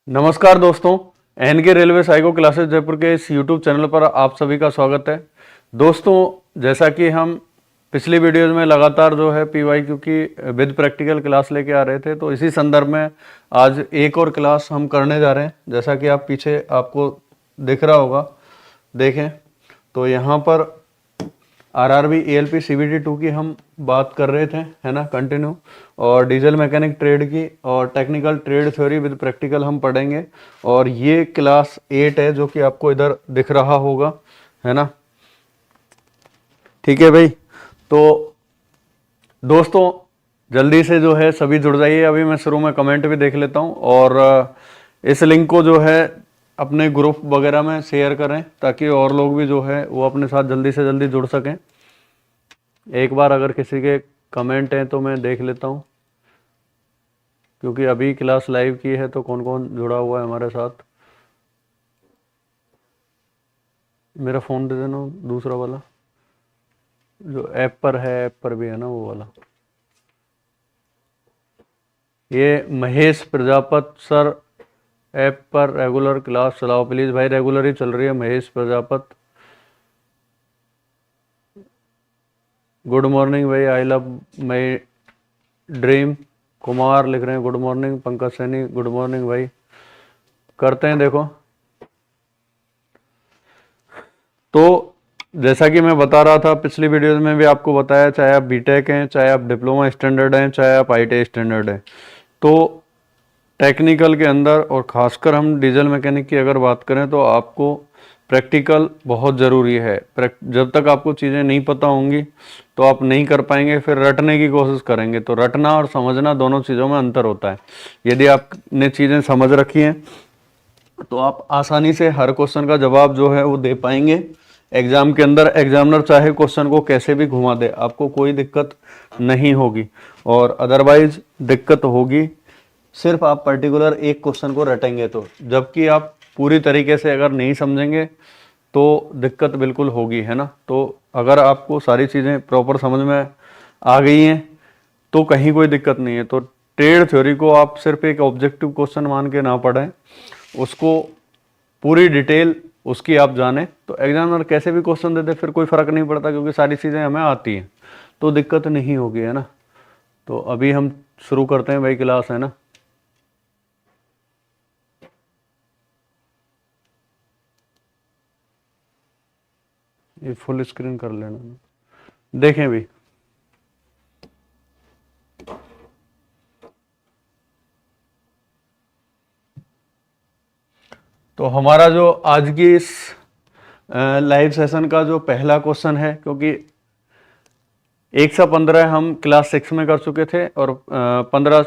नमस्कार दोस्तों, एन के रेलवे साइको क्लासेस जयपुर के इस यूट्यूब चैनल पर आप सभी का स्वागत है। दोस्तों, जैसा कि हम पिछली वीडियोज में लगातार जो है पीवाईक्यू की विद प्रैक्टिकल क्लास लेके आ रहे थे, तो इसी संदर्भ में आज एक और क्लास हम करने जा रहे हैं। जैसा कि आप पीछे आपको दिख रहा होगा, देखें तो यहाँ पर आरआरबी एएलपी सीबीटी 2 की हम बात कर रहे थे, है ना, कंटिन्यू। और डीजल मैकेनिक ट्रेड की और technical trade theory with practical हम पढ़ेंगे। और ये क्लास 8 है जो कि आपको इधर दिख रहा होगा, है ना। ठीक है भाई, तो दोस्तों जल्दी से जो है सभी जुड़ जाइए। अभी मैं शुरू में कमेंट भी देख लेता हूँ और इस लिंक को जो है अपने ग्रुप वगैरह में शेयर करें ताकि और लोग भी जो है वो अपने साथ जल्दी से जल्दी जुड़ सकें। एक बार अगर किसी के कमेंट हैं तो मैं देख लेता हूँ, क्योंकि अभी क्लास लाइव की है तो कौन कौन जुड़ा हुआ है हमारे साथ। मेरा फ़ोन दे देना, दूसरा वाला जो ऐप पर है, ऐप पर भी है ना वो वाला। ये महेश प्रजापत सर ऐप पर रेगुलर क्लास चलाओ प्लीज़। भाई रेगुलर ही चल रही है महेश प्रजापत। गुड मॉर्निंग भाई, आई लव माई ड्रीम। कुमार लिख रहे हैं good morning. Pankaj Saini good morning भाई। करते हैं, देखो तो जैसा कि मैं बता रहा था पिछली वीडियोज में भी आपको बताया, चाहे आप बीटेक हैं, चाहे आप डिप्लोमा स्टैंडर्ड हैं, चाहे आप आईटीआई स्टैंडर्ड हैं, तो टेक्निकल के अंदर और ख़ासकर हम डीजल मैकेनिक की अगर बात करें तो आपको प्रैक्टिकल बहुत ज़रूरी है। जब तक आपको चीज़ें नहीं पता होंगी तो आप नहीं कर पाएंगे, फिर रटने की कोशिश करेंगे। तो रटना और समझना दोनों चीज़ों में अंतर होता है। यदि आपने चीज़ें समझ रखी हैं तो आप आसानी से हर क्वेश्चन का जवाब जो है वो दे पाएंगे एग्जाम के अंदर। एग्जामिनर चाहे क्वेश्चन को कैसे भी घुमा दे, आपको कोई दिक्कत नहीं होगी। और अदरवाइज दिक्कत होगी सिर्फ आप पर्टिकुलर एक क्वेश्चन को रटेंगे तो, जबकि आप पूरी तरीके से अगर नहीं समझेंगे तो दिक्कत बिल्कुल होगी, है ना। तो अगर आपको सारी चीज़ें प्रॉपर समझ में आ गई हैं तो कहीं कोई दिक्कत नहीं है। तो ट्रेड थ्योरी को आप सिर्फ एक ऑब्जेक्टिव क्वेश्चन मान के ना पढ़ें, उसको पूरी डिटेल उसकी आप जानें। तो एग्जामिनर कैसे भी क्वेश्चन दे दे फिर कोई फ़र्क नहीं पड़ता, क्योंकि सारी चीज़ें हमें आती हैं, तो दिक्कत नहीं होगी, है ना। तो अभी हम शुरू करते हैं भाई क्लास, है ना। ये फुल स्क्रीन कर लेना, देखें भी। तो हमारा जो आज की इस लाइव सेशन का जो पहला क्वेश्चन है, क्योंकि 1 से 15 हम क्लास 6 में कर चुके थे और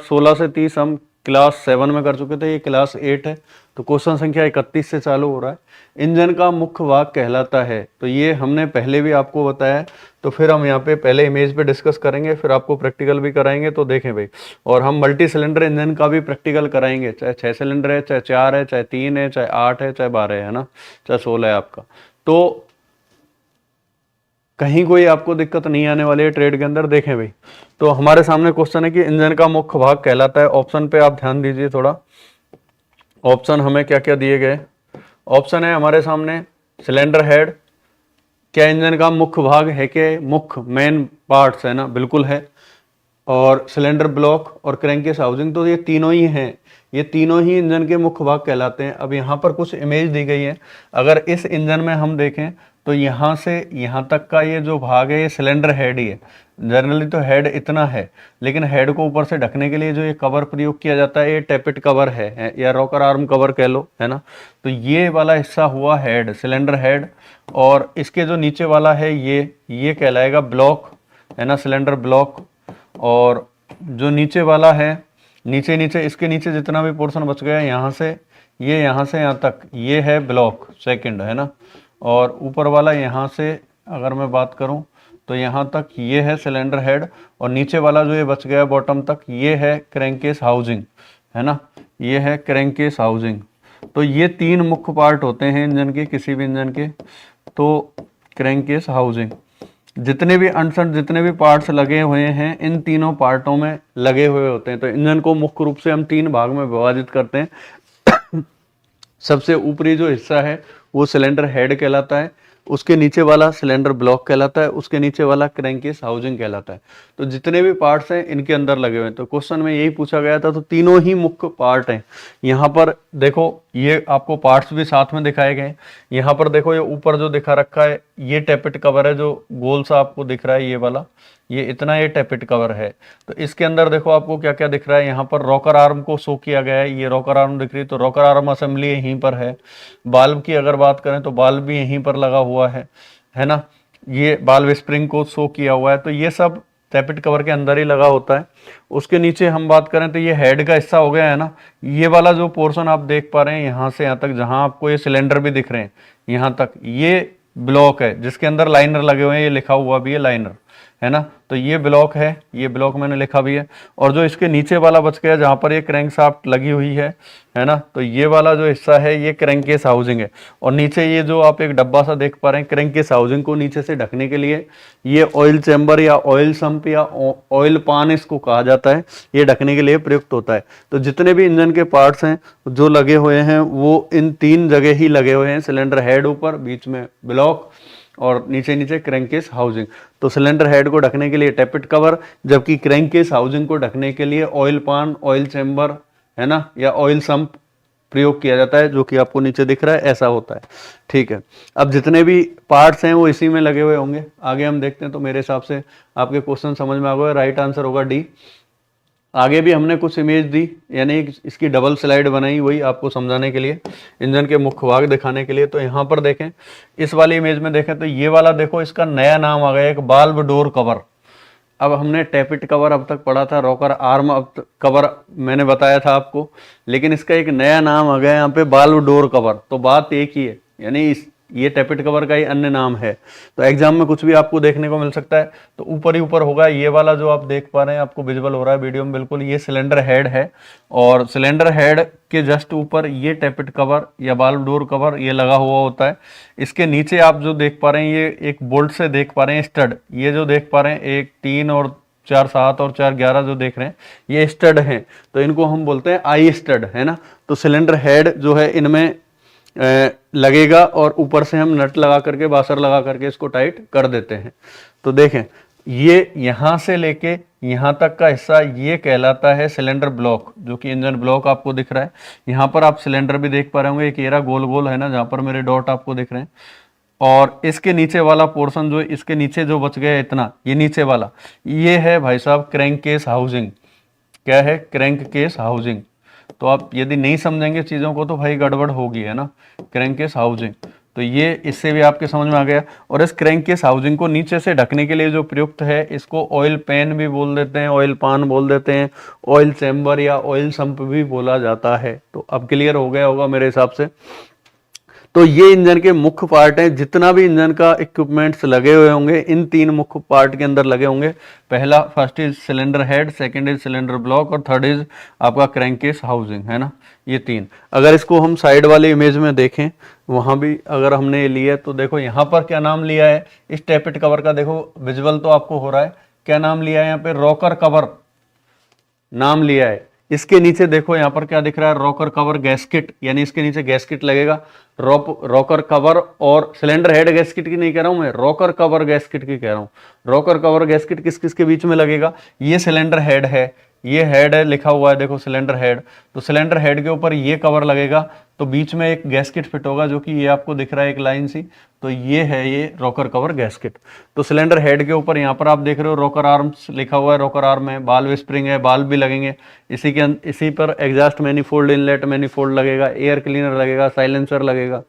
16 से 30 हम क्लास 7 में कर चुके थे। ये क्लास 8 है। तो क्वेश्चन संख्या 31 से चालू हो रहा है। इंजन का मुख्य भाग कहलाता है, तो ये हमने पहले भी आपको बताया। तो फिर हम यहाँ पे पहले इमेज पे डिस्कस करेंगे, फिर आपको प्रैक्टिकल भी कराएंगे। तो देखें भाई, और हम मल्टी सिलेंडर इंजन का भी प्रैक्टिकल कराएंगे, चाहे 6 सिलेंडर है, चाहे 4 है, चाहे 3 है, चाहे 8 है, चाहे 12 है ना, चाहे 16 है आपका। तो कहीं कोई आपको दिक्कत नहीं आने वाली है ट्रेड के अंदर। देखें भाई, तो हमारे सामने क्वेश्चन है कि इंजन का मुख्य भाग कहलाता है। ऑप्शन पे आप ध्यान दीजिए थोड़ा। ऑप्शन हमें क्या क्या दिए गए। ऑप्शन है हमारे सामने सिलेंडर हेड, क्या इंजन का मुख्य भाग है कि मुख्य मेन पार्ट्स, है ना, बिल्कुल है। और सिलेंडर ब्लॉक और क्रैंककेस हाउसिंग, तो ये तीनों ही हैं, ये तीनों ही इंजन के मुख्य भाग कहलाते हैं। अब यहाँ पर कुछ इमेज दी गई है। अगर इस इंजन में हम देखें तो यहाँ से यहाँ तक का ये जो भाग है ये सिलेंडर हेड ही है। जनरली तो हेड इतना है, लेकिन हेड को ऊपर से ढकने के लिए जो ये कवर प्रयोग किया जाता है ये टेपिट कवर है या रॉकर आर्म कवर कह लो, है ना। तो ये वाला हिस्सा हुआ हेड, सिलेंडर हेड। और इसके जो नीचे वाला है ये कहलाएगा ब्लॉक, है ना, सिलेंडर ब्लॉक। और जो नीचे वाला है, नीचे इसके नीचे जितना भी पोर्शन बच गया यहाँ से यहाँ तक, ये है ब्लॉक सेकंड, है ना। और ऊपर वाला यहाँ से अगर मैं बात करूँ तो यहाँ तक ये है सिलेंडर हेड। और नीचे वाला जो ये बच गया बॉटम तक, ये है क्रैंककेस हाउसिंग, है ना, ये है क्रैंककेस हाउसिंग। तो ये 3 मुख्य पार्ट होते हैं इंजन के, किसी भी इंजन के। तो क्रैंककेस हाउसिंग, जितने भी अनसन जितने भी पार्ट्स लगे हुए हैं इन तीनों पार्टों में लगे हुए होते हैं। तो इंजन को मुख्य रूप से हम 3 भाग में विभाजित करते हैं। सबसे ऊपरी जो हिस्सा है वो सिलेंडर हेड कहलाता है, उसके नीचे वाला सिलेंडर ब्लॉक कहलाता है, उसके नीचे वाला क्रैंककेस हाउसिंग कहलाता है। तो जितने भी पार्ट्स हैं इनके अंदर लगे हुए हैं। तो क्वेश्चन में यही पूछा गया था, तो तीनों ही मुख्य पार्ट हैं। यहाँ पर देखो ये आपको पार्ट्स भी साथ में दिखाए गए हैं। यहाँ पर देखो ये ऊपर जो दिखा रखा है ये टैपेट कवर है, जो गोल सा आपको दिख रहा है ये वाला, ये इतना ये टैपेट कवर है। तो इसके अंदर देखो आपको क्या क्या दिख रहा है, यहाँ पर रॉकर आर्म को शो किया गया है, ये रॉकर आर्म दिख रही है, तो रॉकर आर्म असेंबली यहीं पर है। बाल्व की अगर बात करें तो बाल्व भी यहीं पर लगा हुआ है ना, ये बाल्व स्प्रिंग को शो किया हुआ है। तो ये सब टैपेट कवर के अंदर ही लगा होता है। उसके नीचे हम बात करें तो ये हेड का हिस्सा हो गया है ना, ये वाला जो पोर्शन आप देख पा रहे हैं यहाँ से यहाँ तक, जहां आपको ये सिलेंडर भी दिख रहे हैं यहाँ तक, ये ब्लॉक है जिसके अंदर लाइनर लगे हुए हैं, ये लिखा हुआ भी है लाइनर, है ना। तो ये ब्लॉक है, ये ब्लॉक मैंने लिखा भी है। और जो इसके नीचे वाला बच गया जहां पर ये क्रैंक शाफ्ट लगी हुई है ना, तो ये वाला जो हिस्सा है ये क्रैंककेस हाउसिंग है। और नीचे ये जो आप एक डब्बा सा देख पा रहे हैं, क्रैंककेस हाउसिंग को नीचे से ढकने के लिए ये ऑयल चैम्बर या ऑयल सम्प या ऑयल पान इसको कहा जाता है, ये ढकने के लिए प्रयुक्त होता है। तो जितने भी इंजन के पार्ट्स हैं जो लगे हुए हैं वो इन तीन जगह ही लगे हुए हैं, सिलेंडर हेड ऊपर, बीच में ब्लॉक और नीचे नीचे क्रैंककेस हाउसिंग। तो सिलेंडर हेड को ढकने के लिए टैपेट कवर, जबकि क्रैंककेस हाउसिंग को ढकने के लिए ऑयल पान, ऑयल चैम्बर, है ना, या ऑयल सम्प प्रयोग किया जाता है, जो कि आपको नीचे दिख रहा है ऐसा होता है। ठीक है, अब जितने भी पार्ट्स हैं वो इसी में लगे हुए होंगे। आगे हम देखते हैं। तो मेरे हिसाब से आपके क्वेश्चन समझ में आ गए, राइट आंसर होगा डी। आगे भी हमने कुछ इमेज दी, यानी इसकी डबल स्लाइड बनाई, वही आपको समझाने के लिए, इंजन के मुख्य भाग दिखाने के लिए। तो यहाँ पर देखें, इस वाली इमेज में देखें तो ये वाला देखो, इसका नया नाम आ गया, एक बाल्व डोर कवर। अब हमने टैपेट कवर अब तक पढ़ा था, रॉकर आर्म अब कवर मैंने बताया था आपको, लेकिन इसका एक नया नाम आ गया यहाँ पे, बाल्व डोर कवर। तो बात एक ही है, यानी ये टैपेट कवर का ही अन्य नाम है। तो एग्जाम में कुछ भी आपको देखने को मिल सकता है। तो ऊपर ही ऊपर होगा ये वाला जो आप देख पा रहे हैं, आपको विजुअल हो रहा है वीडियो में बिल्कुल, ये सिलेंडर हेड है, और सिलेंडर हेड के जस्ट ऊपर ये टैपेट कवर या बाल्व डोर कवर ये लगा हुआ होता है। इसके नीचे आप जो देख पा रहे हैं, ये एक बोल्ट से देख पा रहे हैं स्टड, ये जो देख पा रहे हैं 1, 3 और 4, 7 और 4, 11 जो देख रहे हैं ये स्टड हैं। तो इनको हम बोलते हैं आई स्टड, है ना। तो सिलेंडर हेड जो है इनमें लगेगा, और ऊपर से हम नट लगा करके, बासर लगा करके इसको टाइट कर देते हैं। तो देखें, ये यहां से लेके यहां तक का हिस्सा ये कहलाता है सिलेंडर ब्लॉक, जो कि इंजन ब्लॉक आपको दिख रहा है। यहाँ पर आप सिलेंडर भी देख पा रहे होंगे, एक येरा गोल गोल है ना, जहां पर मेरे डॉट आपको दिख रहे हैं। और इसके नीचे वाला पोर्शन, जो इसके नीचे जो बच गया इतना, ये नीचे वाला, ये है भाई साहब क्रैंककेस हाउसिंग। क्या है? Crankcase housing. तो आप यदि नहीं समझेंगे चीज़ों को तो भाई गड़बड़ होगी, है ना। क्रैंककेस हाउसिंग, तो ये इससे भी आपके समझ में आ गया। और इस क्रैंककेस हाउसिंग को नीचे से ढकने के लिए जो प्रयुक्त है, इसको ऑयल पैन भी बोल देते हैं, ऑयल पान बोल देते हैं, ऑयल चैम्बर या ऑयल सम्प भी बोला जाता है। तो अब क्लियर हो गया होगा मेरे हिसाब से। तो ये इंजन के मुख्य पार्ट हैं, जितना भी इंजन का इक्विपमेंट्स लगे हुए होंगे इन तीन मुख्य पार्ट के अंदर लगे होंगे। पहला, first is cylinder head, second is cylinder block, और थर्ड इज आपका क्रैंककेस हाउसिंग, है ना। ये तीन। अगर इसको हम साइड वाले इमेज में देखें, वहां भी अगर हमने लिया तो देखो यहाँ पर क्या नाम लिया है इस टैपेट कवर का, देखो विजुअल तो आपको हो रहा है, क्या नाम लिया है यहाँ पे, रॉकर कवर नाम लिया है। इसके नीचे देखो यहाँ पर क्या दिख रहा है, रॉकर कवर गैस्केट, यानी इसके नीचे गैस्केट लगेगा। रॉकर कवर और सिलेंडर हेड गैस्केट की नहीं कह रहा हूं मैं, रॉकर कवर गैस्केट की कह रहा हूं। रॉकर कवर गैस्केट किस किस के बीच में लगेगा, ये सिलेंडर हेड है, ये हेड है, लिखा हुआ है देखो सिलेंडर हेड। तो सिलेंडर हेड के ऊपर ये कवर लगेगा, तो बीच में एक गैस्केट फिट होगा, जो कि ये आपको दिख रहा है एक लाइन सी। तो ये है ये रॉकर कवर गैस्केट। तो सिलेंडर हेड के ऊपर यहाँ पर आप देख रहे हो रॉकर आर्म्स लिखा हुआ है, रॉकर आर्म है, बाल्व स्प्रिंग है, बाल्व भी लगेंगे। इसी पर एग्जॉस्ट मैनिफोल्ड, इनलेट मैनिफोल्ड लगेगा, एयर क्लीनर लगेगा, साइलेंसर लगेगा।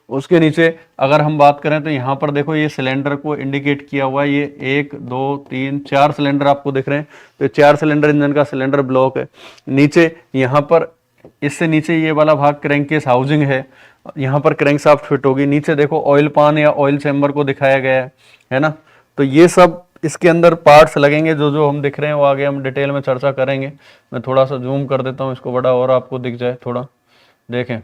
उसके नीचे अगर हम बात करें तो यहाँ पर देखो ये सिलेंडर को इंडिकेट किया हुआ है, ये 1, 2, 3, 4 सिलेंडर आपको दिख रहे हैं। तो 4 सिलेंडर इंजन का सिलेंडर ब्लॉक है। नीचे यहाँ पर, इससे नीचे ये वाला भाग क्रैंककेस हाउसिंग है, यहाँ पर क्रैंकशाफ्ट फिट होगी। नीचे देखो ऑयल पान या ऑयल चैम्बर को दिखाया गया है ना। तो ये सब इसके अंदर पार्ट्स लगेंगे, जो जो हम दिख रहे हैं वो आगे हम डिटेल में चर्चा करेंगे। मैं थोड़ा सा जूम कर देता हूँ इसको बड़ा, और आपको दिख जाए थोड़ा, देखें।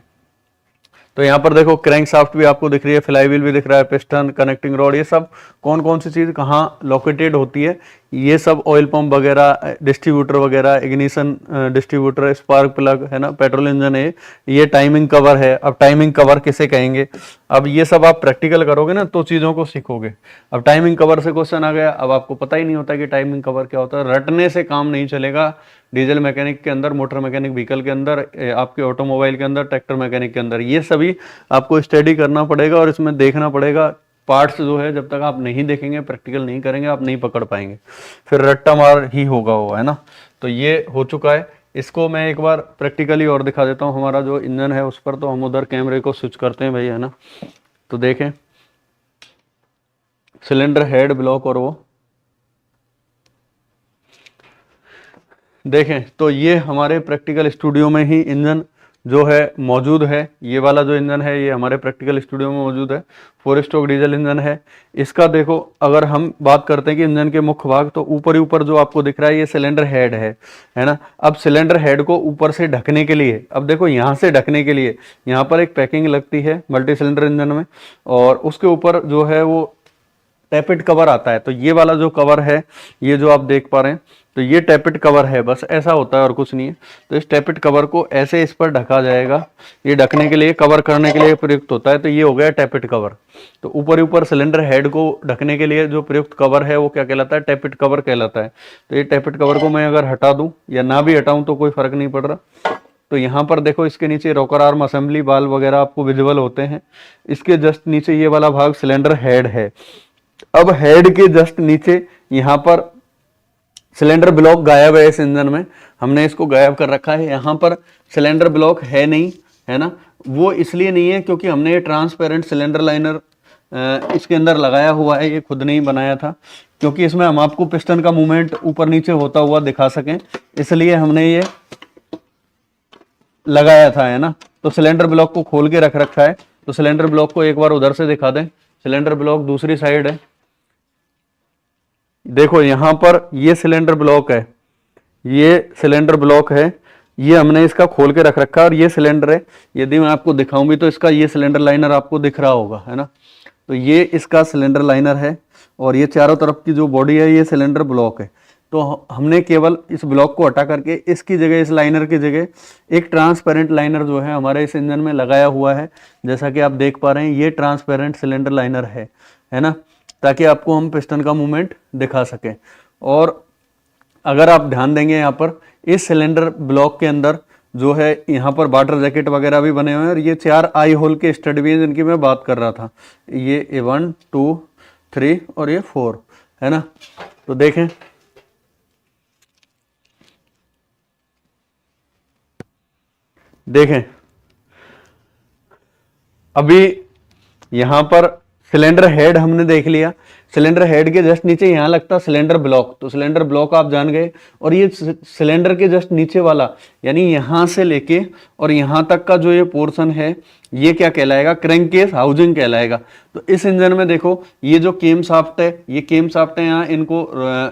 तो यहाँ पर देखो क्रैंकशाफ्ट भी आपको दिख रही है, फ्लाई व्हील भी दिख रहा है, पिस्टन, कनेक्टिंग रॉड, ये सब कौन कौन सी चीज कहाँ लोकेटेड होती है ये सब ऑयल पंप वगैरह, डिस्ट्रीब्यूटर वगैरह, इग्निशन डिस्ट्रीब्यूटर, स्पार्क प्लग है ना, पेट्रोल इंजन है, ये टाइमिंग कवर है। अब टाइमिंग कवर किसे कहेंगे, अब ये सब आप प्रैक्टिकल करोगे ना तो चीज़ों को सीखोगे। अब टाइमिंग कवर से क्वेश्चन आ गया, अब आपको पता ही नहीं होता कि टाइमिंग कवर क्या होता है, रटने से काम नहीं चलेगा। डीजल मैकेनिक के अंदर, मोटर मैकेनिक व्हीकल के अंदर, आपके ऑटोमोबाइल के अंदर, ट्रैक्टर मैकेनिक के अंदर, ये सभी आपको स्टडी करना पड़ेगा और इसमें देखना पड़ेगा। पार्ट्स जो है जब तक आप नहीं देखेंगे, प्रैक्टिकल नहीं करेंगे, आप नहीं पकड़ पाएंगे, फिर रट्टा मार ही होगा वो, है ना। तो ये हो चुका है। इसको मैं एक बार प्रैक्टिकली और दिखा देता हूँ। हमारा जो इंजन है उस पर, तो हम उधर कैमरे को स्विच करते हैं भाई, है ना। तो देखें सिलेंडर हेड, ब्लॉक और वो देखें, तो ये हमारे प्रैक्टिकल स्टूडियो में ही इंजन जो है मौजूद है। ये वाला जो इंजन है ये हमारे प्रैक्टिकल स्टूडियो में मौजूद है, 4 स्ट्रोक डीजल इंजन है। इसका देखो, अगर हम बात करते हैं कि इंजन के मुख्य भाग, तो ऊपर ही ऊपर जो आपको दिख रहा है ये सिलेंडर हेड है ना। अब सिलेंडर हेड को ऊपर से ढकने के लिए, अब देखो यहाँ से ढकने के लिए यहाँ पर एक पैकिंग लगती है मल्टी सिलेंडर इंजन में, और उसके ऊपर जो है वो टैपेट कवर आता है। तो ये वाला जो कवर है, ये जो आप देख पा रहे हैं, तो ये टैपेट कवर है, बस ऐसा होता है और कुछ नहीं है। तो इस टैपेट कवर को ऐसे इस पर ढका जाएगा, ये ढकने के लिए, कवर करने के लिए प्रयुक्त होता है। तो ये हो गया टैपेट कवर। तो ऊपर ही ऊपर सिलेंडर हेड को ढकने के लिए जो प्रयुक्त कवर है वो क्या कहलाता है, टैपेट कवर कहलाता है। तो ये टैपेट कवर को मैं अगर हटा दूं या ना भी हटाऊं तो कोई फर्क नहीं पड़ रहा। तो यहाँ पर देखो, इसके नीचे रॉकर आर्म असेंबली बाल वगैरह आपको विजिबल होते हैं। इसके जस्ट नीचे ये वाला भाग सिलेंडर हेड है। अब हेड के जस्ट नीचे यहाँ पर सिलेंडर ब्लॉक गायब है, इस इंजन में हमने इसको गायब कर रखा है। यहाँ पर सिलेंडर ब्लॉक है नहीं, है ना। वो इसलिए नहीं है क्योंकि हमने ये ट्रांसपेरेंट सिलेंडर लाइनर इसके अंदर लगाया हुआ है, ये खुद नहीं बनाया था, क्योंकि इसमें हम आपको पिस्टन का मूवमेंट ऊपर नीचे होता हुआ दिखा सकें, इसलिए हमने ये लगाया था, है ना। तो सिलेंडर ब्लॉक को खोल के रख रखा है। तो सिलेंडर ब्लॉक को एक बार उधर से दिखा दें। सिलेंडर ब्लॉक दूसरी साइड है, देखो यहाँ पर ये सिलेंडर ब्लॉक है, ये सिलेंडर ब्लॉक है, ये हमने इसका खोल के रख रखा है और ये सिलेंडर है। यदि मैं आपको दिखाऊं भी तो इसका ये सिलेंडर लाइनर आपको दिख रहा होगा, है ना। तो ये इसका सिलेंडर लाइनर है और ये चारों तरफ की जो बॉडी है ये सिलेंडर ब्लॉक है। तो हमने केवल इस ब्लॉक को हटा करके इसकी जगह, इस लाइनर की जगह एक ट्रांसपेरेंट लाइनर जो है हमारे इस इंजन में लगाया हुआ है। जैसा कि आप देख पा रहे हैं ये ट्रांसपेरेंट सिलेंडर लाइनर है ना, ताकि आपको हम पिस्टन का मूवमेंट दिखा सकें। और अगर आप ध्यान देंगे यहाँ पर इस सिलेंडर ब्लॉक के अंदर जो है यहाँ पर वाटर जैकेट वगैरह भी बने हुए हैं, और ये 4 आई होल के स्टड भी हैं जिनकी मैं बात कर रहा था। ये 1 2 3 और ये 4 है ना। तो देखें, देखें अभी यहाँ पर सिलेंडर हेड हमने देख लिया। सिलेंडर हेड के जस्ट नीचे यहाँ लगता सिलेंडर ब्लॉक, तो सिलेंडर ब्लॉक आप जान गए। और ये सिलेंडर के जस्ट नीचे वाला, यानी यहाँ से लेके और यहाँ तक का जो ये पोर्शन है ये क्या कहलाएगा, क्रैंककेस हाउसिंग कहलाएगा। तो इस इंजन में देखो ये जो केम शाफ्ट है, ये केम शाफ्ट है, यहाँ इनको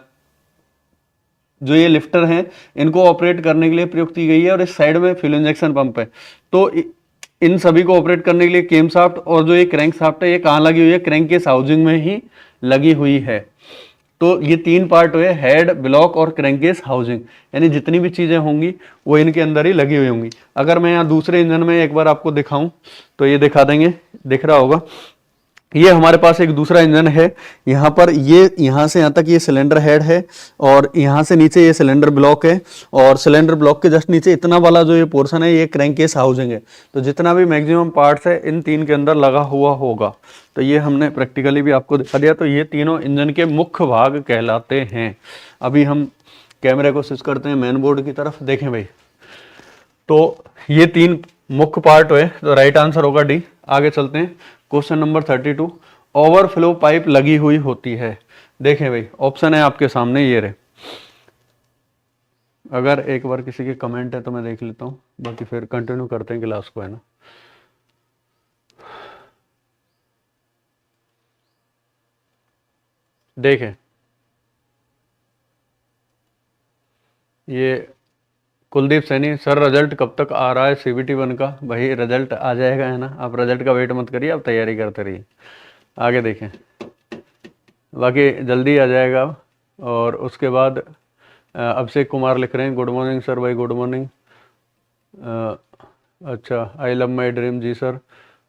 जो ये लिफ्टर हैं इनको ऑपरेट करने के लिए प्रयुक्त की गई है, और इस साइड में फ्यूल इंजेक्शन पंप है। तो इन सभी को ऑपरेट करने के लिए केम शाफ्ट और जो ये क्रैंक शाफ्ट है ये कहाँ लगी हुई है, क्रैंक केस हाउसिंग में ही लगी हुई है। तो ये 3 पार्ट हुए, हेड, ब्लॉक और क्रैंकेस हाउसिंग, यानी जितनी भी चीजें होंगी वो इनके अंदर ही लगी हुई होंगी। अगर मैं यहाँ दूसरे इंजन में एक बार आपको दिखाऊं तो ये दिखा देंगे, दिख रहा होगा। ये हमारे पास एक दूसरा इंजन है। यहाँ पर ये यहाँ से यहाँ तक ये सिलेंडर हेड है और यहाँ से नीचे ये सिलेंडर ब्लॉक है, और सिलेंडर ब्लॉक के जस्ट नीचे इतना वाला जो ये पोर्शन है ये क्रैंककेस हाउसिंग है। तो जितना भी मैक्सिमम पार्ट्स है इन 3 के अंदर लगा हुआ होगा। तो ये हमने प्रैक्टिकली भी आपको दिखा दिया। तो ये तीनों इंजन के मुख्य भाग कहलाते हैं। अभी हम कैमरे को स्विच करते हैं मेन बोर्ड की तरफ। देखें भाई, तो ये 3 मुख्य पार्ट हुए, तो राइट आंसर होगा डी। आगे चलते हैं, क्वेश्चन नंबर 32, ओवरफ्लो पाइप लगी हुई होती है। देखें भाई, ऑप्शन है आपके सामने ये रहे। अगर एक बार किसी के कमेंट है तो मैं देख लेता हूं, बाकी फिर कंटिन्यू करते हैं क्लास को, है ना। देखें, ये कुलदीप सैनी सर, रिजल्ट कब तक आ रहा है CBT 1 का? भाई रिजल्ट आ जाएगा, है ना। आप रिजल्ट का वेट मत करिए, आप तैयारी करते रहिए। आगे देखें, बाकी जल्दी आ जाएगा। और उसके बाद अभिषेक कुमार लिख रहे हैं, गुड मॉर्निंग सर भाई, गुड मॉर्निंग। अच्छा, आई लव माई ड्रीम, जी sir.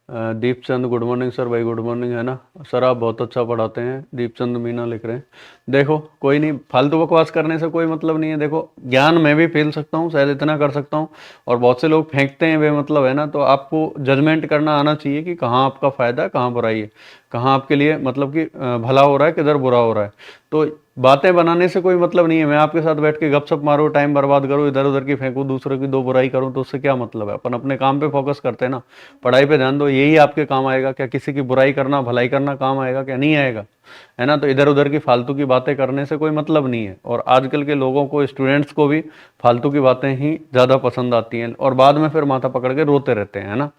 Deep Chand, good morning sir भाई, गुड मॉर्निंग, है ना। सर आप बहुत अच्छा पढ़ाते हैं, दीप चंद मीना लिख रहे हैं। देखो कोई नहीं, फालतू बकवास करने से कोई मतलब नहीं है। देखो ज्ञान मैं भी फैल सकता हूँ, शायद इतना कर सकता हूँ, और बहुत से लोग फेंकते हैं बेमतलब, है ना। तो आपको जजमेंट करना आना चाहिए कि कहाँ आपका फ़ायदा है, कहाँ बुराई है, कहाँ आपके लिए मतलब कि भला हो रहा है, किधर बुरा हो रहा है। तो बातें बनाने से कोई मतलब नहीं है। मैं आपके साथ बैठ के गपशप मारूँ, टाइम बर्बाद करूँ, इधर उधर की फेंकूँ, दूसरों की दो बुराई करूँ, तो उससे क्या मतलब है। अपन अपने काम पे फोकस करते हैं ना, पढ़ाई पे ध्यान दो, यही आपके काम आएगा। क्या किसी की बुराई करना, भलाई करना काम आएगा? क्या नहीं आएगा, है ना। तो इधर उधर की फालतू की बातें करने से कोई मतलब नहीं है। और आजकल के लोगों को, स्टूडेंट्स को भी फालतू की बातें ही ज़्यादा पसंद आती हैं, और बाद में फिर माथा पकड़ के रोते रहते हैं, है ना।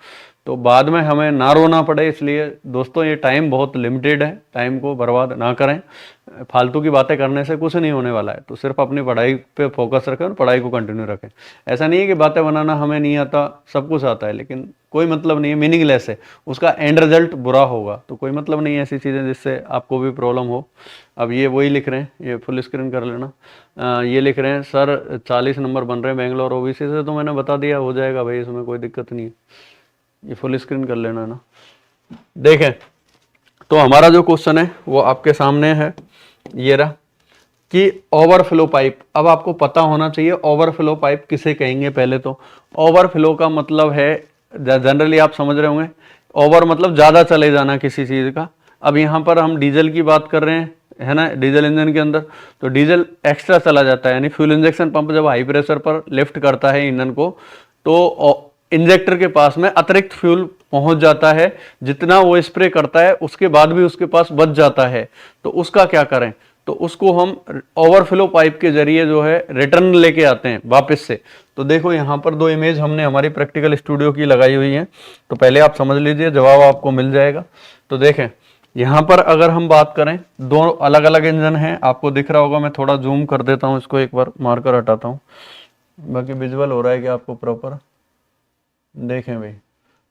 तो बाद में हमें ना रोना पड़े, इसलिए दोस्तों ये टाइम बहुत लिमिटेड है, टाइम को बर्बाद ना करें। फालतू की बातें करने से कुछ नहीं होने वाला है। तो सिर्फ अपनी पढ़ाई पे फोकस रखें और पढ़ाई को कंटिन्यू रखें। ऐसा नहीं है कि बातें बनाना हमें नहीं आता, सब कुछ आता है, लेकिन कोई मतलब नहीं है, मीनिंगलेस है, उसका एंड रिजल्ट बुरा होगा। तो कोई मतलब नहीं है ऐसी चीज़ें जिससे आपको भी प्रॉब्लम हो। अब ये वही लिख रहे हैं, ये फुल स्क्रीन कर लेना। ये लिख रहे हैं सर 40 नंबर बन रहे हैं बेंगलोर ओबीसी से। तो मैंने बता दिया, हो जाएगा भाई, इसमें कोई दिक्कत नहीं है। ये फुल स्क्रीन कर लेना ना। देखें तो हमारा जो क्वेश्चन है वो आपके सामने है, ये रहा कि ओवरफ्लो पाइप। अब आपको पता होना चाहिए ओवरफ्लो पाइप किसे कहेंगे। पहले तो ओवरफ्लो का मतलब है, जनरली आप समझ रहे होंगे, ओवर मतलब ज़्यादा चले जाना किसी चीज़ का। अब यहाँ पर हम डीजल की बात कर रहे हैं, है ना, डीजल इंजन के अंदर। तो डीजल एक्स्ट्रा चला जाता है, यानी फ्यूल इंजेक्शन पंप जब हाई प्रेशर पर लिफ्ट करता है इंजन को, तो इंजेक्टर के पास में अतिरिक्त फ्यूल पहुंच जाता है। जितना वो स्प्रे करता है उसके बाद भी उसके पास बच जाता है। तो उसका क्या करें, तो उसको हम ओवरफ्लो पाइप के जरिए जो है रिटर्न लेके आते हैं वापस से। तो देखो यहाँ पर दो इमेज हमने हमारी प्रैक्टिकल स्टूडियो की लगाई हुई है, तो पहले आप समझ लीजिए, जवाब आपको मिल जाएगा। तो देखें यहाँ पर अगर हम बात करें, दो अलग अलग इंजन हैं, आपको दिख रहा होगा। मैं थोड़ा जूम कर देता हूँ इसको, एक बार मार्कर हटाता हूँ, बाकी विजुअल हो रहा है कि आपको प्रॉपर। देखें भाई,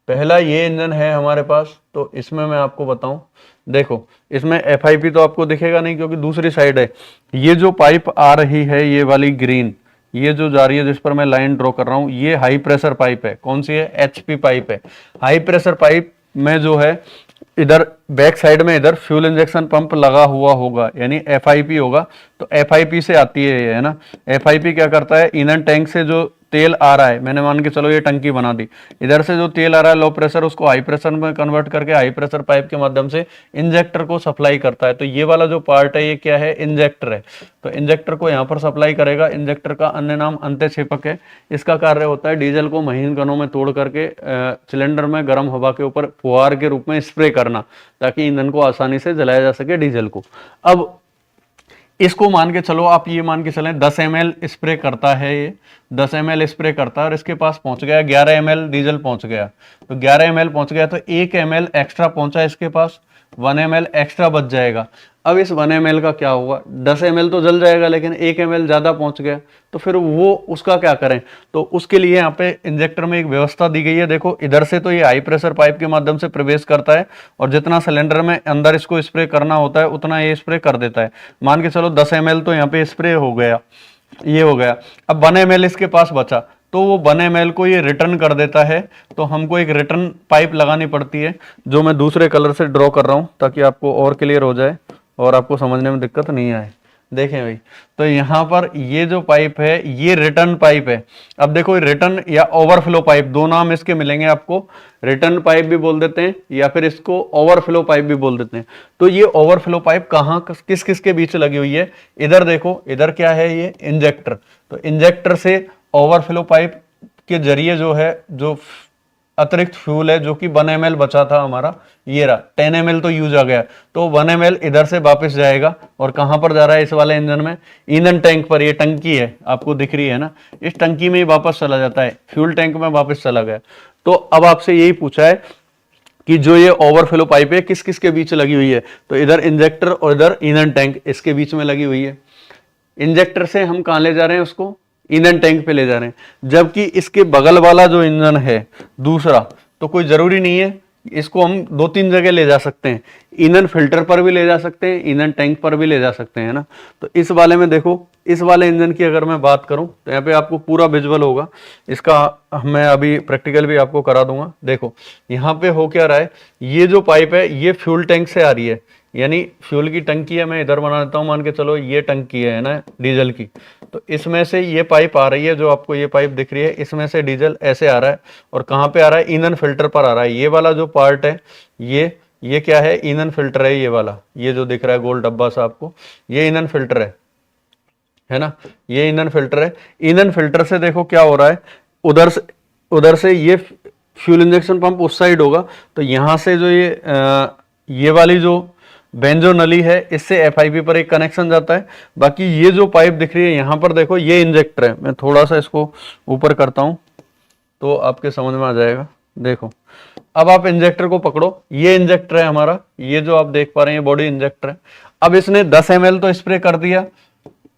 पहला ये इंजन है हमारे पास। तो इसमें मैं आपको बताऊं, देखो इसमें एफआईपी तो आपको दिखेगा नहीं क्योंकि दूसरी साइड है। ये जो पाइप आ रही है, ये वाली ग्रीन, ये जो जा रही है जिस पर मैं लाइन ड्रॉ कर रहा हूं, ये हाई प्रेशर पाइप है। कौन सी है? एचपी पाइप है। हाई प्रेशर पाइप में जो है इधर बैक साइड में इधर फ्यूल इंजेक्शन पंप लगा हुआ होगा, यानी एफआईपी होगा। तो एफआईपी से आती है ये, है ना। एफआईपी क्या करता है, ईंधन टैंक से जो तेल आ रहा है, मैंने मान के चलो ये टंकी बना दी, इधर से जो तेल आ रहा है लो प्रेशर, उसको हाई प्रेशर में कन्वर्ट करके हाई प्रेशर पाइप के माध्यम से इंजेक्टर को सप्लाई करता है। तो ये वाला जो पार्ट है ये क्या है? इंजेक्टर है। तो इंजेक्टर को यहाँ पर सप्लाई करेगा। इंजेक्टर का अन्य नाम अंत्यक्षेपक है। इसका कार्य होता है डीजल को महीन कणों में तोड़ करके सिलेंडर में गर्म हवा के ऊपर फुहार के रूप में स्प्रे करना, ताकि ईंधन को आसानी से जलाया जा सके, डीजल को। अब इसको मान के चलो, आप ये मान के चलें 10 ml स्प्रे करता है, ये 10 ml स्प्रे करता है, और इसके पास पहुंच गया 11 ml डीजल पहुंच गया। तो 11 ml पहुंच गया, तो 1 ml एक्स्ट्रा पहुंचा इसके पास, 1 ml एक्स्ट्रा बच जाएगा। अब इस 1 ml का क्या होगा? 10 ml तो जल जाएगा, लेकिन 1 ml ज्यादा पहुंच गया, तो फिर वो उसका क्या करें? तो उसके लिए यहाँ पे इंजेक्टर में एक व्यवस्था दी गई है। देखो इधर से तो ये हाई प्रेशर पाइप के माध्यम से प्रवेश करता है, और जितना सिलेंडर में अंदर इसको स्प्रे करना होता है उतना ये स्प्रे कर देता है। मान के चलो 10 ml तो यहाँ पे स्प्रे हो गया, ये हो गया। अब 1 ml इसके पास बचा, तो वो 1 ml को ये रिटर्न कर देता है। तो हमको एक रिटर्न पाइप लगानी पड़ती है, जो मैं दूसरे कलर से ड्रॉ कर रहा हूं ताकि आपको और क्लियर हो जाए और आपको समझने में दिक्कत नहीं आए। देखें भाई, तो यहाँ पर ये जो पाइप है ये रिटर्न पाइप है। अब देखो रिटर्न या ओवरफ्लो पाइप, दो नाम इसके मिलेंगे आपको। रिटर्न पाइप भी बोल देते हैं, या फिर इसको ओवरफ्लो पाइप भी बोल देते हैं। तो ये ओवरफ्लो पाइप कहाँ, किस किस के बीच लगी हुई है? इधर देखो, इधर क्या है? ये इंजेक्टर। तो इंजेक्टर से ओवरफ्लो पाइप के जरिए जो है, जो अतिरिक्त फ्यूल है, जो कि 1 ml बचा था हमारा, ये रहा, 10 ml तो यूज आ गया, तो 1 ml इधर से वापस जाएगा। और कहां पर जा रहा है? इस वाले इंजन में, ईंधन टैंक पर। ये टंकी है, आपको दिख रही है ना, इस टंकी में ही वापस चला जाता है, फ्यूल टैंक में वापस चला गया। तो अब आपसे यही पूछा है कि जो ये ओवरफ्लो पाइप है किस किस के बीच लगी हुई है? तो इधर इंजेक्टर और इधर ईंधन टैंक, इसके बीच में लगी हुई है। इंजेक्टर से हम कहां ले जा रहे हैं? उसको ईंधन टैंक पे ले जा रहे हैं। जबकि इसके बगल वाला जो इंजन है दूसरा, तो कोई जरूरी नहीं है, इसको हम 2-3 जगह ले जा सकते हैं। ईंधन फिल्टर पर भी ले जा सकते हैं, ईंधन टैंक पर भी ले जा सकते हैं, है ना। तो इस वाले में देखो, इस वाले इंजन की अगर मैं बात करूं तो यहाँ पे आपको पूरा विजुअल होगा इसका, मैं अभी प्रैक्टिकल भी आपको करा दूंगा। देखो यहाँ पे हो क्या रहा है, ये जो पाइप है ये फ्यूल टैंक से आ रही है, यानी फ्यूल की टंकी है, मैं इधर बना देता हूँ, मान के चलो ये टंकी है ना डीजल की, तो इसमें से ये पाइप आ रही है, जो आपको ये पाइप दिख रही है, इसमें से डीजल ऐसे आ रहा है और कहाँ पे आ रहा है, ईंधन फिल्टर पर आ रहा है। ये वाला जो पार्ट है ये क्या है, ईंधन फिल्टर है, ये वाला, ये जो दिख रहा है गोल डब्बा सा आपको, ये ईंधन फिल्टर है ना, ये ईंधन फिल्टर है। ईंधन फिल्टर से देखो क्या हो रहा है, उधर से ये फ्यूल इंजेक्शन पंप उस साइड होगा, तो यहां से जो ये वाली जो बेंजो नली है, इससे एफआईपी पर एक कनेक्शन जाता है। बाकी ये जो पाइप दिख रही है यहां पर देखो, ये इंजेक्टर है, मैं थोड़ा सा इसको ऊपर करता हूं तो आपके समझ में आ जाएगा। देखो अब आप इंजेक्टर को पकड़ो, ये इंजेक्टर है हमारा, ये जो आप देख पा रहे हैं ये बॉडी इंजेक्टर है। अब इसने 10 ml तो स्प्रे कर दिया,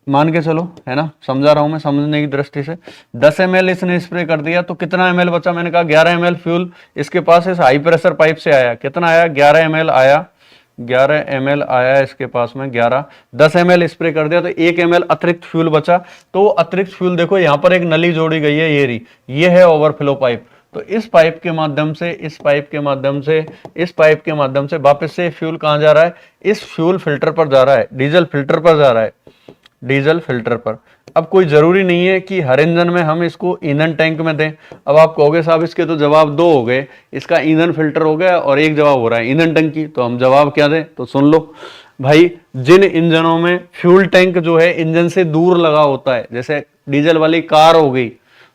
मान के चलो, है ना, समझा रहा हूं मैं समझने की दृष्टि से, 10 ml इसने स्प्रे कर दिया, तो कितना ml बचा, मैंने कहा 11 ml फ्यूल इसके पास इस हाई प्रेशर पाइप से आया। कितना आया, 11 ml आया, 11 ml आया इसके पास में, 11, 10 ml स्प्रे कर दिया तो 1 ml अतिरिक्त फ्यूल बचा। तो वो अतिरिक्त फ्यूल देखो यहाँ पर एक नली जोड़ी गई है, ये है ओवरफ्लो पाइप। तो इस पाइप के माध्यम से, इस पाइप के माध्यम से, इस पाइप के माध्यम से वापस से फ्यूल कहां जा रहा है, इस फ्यूल फिल्टर पर जा रहा है, डीजल फिल्टर पर जा रहा है, डीजल फिल्टर पर। अब कोई जरूरी नहीं है कि हर इंजन में हम इसको ईंधन टैंक में दें। अब आप कहोगे साहब इसके तो जवाब दो हो गए, इसका ईंधन फिल्टर हो गया और एक जवाब हो रहा है ईंधन टंकी, तो हम जवाब क्या दें, तो सुन लो भाई, जिन इंजनों में फ्यूल टैंक जो है इंजन से दूर लगा होता है, जैसे डीजल वाली कार हो गई,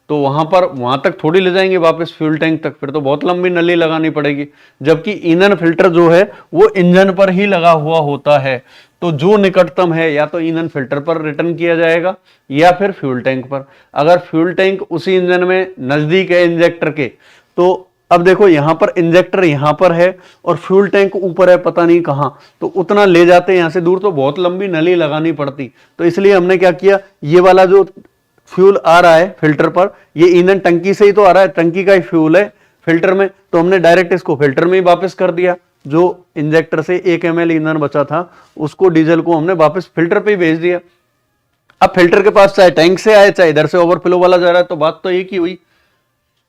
तो वहां तक थोड़ी ले जाएंगे वापस फ्यूल टैंक तक, फिर तो बहुत लंबी नली लगानी पड़ेगी। जबकि ईंधन फिल्टर जो है वो इंजन पर ही लगा हुआ होता है, तो जो निकटतम है या तो ईंधन फिल्टर पर रिटर्न किया जाएगा या फिर फ्यूल टैंक पर। अगर फ्यूल टैंक उसी इंजन में नजदीक है इंजेक्टर के, तो अब देखो यहां पर इंजेक्टर यहां पर है और फ्यूल टैंक ऊपर है पता नहीं कहां, तो उतना ले जाते हैं यहां से दूर तो बहुत लंबी नली लगानी पड़ती। तो इसलिए हमने क्या किया, ये वाला जो फ्यूल आ रहा है फिल्टर पर, ये ईंधन टंकी से ही तो आ रहा है, टंकी का ही फ्यूल है फिल्टर में, तो हमने डायरेक्ट इसको फिल्टर में ही वापस कर दिया। जो इंजेक्टर से 1 ml ईंधन बचा था उसको, डीजल को हमने वापस फिल्टर पे ही भेज दिया। अब फिल्टर के पास चाहे टैंक से आए चाहे इधर से ओवरफ्लो वाला जा रहा है, तो बात तो एक ही हुई।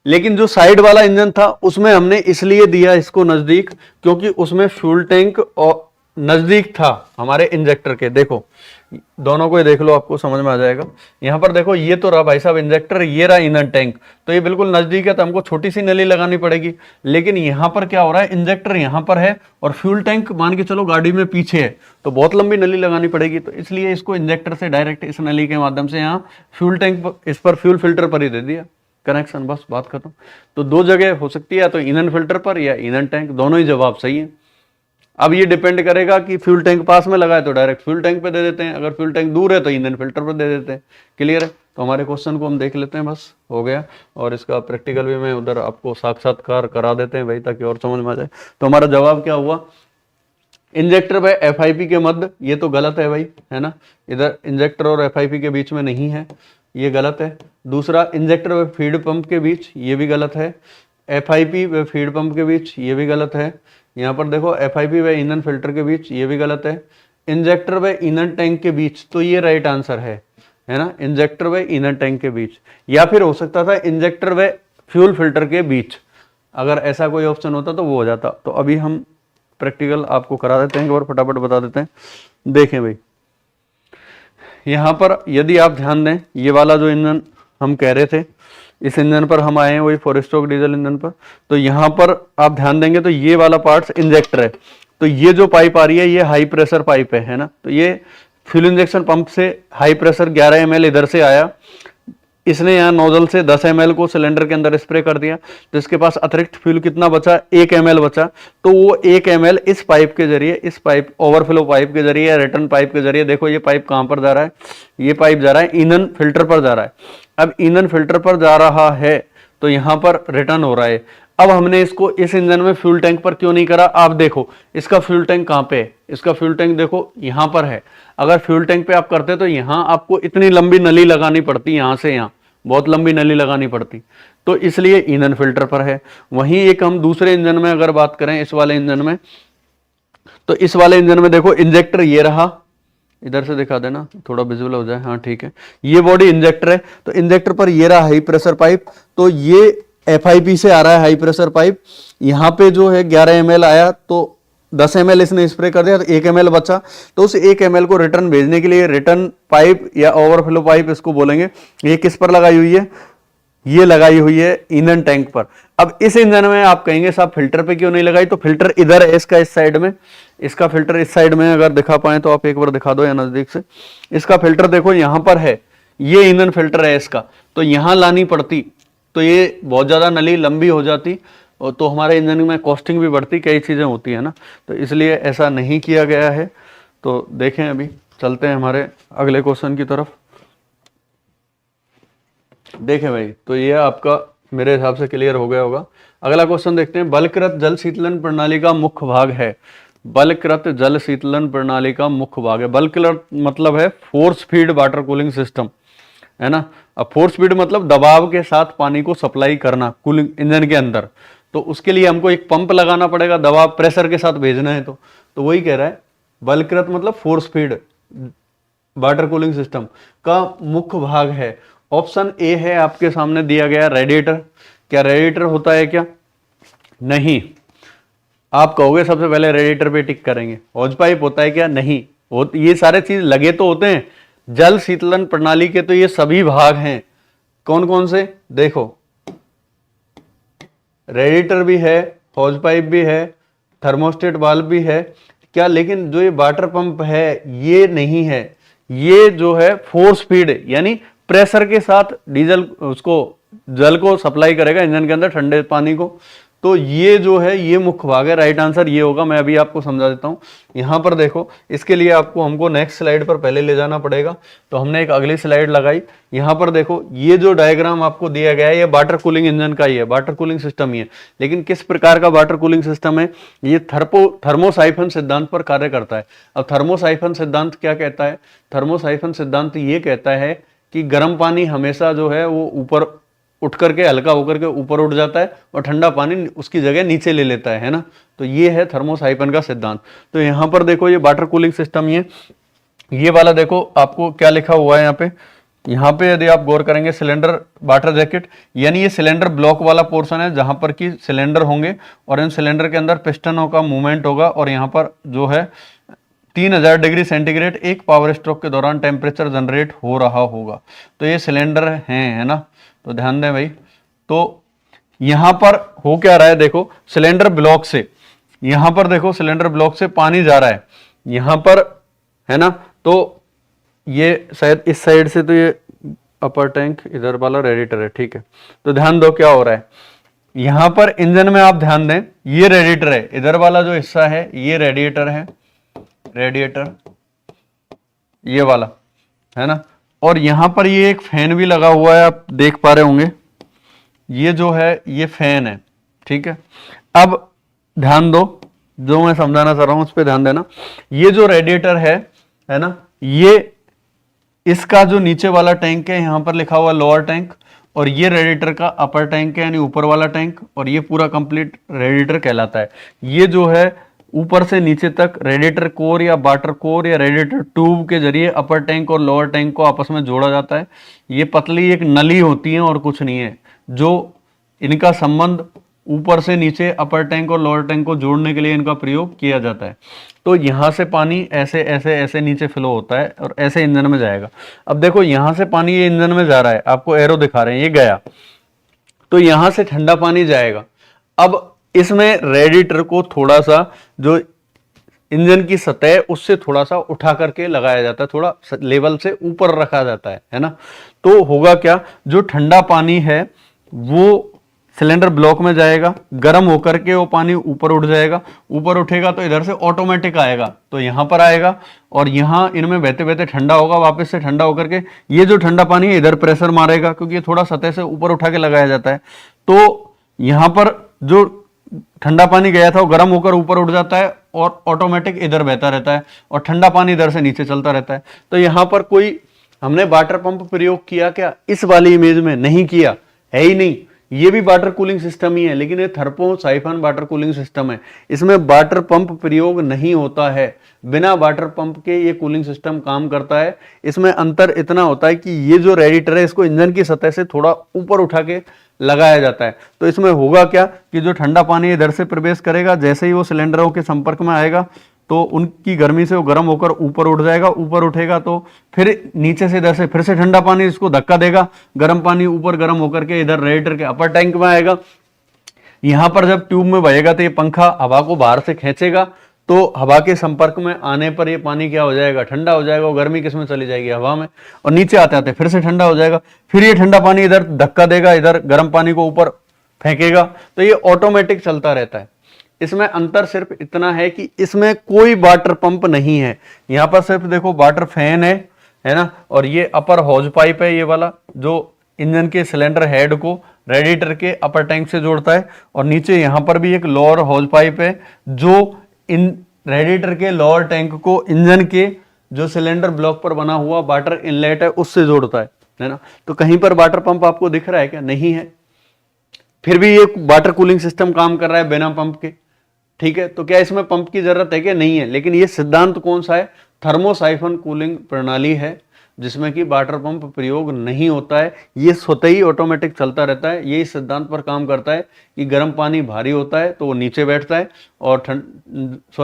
लेकिन जो साइड वाला इंजन था उसमें हमने इसलिए दिया इसको नजदीक, क्योंकि उसमें फ्यूल टैंक और नजदीक था हमारे इंजेक्टर के। देखो दोनों को देख लो, आपको समझ में आ जाएगा। यहां पर देखो ये तो रहा भाई साहब इंजेक्टर, ये रहा ईंधन टैंक, तो ये बिल्कुल नजदीक है, तो हमको छोटी सी नली लगानी पड़ेगी। लेकिन यहां पर क्या हो रहा है, इंजेक्टर यहां पर है और फ्यूल टैंक मान के चलो गाड़ी में पीछे है, तो बहुत लंबी नली लगानी पड़ेगी। तो इसलिए इसको इंजेक्टर से डायरेक्ट इस नली के माध्यम से यहाँ फ्यूल टैंक इस पर फ्यूल फिल्टर पर ही दे दिया कनेक्शन, बस बात खत्म। तो दो जगह हो सकती है, तो ईंधन फिल्टर पर या ईंधन टैंक, दोनों ही जवाब सही है। अब ये डिपेंड करेगा कि फ्यूल टैंक पास में लगा है तो डायरेक्ट फ्यूल टैंक पे दे देते हैं, अगर फ्यूल टैंक दूर है तो ईंधन फिल्टर पर दे देते हैं। क्लियर है? तो हमारे क्वेश्चन को हम देख लेते हैं, बस हो गया। और इसका प्रैक्टिकल भी मैं उधर आपको साक्षात्कार करा देते हैं भाई, ताकि और समझ में आ जाए। तो हमारा जवाब क्या हुआ, इंजेक्टर व एफआईपी के मध्य, ये तो गलत है भाई, है ना, इधर इंजेक्टर और एफआईपी के बीच में नहीं है, ये गलत है। दूसरा, इंजेक्टर व फीड पंप के बीच, ये भी गलत है। एफआईपी व फीड पंप के बीच, ये भी गलत है। यहाँ पर देखो एफआईपी व ईंधन फिल्टर के बीच, ये भी गलत है। इंजेक्टर व ईंधन टैंक के बीच, तो ये राइट आंसर है ना, इंजेक्टर व ईंधन टैंक के बीच। या फिर हो सकता था इंजेक्टर व फ्यूल फिल्टर के बीच, अगर ऐसा कोई ऑप्शन होता तो वो हो जाता। तो अभी हम प्रैक्टिकल आपको करा देते हैं और फटाफट बता देते हैं। देखें भाई, यहाँ पर यदि आप ध्यान दें, ये वाला जो इंजन हम कह रहे थे, इस इंजन पर हम आए हैं वही 4 स्ट्रोक डीजल इंजन पर। तो यहाँ पर आप ध्यान देंगे तो ये वाला पार्ट इंजेक्टर है, तो ये जो पाइप आ रही है ये हाई प्रेशर पाइप है ना। तो ये फ्यूल इंजेक्शन पंप से हाई प्रेशर 11 ml इधर से आया, इसने यहाँ नोजल से 10 ml को सिलेंडर के अंदर स्प्रे कर दिया, तो इसके पास अतिरिक्त फ्यूल कितना बचा, 1 ml बचा। तो वो 1 ml इस पाइप के जरिए, इस पाइप ओवरफ्लो पाइप के जरिए, रिटर्न पाइप के जरिए, देखो ये पाइप कहां पर जा रहा है, ये पाइप जा रहा है ईंधन फिल्टर पर जा रहा है। अब ईंधन फिल्टर पर जा रहा है तो यहां पर रिटर्न हो रहा है। अब हमने इसको इस इंजन में फ्यूल टैंक पर क्यों नहीं करा, आप देखो इसका फ्यूल टैंक कहां पे है, इसका फ्यूल टैंक देखो यहां पर है। अगर फ्यूल टैंक पे आप करते तो यहां आपको इतनी लंबी नली लगानी पड़ती, यहां से यहां बहुत लंबी नली लगानी पड़ती, तो इसलिए ईंधन फिल्टर पर है। वहीं एक हम दूसरे इंजन में अगर बात करें, इस वाले इंजन में, तो इस वाले इंजन में देखो इंजेक्टर ये रहा, इधर से दिखा देना थोड़ा विजुअल हो जाए, हाँ ठीक है, ये बॉडी इंजेक्टर है, तो इंजेक्टर पर ये रहा हाई प्रेशर पाइप, तो ये FIP से आ रहा है हाई प्रेशर पाइप, यहाँ पे जो है 11 ml आया, तो 10 ml इसने स्प्रे कर दिया, तो 1 ml बचा, तो उस 1 ml को रिटर्न भेजने के लिए रिटर्न पाइप या ओवरफ्लो पाइप इसको बोलेंगे, ये किस पर लगाई हुई है, ये लगाई हुई है ईंधन टैंक पर। अब इस इंजन में आप कहेंगे साहब फिल्टर पे क्यों नहीं लगाई, तो फिल्टर इधर है इसका, इस साइड में, इसका फिल्टर इस साइड में, अगर दिखा पाए तो आप एक बार दिखा दो या नजदीक से, इसका फिल्टर देखो यहां पर है, ये ईंधन फिल्टर है इसका, तो यहां लानी पड़ती तो ये बहुत ज्यादा नली लंबी हो जाती, और तो हमारे इंजन में कॉस्टिंग भी बढ़ती, कई चीजें होती है ना, तो इसलिए ऐसा नहीं किया गया है। तो देखें, अभी चलते हैं हमारे अगले क्वेश्चन की तरफ। देखें भाई, तो ये आपका मेरे हिसाब से क्लियर हो गया होगा। अगला क्वेश्चन देखते हैं, बलकृत जल शीतलन प्रणाली का मुख्य भाग है। बलकृत जल शीतलन प्रणाली का मुख्य भाग है, बलकृत मतलब है force feed water cooling system, है ना। अब फोर्स फीड मतलब दबाव के साथ पानी को सप्लाई करना कूलिंग इंजन के अंदर, तो उसके लिए हमको एक पंप लगाना पड़ेगा, दबाव प्रेशर के साथ भेजना है, तो वही कह रहा है बलकृत मतलब force feed water cooling system का मुख्य भाग है। ऑप्शन ए है आपके सामने दिया गया रेडिएटर। क्या रेडिएटर होता है क्या? नहीं। आप कहोगे सबसे पहले रेडिएटर पे टिक करेंगे। हॉज पाइप होता है क्या? नहीं। ये सारे चीज लगे तो होते हैं। जल शीतलन प्रणाली के तो ये सभी भाग हैं। कौन कौन से? देखो, रेडिएटर भी है, हॉज पाइप भी है, थर्मोस्टेट वाल्व भी है क्या, लेकिन जो ये वाटर पंप है ये नहीं है। ये जो है फोर्स फीड यानी प्रेशर के साथ डीजल उसको जल को सप्लाई करेगा इंजन के अंदर, ठंडे पानी को। तो ये जो है ये मुख्य भाग है। राइट आंसर ये होगा। मैं अभी आपको समझा देता हूं। यहां पर देखो, इसके लिए आपको हमको नेक्स्ट स्लाइड पर पहले ले जाना पड़ेगा। तो हमने एक अगली स्लाइड लगाई। यहां पर देखो, ये जो डायग्राम आपको दिया गया है ये वाटर कूलिंग इंजन का ही है, वाटर कूलिंग सिस्टम ही है। लेकिन किस प्रकार का वाटर कूलिंग सिस्टम है? ये थर्मोसाइफन सिद्धांत पर कार्य करता है। अब थर्मोसाइफन सिद्धांत क्या कहता है? थर्मोसाइफन सिद्धांत ये कहता है कि गर्म पानी हमेशा जो है वो ऊपर उठ करके, हल्का होकर के ऊपर उठ जाता है और ठंडा पानी उसकी जगह नीचे ले लेता है ना। तो ये है थर्मोसाइफन का सिद्धांत। तो यहां पर देखो ये वाटर कूलिंग सिस्टम, ये वाला देखो आपको क्या लिखा हुआ है यहाँ पे यदि आप गौर करेंगे, सिलेंडर वाटर जैकेट, यानी ये सिलेंडर ब्लॉक वाला पोर्शन है जहां पर कि सिलेंडर होंगे और इन सिलेंडर के अंदर पिस्टनों का मूवमेंट होगा और यहाँ पर जो है 3000 डिग्री सेंटीग्रेड एक पावर स्ट्रोक के दौरान टेम्परेचर जनरेट हो रहा होगा। तो ये सिलेंडर है ना। तो ध्यान दें भाई। तो यहां पर हो क्या रहा है? देखो, सिलेंडर ब्लॉक से, यहां पर देखो सिलेंडर ब्लॉक से पानी जा रहा है यहां पर, है ना। तो ये शायद इस साइड से, तो ये अपर टैंक, इधर वाला रेडिएटर है, ठीक है। तो ध्यान दो क्या हो रहा है यहां पर इंजन में। आप ध्यान दें, ये रेडिएटर है, इधर वाला जो हिस्सा है ये रेडिएटर है, रेडिएटर ये वाला, है ना। और यहां पर ये एक फैन भी लगा हुआ है, आप देख पा रहे होंगे। ये जो है ये फैन है, ठीक है। अब ध्यान दो, जो मैं समझाना चाह रहा हूं उस पर ध्यान देना। ये जो रेडिएटर है ना, ये इसका जो नीचे वाला टैंक है यहां पर लिखा हुआ लोअर टैंक, और ये रेडिएटर का अपर टैंक है यानी ऊपर वाला टैंक, और ये पूरा कंप्लीट रेडिएटर कहलाता है। ये जो है ऊपर से नीचे तक रेडिएटर कोर या वाटर कोर या रेडिएटर ट्यूब के जरिए अपर टैंक और लोअर टैंक को आपस में जोड़ा जाता है। ये पतली एक नली होती है और कुछ नहीं है, जो इनका संबंध ऊपर से नीचे अपर टैंक और लोअर टैंक को जोड़ने के लिए इनका प्रयोग किया जाता है। तो यहां से पानी ऐसे ऐसे ऐसे नीचे फ्लो होता है और ऐसे इंजन में जाएगा। अब देखो, यहां से पानी ये इंजन में जा रहा है, आपको एरो दिखा रहे हैं, ये गया, तो यहां से ठंडा पानी जाएगा। अब इसमें रेडिएटर को थोड़ा सा, जो इंजन की सतह उससे थोड़ा सा उठा करके लगाया जाता है, थोड़ा लेवल से ऊपर रखा जाता है ना। तो होगा क्या, जो ठंडा पानी है वो सिलेंडर ब्लॉक में जाएगा, गर्म होकर के वो पानी ऊपर उठ जाएगा। ऊपर उठेगा तो इधर से ऑटोमेटिक आएगा, तो यहां पर आएगा और यहां इनमें बहते बहते ठंडा होगा, वापस से ठंडा होकर के ये जो ठंडा पानी है इधर प्रेशर मारेगा, क्योंकि ये थोड़ा सतह से ऊपर उठा के लगाया जाता है। तो यहां पर जो ठंडा पानी गया था वो गर्म होकर ऊपर उठ जाता है और ऑटोमेटिक इधर बहता रहता है और ठंडा पानी इधर से नीचे चलता रहता है। तो यहां पर कोई हमने वाटर पंप प्रयोग किया क्या? इस वाली इमेज में नहीं किया, है ही नहीं। ये भी वाटर कूलिंग सिस्टम ही है, लेकिन ये thermo siphon water cooling system है। इसमें वाटर पंप प्रयोग नहीं होता है, बिना वाटर पंप के ये कूलिंग सिस्टम काम करता है। इसमें अंतर इतना होता है कि ये जो रेडिएटर है इसको इंजन की सतह से थोड़ा ऊपर उठा के लगाया जाता है। तो इसमें होगा क्या कि जो ठंडा पानी इधर से प्रवेश करेगा, जैसे ही वो सिलेंडरों के संपर्क में आएगा तो उनकी गर्मी से वो गर्म होकर ऊपर उठ जाएगा। ऊपर उठेगा तो फिर नीचे से इधर से फिर से ठंडा पानी इसको धक्का देगा, गर्म पानी ऊपर गर्म होकर के इधर रेडिएटर के अपर टैंक में आएगा। यहां पर जब ट्यूब में बहेगा तो ये पंखा हवा को बाहर से खींचेगा, तो हवा के संपर्क में आने पर ये पानी क्या हो जाएगा, ठंडा हो जाएगा। और गर्मी किसमें चली जाएगी, हवा में, और नीचे आते आते फिर से ठंडा हो जाएगा। फिर ये ठंडा पानी इधर धक्का देगा, इधर गर्म पानी को ऊपर फेंकेगा। तो ये ऑटोमेटिक चलता रहता है। इसमें अंतर सिर्फ इतना है कि इसमें कोई वाटर पंप नहीं है। यहां पर सिर्फ देखो वाटर फैन है ना, और ये अपर हॉज पाइप है, ये वाला जो इंजन के सिलेंडर हेड को रेडिएटर के अपर टैंक से जोड़ता है। और नीचे यहां पर भी एक लोअर हॉज पाइप है जो इन रेडिएटर के लोअर टैंक को इंजन के जो सिलेंडर ब्लॉक पर बना हुआ वाटर इनलेट है उससे जोड़ता है ना। तो कहीं पर वाटर पंप आपको दिख रहा है क्या, नहीं है। फिर भी ये वाटर कूलिंग सिस्टम काम कर रहा है बिना पंप के, ठीक है। तो क्या इसमें पंप की जरूरत है क्या, नहीं है। लेकिन ये सिद्धांत कौन सा है, थर्मोसाइफन कूलिंग प्रणाली है, जिसमें कि वाटर पंप प्रयोग नहीं होता है। ये स्वतः ही ऑटोमेटिक चलता रहता है। ये इस सिद्धांत पर काम करता है कि गर्म पानी भारी होता है तो वो नीचे बैठता है, और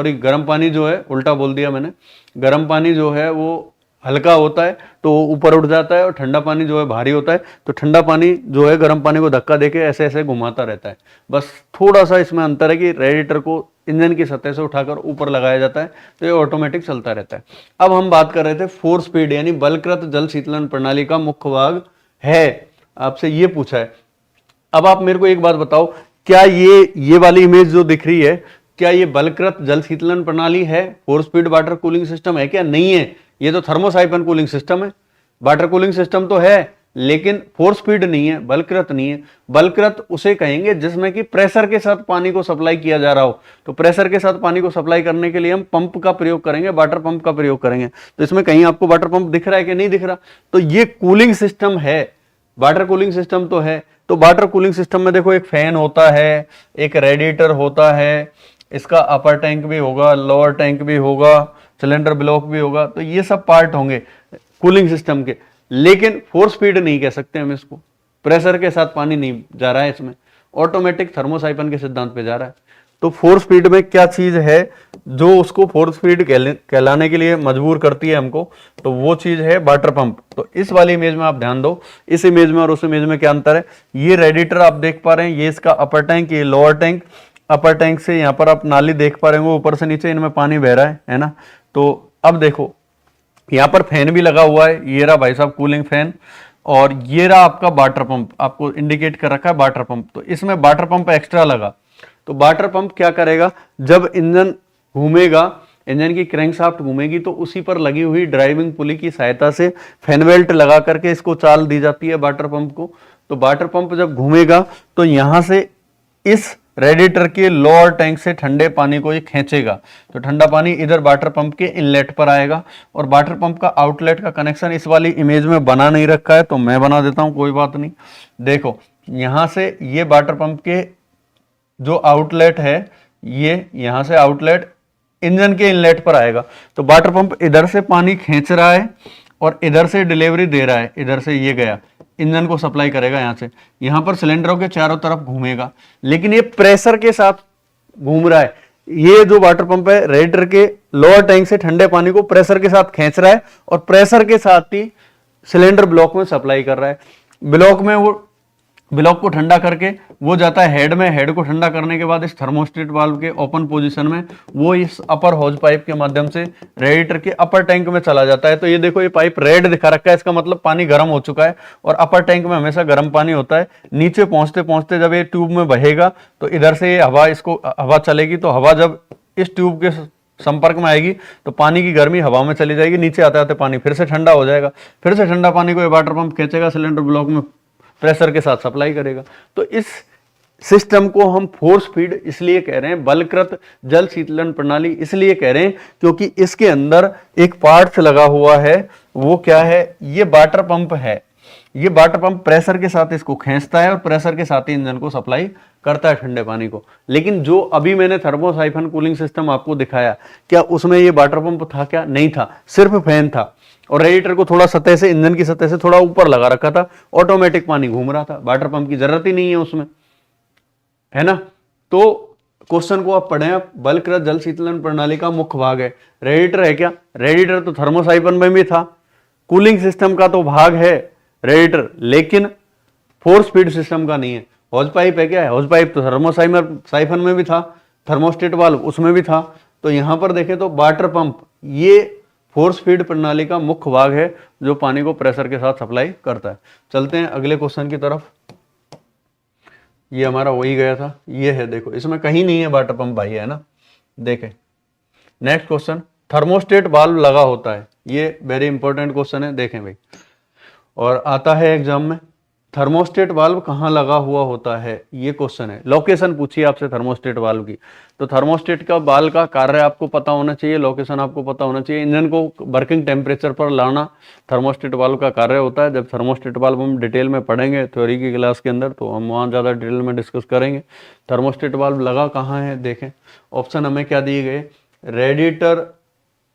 गर्म पानी जो है, उल्टा बोल दिया मैंने, गर्म पानी जो है वो हल्का होता है तो वो ऊपर उठ जाता है, और ठंडा पानी जो है भारी होता है तो ठंडा पानी जो है गर्म पानी को धक्का देके ऐसे ऐसे घुमाता रहता है। बस थोड़ा सा इसमें अंतर है कि रेडिएटर को इंजन की सतह से उठाकर ऊपर लगाया जाता है, तो ये ऑटोमेटिक चलता रहता है। अब हम बात कर रहे थे 4 स्पीड यानी बलकृत जल शीतलन प्रणाली का मुख्य भाग है, आपसे ये पूछा है। अब आप मेरे को एक बात बताओ, क्या ये वाली इमेज जो दिख रही है, क्या ये बलकृत जल शीतलन प्रणाली है, 4 स्पीड वाटर कूलिंग सिस्टम है क्या, नहीं है। ये तो थर्मोसाइफन कूलिंग सिस्टम है। वाटर कूलिंग सिस्टम तो है लेकिन 4 स्पीड नहीं है, बलकृत नहीं है। बलकृत उसे कहेंगे जिसमें कि प्रेशर के साथ पानी को सप्लाई किया जा रहा हो। तो प्रेशर के साथ पानी को सप्लाई करने के लिए हम पंप का प्रयोग करेंगे, वाटर पंप का प्रयोग करेंगे। तो इसमें कहीं आपको वाटर पंप दिख रहा है कि नहीं दिख रहा, तो ये कूलिंग सिस्टम है, वाटर कूलिंग सिस्टम तो है। तो वाटर कूलिंग सिस्टम में देखो एक फैन होता है, एक रेडिएटर होता है, इसका अपर टैंक भी होगा, लोअर टैंक भी होगा, सिलेंडर ब्लॉक भी होगा। तो ये सब पार्ट होंगे कूलिंग सिस्टम के। लेकिन 4 स्पीड नहीं कह सकते हम इसको, प्रेशर के साथ पानी नहीं जा रहा है इसमें, ऑटोमेटिक थर्मोसाइफन के सिद्धांत पे जा रहा है। तो 4 स्पीड में क्या चीज है जो उसको 4 स्पीड कहलाने के लिए मजबूर करती है हमको, तो वो चीज है वाटर पंप। तो इस वाली इमेज में आप ध्यान दो, इस इमेज में और उस इमेज में क्या अंतर है। ये रेडिएटर आप देख पा रहे हैं, ये इसका अपर टैंक, ये लोअर टैंक। अपर टैंक से यहाँ पर आप नाली देख पा रहे हो, ऊपर से नीचे इनमें पानी बह रहा है ना। तो अब देखो यहाँ पर फैन भी लगा हुआ है, ये रहा भाई साहब कूलिंग फैन, और ये रहा आपका वाटर पंप, आपको इंडिकेट कर रखा है वाटर पंप। तो इसमें वाटर पंप एक्स्ट्रा लगा। तो वाटर पंप क्या करेगा, जब इंजन घूमेगा, इंजन की क्रैंकशाफ्ट घूमेगी, तो उसी पर लगी हुई ड्राइविंग पुली की सहायता से फैन बेल्ट लगा करके इसको चाल दी जाती है वाटर पंप को। तो वाटर पंप जब घूमेगा तो यहां से इस रेडिएटर के लोअर टैंक से ठंडे पानी को ये खींचेगा, तो ठंडा पानी इधर वाटर पंप के इनलेट पर आएगा। और वाटर पंप का आउटलेट का कनेक्शन इस वाली इमेज में बना नहीं रखा है, तो मैं बना देता हूं, कोई बात नहीं। देखो यहां से ये वाटर पंप के जो आउटलेट है, ये यहां से आउटलेट इंजन के इनलेट पर आएगा। तो वाटर पंप इधर से पानी खींच रहा है और इधर से डिलीवरी दे रहा है, इधर से ये गया, इंजन को सप्लाई करेगा यहां से, यहां पर सिलेंडरों के चारों तरफ घूमेगा। लेकिन ये प्रेशर के साथ घूम रहा है। ये जो वाटर पंप है रेडिएटर के लोअर टैंक से ठंडे पानी को प्रेशर के साथ खींच रहा है और प्रेशर के साथ ही सिलेंडर ब्लॉक में सप्लाई कर रहा है। ब्लॉक में वो ब्लॉक को ठंडा करके वो जाता है हेड में, हेड को ठंडा करने के बाद इस थर्मोस्टेट वाल्व के ओपन पोजीशन में वो इस अपर हॉज पाइप के माध्यम से रेडिएटर के अपर टैंक में चला जाता है। तो ये देखो ये पाइप रेड दिखा रखा है, इसका मतलब पानी गर्म हो चुका है, और अपर टैंक में हमेशा गर्म पानी होता है। नीचे पहुंचते पहुंचते जब ये ट्यूब में बहेगा तो इधर से ये हवा चलेगी, तो हवा जब इस ट्यूब के संपर्क में आएगी तो पानी की गर्मी हवा में चली जाएगी, नीचे आते आते पानी फिर से ठंडा हो जाएगा। फिर से ठंडा पानी को ये वाटर पंप खींचेगा, सिलेंडर ब्लॉक में प्रेशर के साथ सप्लाई करेगा। तो इस सिस्टम को हम 4 स्पीड इसलिए कह रहे हैं, बलकृत जल शीतलन प्रणाली इसलिए कह रहे हैं क्योंकि इसके अंदर एक पार्ट लगा हुआ है। वो क्या है, ये वाटर पंप है। ये वाटर पंप प्रेशर के साथ इसको खींचता है और प्रेशर के साथ ही इंजन को सप्लाई करता है ठंडे पानी को। लेकिन जो अभी मैंने थर्मोसाइफन कूलिंग सिस्टम आपको दिखाया, क्या उसमें ये वाटर पंप था? क्या नहीं था, सिर्फ फैन था और रेडिएटर को थोड़ा सतह से, इंजन की सतह से थोड़ा ऊपर लगा रखा था, ऑटोमेटिक पानी घूम रहा था, वाटर पंप की जरूरत ही नहीं है उसमें, है ना। तो क्वेश्चन को आप पढ़ें, आप बल्क जल शीतलन प्रणाली का मुख्य भाग है, रेडिएटर है क्या? रेडिएटर तो थर्मोसाइफन में भी था, कूलिंग सिस्टम का तो भाग है रेडिएटर, लेकिन फोर्स फीड सिस्टम का नहीं है। हॉज पाइप है क्या? है हॉज पाइप तो थर्मोसाइफन में भी था, थर्मोस्टेट वाल्व उसमें भी था। तो यहां पर देखें तो वाटर पंप ये फोर्स फीड प्रणाली का मुख्य भाग है जो पानी को प्रेशर के साथ सप्लाई करता है। चलते हैं अगले क्वेश्चन की तरफ। ये हमारा वही गया था, ये है, देखो इसमें कहीं नहीं है वाटर पंप भाई, है ना। देखें नेक्स्ट क्वेश्चन, थर्मोस्टेट वाल्व लगा होता है, ये वेरी इंपॉर्टेंट क्वेश्चन है, देखें भाई, और आता है एग्जाम में। थर्मोस्टेट वाल्व कहाँ लगा हुआ होता है, ये क्वेश्चन है। लोकेशन पूछिए आपसे थर्मोस्टेट वाल्व की, तो थर्मोस्टेट का वाल्व का कार्य आपको पता होना चाहिए, लोकेशन आपको पता होना चाहिए। इंजन को वर्किंग टेम्परेचर पर लाना थर्मोस्टेट वाल्व का कार्य होता है। जब थर्मोस्टेट वाल्व हम डिटेल में पढ़ेंगे थ्योरी की क्लास के अंदर, तो हम वहाँ ज़्यादा डिटेल में डिस्कस करेंगे। थर्मोस्टेट वाल्व लगा कहाँ है, देखें ऑप्शन हमें क्या दिए गए, रेडिएटर,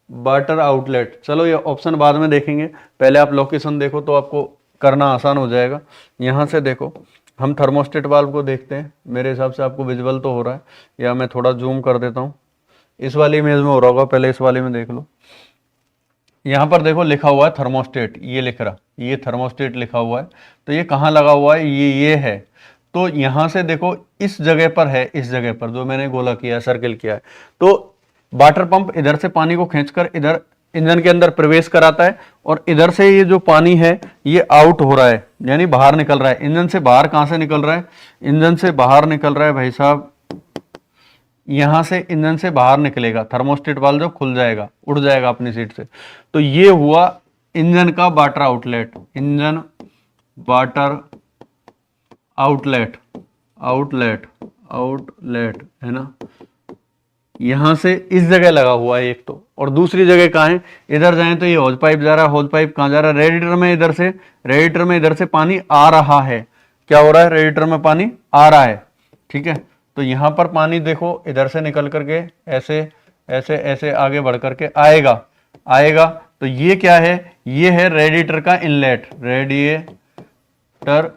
वाटर आउटलेट। चलो ये ऑप्शन बाद में देखेंगे, पहले आप लोकेशन देखो तो आपको करना आसान हो जाएगा। यहाँ से देखो हम थर्मोस्टेट वाल्व को देखते हैं, मेरे हिसाब से आपको विजुअल तो हो रहा है, या मैं थोड़ा जूम कर देता हूँ, इस वाली इमेज में हो रहा होगा, पहले इस वाली में देख लो। यहाँ पर देखो लिखा हुआ है थर्मोस्टेट, ये लिख रहा, ये थर्मोस्टेट लिखा हुआ है, तो ये कहाँ लगा हुआ है, ये है। तो यहाँ से देखो इस जगह पर है, इस जगह पर जो मैंने गोला किया है, सर्किल किया है, तो वाटर पंप इधर से पानी को खींचकर इधर इंजन के अंदर प्रवेश कराता है, और इधर से ये जो पानी है ये आउट हो रहा है, यानी बाहर निकल रहा है। इंजन से बाहर कहाँ से निकल रहा है, इंजन से बाहर निकल रहा है भाई साहब, यहां से इंजन से बाहर निकलेगा, थर्मोस्टेट वाल्व जो खुल जाएगा, उड़ जाएगा अपनी सीट से। तो ये हुआ इंजन का water outlet, engine water outlet, outlet है ना। यहां से इस जगह लगा हुआ है एक तो, और दूसरी जगह कहाँ है, इधर जाएं तो ये हॉज पाइप जा रहा है, हॉज पाइप कहाँ जा रहा है, रेडिएटर में, इधर से पानी आ रहा है। क्या हो रहा है, रेडिएटर में पानी आ रहा है, ठीक है। तो यहां पर पानी देखो इधर से निकल करके ऐसे ऐसे ऐसे आगे बढ़ करके आएगा। तो ये क्या है, ये है रेडिएटर का इनलेट, रेडिएटर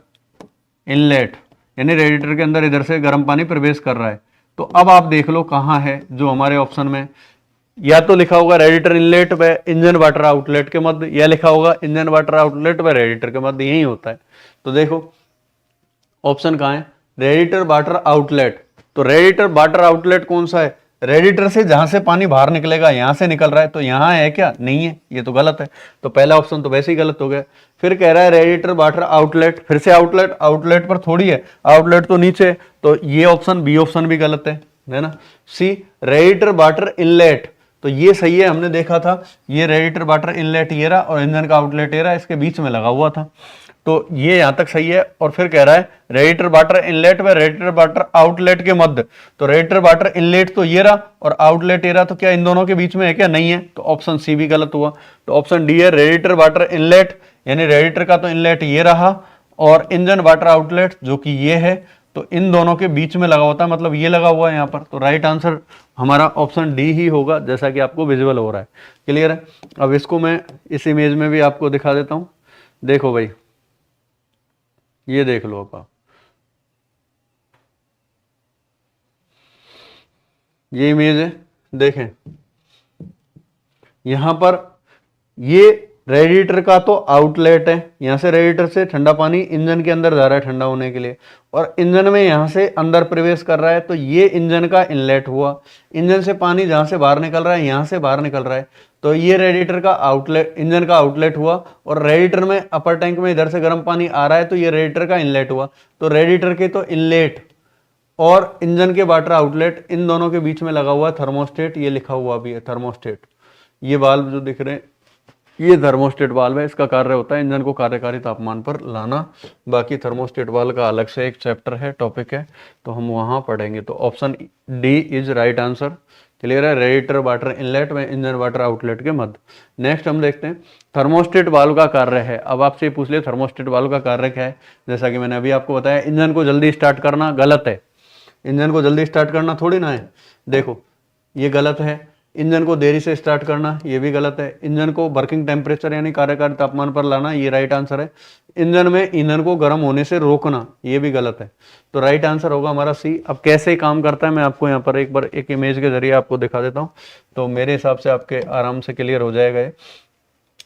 इनलेट, यानी रेडिएटर के अंदर इधर से गर्म पानी प्रवेश कर रहा है। तो अब आप देख लो कहाँ है, जो हमारे ऑप्शन में या तो लिखा होगा रेडिएटर इनलेट व इंजन वाटर आउटलेट के मध्य, या लिखा होगा इंजन वाटर आउटलेट व रेडिएटर के मध्य, यही होता है। तो देखो ऑप्शन कहाँ है, रेडिएटर वाटर आउटलेट। तो रेडिएटर वाटर आउटलेट कौन सा है, रेडिएटर से जहां से पानी बाहर निकलेगा यहां से निकल रहा है, तो यहां है क्या, नहीं है, ये तो गलत है। तो पहला ऑप्शन तो वैसे ही गलत हो गया। फिर कह रहा है रेडिएटर वाटर आउटलेट, फिर से आउटलेट पर थोड़ी है, आउटलेट तो नीचे, तो ये ऑप्शन बी ऑप्शन भी गलत है ना। सी रेडिएटर वाटर इनलेट, तो ये सही है, हमने देखा था ये रेडिएटर वाटर इनलेट ये रहा और इंजन का आउटलेट ये रहा, इसके बीच में लगा हुआ था, तो ये यहां तक सही है। और फिर कह रहा है रेडिएटर वाटर इनलेट व रेडिएटर वाटर आउटलेट के मध्य, तो रेडिएटर वाटर इनलेट तो ये रहा और आउटलेट ये रहा, तो क्या इन दोनों के बीच में है क्या, नहीं है, तो ऑप्शन सी भी गलत हुआ। तो ऑप्शन डी है रेडिएटर वाटर इनलेट, यानी रेडिएटर का तो इनलेट ये रहा और इंजन वाटर आउटलेट जो कि ये है, तो इन दोनों के बीच में लगा होता है, मतलब ये लगा हुआ है यहाँ पर। तो राइट आंसर हमारा ऑप्शन डी ही होगा, जैसा कि आपको विजुअल हो रहा है। क्लियर है। अब इसको मैं इस इमेज में भी आपको दिखा देता हूं, देखो भाई, ये देख लो आप, ये इमेज है, देखें यहां पर ये रेडिएटर का तो आउटलेट है, यहां से रेडिएटर से ठंडा पानी इंजन के अंदर जा रहा है ठंडा होने के लिए, और इंजन में यहां से अंदर प्रवेश कर रहा है, तो ये इंजन का इनलेट हुआ। इंजन से पानी जहां से बाहर निकल रहा है, यहां से बाहर निकल रहा है, तो ये रेडिएटर का आउटलेट, इंजन का आउटलेट हुआ। और रेडिएटर में अपर टैंक में इधर से गर्म पानी आ रहा है, तो ये रेडिएटर का इनलेट हुआ। तो रेडिएटर के तो इनलेट और इंजन के वाटर आउटलेट, इन दोनों के बीच में लगा हुआ है थर्मोस्टेट, ये लिखा हुआ भी है थर्मोस्टेट। ये वाल्व जो दिख रहे हैं ये थर्मोस्टेट वाल्व है, इसका कार्य होता है इंजन को कार्यकारी तापमान पर लाना। बाकी थर्मोस्टेट वाल्व का अलग से एक चैप्टर है, टॉपिक है, तो हम वहां पढ़ेंगे। तो option D is right answer. Clear है, रेडिएटर वाटर इनलेट में इंजन वाटर आउटलेट के मध्य। नेक्स्ट हम देखते हैं थर्मोस्टेट वाल्व का कार्य है। अब आपसे पूछ लिया थर्मोस्टेट वाल्व का कार्य क्या है। जैसा कि मैंने अभी आपको बताया, इंजन को जल्दी स्टार्ट करना गलत है, इंजन को जल्दी स्टार्ट करना थोड़ी ना है, देखो ये गलत है। इंजन को देरी से स्टार्ट करना ये भी गलत है। इंजन को वर्किंग टेम्परेचर यानी कार्यकारी तापमान पर लाना ये राइट आंसर है। इंजन में ईंधन को गर्म होने से रोकना ये भी गलत है। तो राइट आंसर होगा हमारा सी। अब कैसे काम करता है मैं आपको यहाँ पर एक बार एक इमेज के जरिए आपको दिखा देता हूँ, तो मेरे हिसाब से आपके आराम से क्लियर हो जाएगा ये।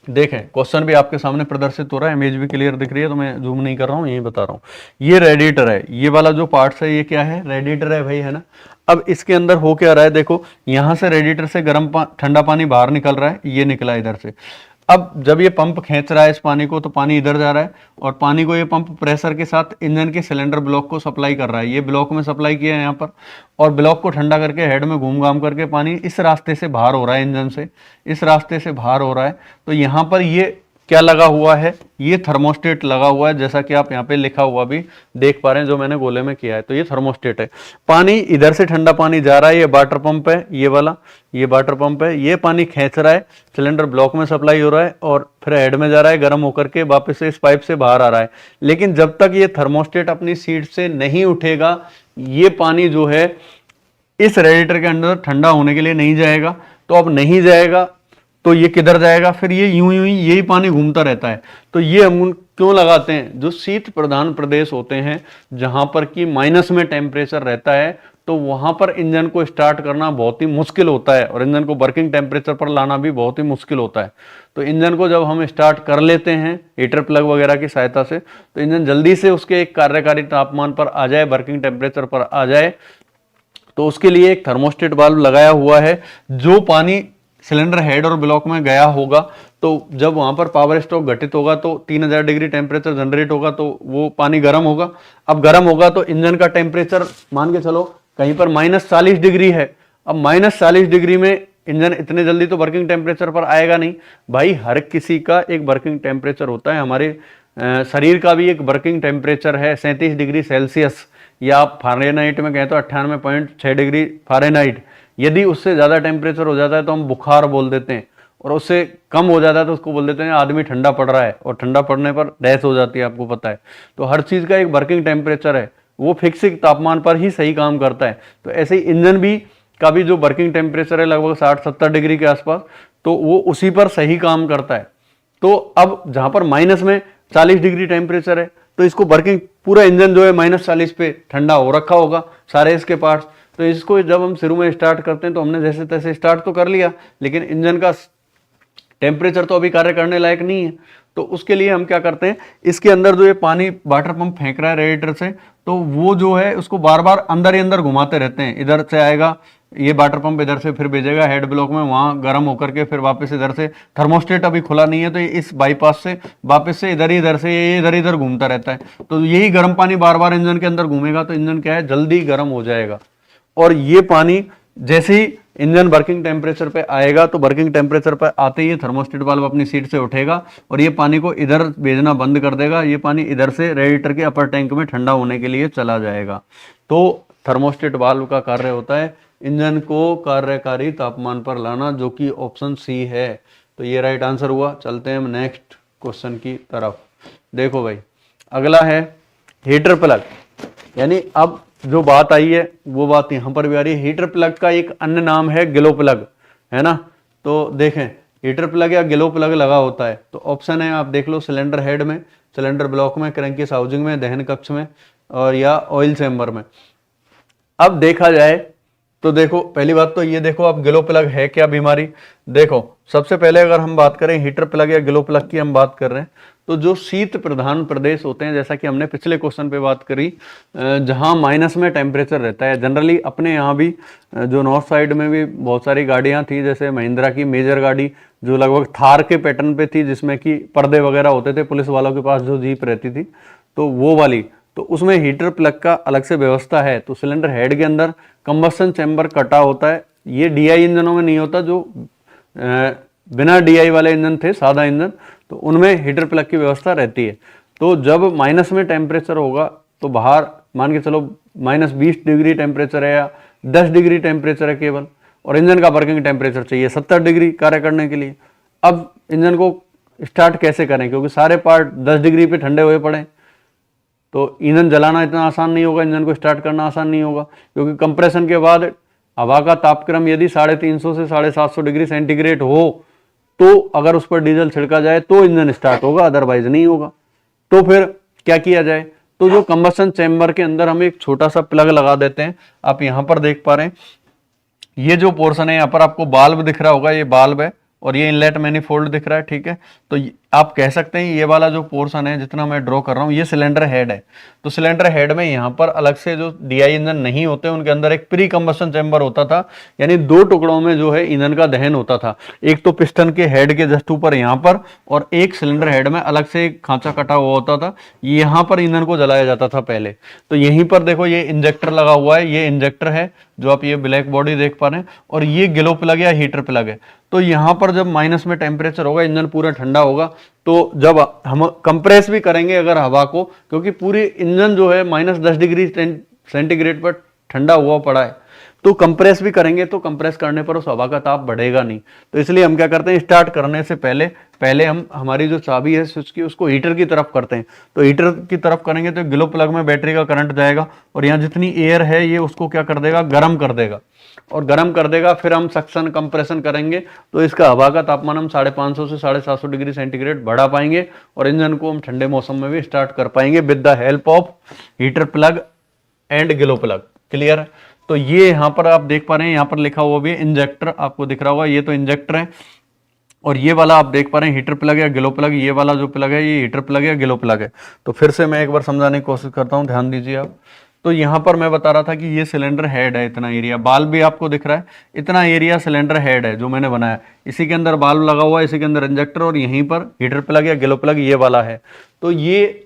देखें क्वेश्चन भी आपके सामने प्रदर्शित हो रहा है, इमेज भी क्लियर दिख रही है, तो मैं जूम नहीं कर रहा हूँ, यही बता रहा हूँ। ये रेडिएटर है, ये वाला जो पार्ट्स है ये क्या है, रेडिएटर है भाई, है ना। अब इसके अंदर हो क्या रहा है, देखो यहाँ से रेडिएटर से ठंडा पानी बाहर निकल रहा है, ये निकला इधर से। अब जब ये पंप खींच रहा है इस पानी को तो पानी इधर जा रहा है, और पानी को ये पंप प्रेशर के साथ इंजन के सिलेंडर ब्लॉक को सप्लाई कर रहा है। ये ब्लॉक में सप्लाई किया है यहाँ पर, और ब्लॉक को ठंडा करके हेड में घूम घाम करके पानी इस रास्ते से बाहर हो रहा है, इंजन से इस रास्ते से बाहर हो रहा है। तो यहाँ पर ये क्या लगा हुआ है, ये थर्मोस्टेट लगा हुआ है, जैसा कि आप यहाँ पे लिखा हुआ भी देख पा रहे हैं जो मैंने गोले में किया है। तो ये थर्मोस्टेट है, पानी इधर से ठंडा पानी जा रहा है, ये वाटर पंप है, ये वाला ये वाटर पंप है, ये पानी खींच रहा है, सिलेंडर ब्लॉक में सप्लाई हो रहा है और फिर हेड में जा रहा है, गर्म होकर के वापस से इस पाइप से बाहर आ रहा है। लेकिन जब तक ये थर्मोस्टेट अपनी सीट से नहीं उठेगा, ये पानी जो है इस रेडिएटर के अंदर ठंडा होने के लिए नहीं जाएगा। तो अब नहीं जाएगा तो ये किधर जाएगा, फिर ये यूं यूं यही पानी घूमता रहता है। तो ये हम क्यों लगाते हैं, जो शीत प्रधान प्रदेश होते हैं जहां पर कि माइनस में टेम्परेचर रहता है, तो वहां पर इंजन को स्टार्ट करना बहुत ही मुश्किल होता है और इंजन को वर्किंग टेम्परेचर पर लाना भी बहुत ही मुश्किल होता है। तो इंजन को जब हम स्टार्ट कर लेते हैं हीटर प्लग वगैरह की सहायता से, तो इंजन जल्दी से उसके एक कार्यकारी तापमान पर आ जाए, वर्किंग टेम्परेचर पर आ जाए। तो उसके लिए एक थर्मोस्टेट वाल्व लगाया हुआ है, जो पानी सिलेंडर हेड और ब्लॉक में गया होगा, तो जब वहां पर पावर स्ट्रोक घटित होगा तो 3000 डिग्री टेम्परेचर जनरेट होगा, तो वो पानी गर्म होगा। अब गर्म होगा तो इंजन का टेम्परेचर मान के चलो कहीं पर -40 डिग्री है। अब -40 डिग्री में इंजन इतने जल्दी तो वर्किंग टेम्परेचर पर आएगा नहीं भाई, हर किसी का एक वर्किंग टेम्परेचर होता है। हमारे शरीर का भी एक वर्किंग टेम्परेचर है 37 डिग्री सेल्सियस, या आप फारेनहाइट में कहें तो 98.6 डिग्री फारेनहाइट। यदि उससे ज़्यादा टेम्परेचर हो जाता है तो हम बुखार बोल देते हैं, और उससे कम हो जाता है तो उसको बोल देते हैं आदमी ठंडा पड़ रहा है, और ठंडा पड़ने पर डैश हो जाती है, आपको पता है। तो हर चीज़ का एक वर्किंग टेम्परेचर है, वो फिक्स तापमान पर ही सही काम करता है। तो ऐसे ही इंजन भी का भी जो वर्किंग टेम्परेचर है लगभग 60-70 डिग्री के आसपास, तो वो उसी पर सही काम करता है। तो अब जहाँ पर माइनस में 40 डिग्री टेम्परेचर है, तो इसको वर्किंग पूरा इंजन जो है -40 पे ठंडा हो रखा होगा सारे इसके पार्ट्स। तो इसको जब हम शुरू में स्टार्ट करते हैं तो हमने जैसे तैसे स्टार्ट तो कर लिया, लेकिन इंजन का टेम्परेचर तो अभी कार्य करने लायक नहीं है। तो उसके लिए हम क्या करते हैं, इसके अंदर जो ये पानी वाटर पंप फेंक रहा है रेडिएटर से, तो वो जो है उसको बार बार अंदर ही अंदर घुमाते रहते हैं। इधर से आएगा ये वाटर पंप, इधर से फिर भेजेगा हेड ब्लॉक में, वहाँ गर्म होकर के फिर वापस इधर से, थर्मोस्टेट अभी खुला नहीं है तो ये इस बाईपास से वापस से इधर से ये इधर घूमता रहता है। तो यही गर्म पानी बार बार इंजन के अंदर घूमेगा, तो इंजन क्या है जल्दी गर्म हो जाएगा। और ये पानी जैसे ही इंजन वर्किंग टेम्परेचर पे आएगा, तो वर्किंग टेम्परेचर पे आते ही थर्मोस्टेट वाल्व अपनी सीट से उठेगा और ये पानी को इधर भेजना बंद कर देगा। ये पानी इधर से रेडिएटर के अपर टैंक में ठंडा होने के लिए चला जाएगा। तो थर्मोस्टेट वाल्व का कार्य होता है इंजन को कार्यकारी तापमान पर लाना, जो कि ऑप्शन सी है। तो ये राइट आंसर हुआ। चलते हैं हम नेक्स्ट क्वेश्चन की तरफ। देखो भाई, अगला है हीटर प्लग, यानी अब जो बात आई है वो बात यहाँ पर भी आ रही है। हीटर प्लग का एक अन्य नाम है ग्लो प्लग, है ना। तो देखें हीटर प्लग या ग्लो प्लग लगा होता है, तो ऑप्शन है आप देख लो, सिलेंडर हेड में, सिलेंडर ब्लॉक में, क्रैंकेस हाउसिंग में, दहन कक्ष में, और या ऑयल चैम्बर में। अब देखा जाए तो देखो, पहली बात तो ये देखो अब ग्लो प्लग है क्या बीमारी। देखो सबसे पहले अगर हम बात करें हीटर प्लग या ग्लो प्लग की हम बात कर रहे हैं, तो जो शीत प्रधान प्रदेश होते हैं, जैसा कि हमने पिछले क्वेश्चन पे बात करी, जहां माइनस में टेम्परेचर रहता है। जनरली अपने यहाँ भी जो नॉर्थ साइड में भी बहुत सारी गाड़ियां थी, जैसे महिंद्रा की मेजर गाड़ी जो लगभग थार के पैटर्न पे थी, जिसमें कि पर्दे वगैरह होते थे, पुलिस वालों के पास जो जीप रहती थी, तो वो वाली, तो उसमें हीटर प्लग का अलग से व्यवस्था है। तो सिलेंडर हेड के अंदर कंबस्शन चैम्बर कटा होता है। ये डीआई इंजनों में नहीं होता, जो बिना डीआई वाले इंजन थे, सादा इंजन, तो उनमें हीटर प्लग की व्यवस्था रहती है। तो जब माइनस में टेम्परेचर होगा, तो बाहर मान के चलो -20 डिग्री टेम्परेचर है या 10 डिग्री टेम्परेचर है केवल, और इंजन का वर्किंग टेम्परेचर चाहिए 70 डिग्री कार्य करने के लिए। अब इंजन को स्टार्ट कैसे करें, क्योंकि सारे पार्ट 10 डिग्री पे ठंडे हुए पड़े, तो ईंधन जलाना इतना आसान नहीं होगा, इंजन को स्टार्ट करना आसान नहीं होगा, क्योंकि कंप्रेशन के बाद हवा का तापक्रम यदि 350 से 750 डिग्री सेंटीग्रेड हो तो अगर उस पर डीजल छिड़का जाए तो इंजन स्टार्ट होगा, अदरवाइज नहीं होगा। तो फिर क्या किया जाए, तो जो कंबशन चैम्बर के अंदर हम एक छोटा सा प्लग लगा देते हैं। आप यहां पर देख पा रहे हैं, ये जो पोर्शन है यहाँ पर आपको बाल्ब दिख रहा होगा, ये बाल्ब है और ये इनलेट मैनिफोल्ड दिख रहा है, ठीक है। तो आप कह सकते हैं ये वाला जो पोर्शन है जितना मैं ड्रॉ कर रहा हूँ ये सिलेंडर हेड है। तो सिलेंडर हेड में यहाँ पर अलग से जो डीआई इंजन नहीं होते उनके अंदर एक प्री कंबशन चैम्बर होता था, यानी 2 टुकड़ों में जो है ईंधन का दहन होता था। एक तो पिस्टन के हेड के जस्ट ऊपर यहाँ पर, और एक सिलेंडर हेड में अलग से एक खांचा कटा हुआ होता था, यहाँ पर ईंधन को जलाया जाता था पहले। तो यहीं पर देखो ये इंजेक्टर लगा हुआ है, ये इंजेक्टर है जो आप ये ब्लैक बॉडी देख पा रहे हैं, और ये ग्लो प्लग या हीटर प्लग है। तो यहाँ पर जब माइनस में टेम्परेचर होगा, इंजन पूरा ठंडा होगा, तो जब हम कंप्रेस भी करेंगे अगर हवा को, क्योंकि पूरी इंजन जो है -10 डिग्री सेंटीग्रेड पर ठंडा हुआ पड़ा है, तो कंप्रेस भी करेंगे तो कंप्रेस करने पर उस हवा का ताप बढ़ेगा नहीं। तो इसलिए हम क्या करते हैं, स्टार्ट करने से पहले हम हमारी जो चाबी है स्विच की उसको हीटर की तरफ करते हैं। तो हीटर की तरफ करेंगे तो ग्लो प्लग में बैटरी का करंट जाएगा और यहाँ जितनी एयर है ये उसको क्या कर देगा, गर्म कर देगा, और गर्म कर देगा। फिर हम सक्शन कंप्रेशन करेंगे तो इसका हवा का तापमान हम 550 से 750 डिग्री सेंटीग्रेड बढ़ा पाएंगे और इंजन को हम ठंडे मौसम में भी स्टार्ट कर पाएंगे with the help of heater plug and glow plug. Clear है। तो ये यहाँ पर आप देख पा रहे हैं, यहाँ पर लिखा हुआ भी है इंजेक्टर, आपको दिख रहा होगा, ये तो इंजेक्टर है। और ये वाला आप देख पा रहे हैं हीटर प्लग या ग्लो प्लग, ये वाला जो प्लग है ये हीटर प्लग या ग्लो प्लग है। तो फिर से मैं एक बार समझाने की कोशिश करता हूँ, ध्यान दीजिए आप। तो यहाँ पर मैं बता रहा था कि ये सिलेंडर हेड है, इतना एरिया, बाल्ब भी आपको दिख रहा है, इतना एरिया सिलेंडर हेड है जो मैंने बनाया। इसी के अंदर बाल्ब लगा हुआ है, इसी के अंदर इंजेक्टर, और यहीं पर हीटर प्लग या ग्लो प्लग ये वाला है। तो ये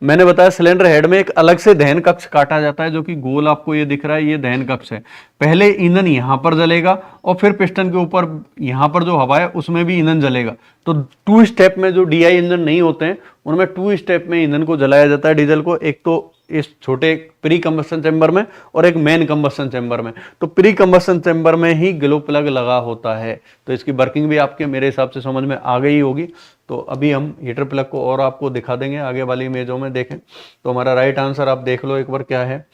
मैंने बताया सिलेंडर हेड में एक अलग से दहन कक्ष काटा जाता है, जो कि गोल आपको ये दिख रहा है, ये दहन कक्ष है। पहले ईंधन यहां पर जलेगा और फिर पिस्टन के ऊपर यहां पर जो हवा है उसमें भी ईंधन जलेगा। तो 2 स्टेप में जो डीआई इंजन नहीं होते हैं उनमें 2 स्टेप में ईंधन को जलाया जाता है, डीजल को, एक तो इस छोटे प्री कंबशन चैम्बर में और एक मेन कंबशन चैम्बर में। तो प्री कंबशन चैम्बर में ही ग्लो प्लग लगा होता है। तो इसकी वर्किंग भी आपके मेरे हिसाब से समझ में आ गई होगी। तो अभी हम हीटर प्लग को और आपको दिखा देंगे आगे वाली इमेजों में। देखें तो हमारा राइट आंसर आप देख लो एक बार क्या है।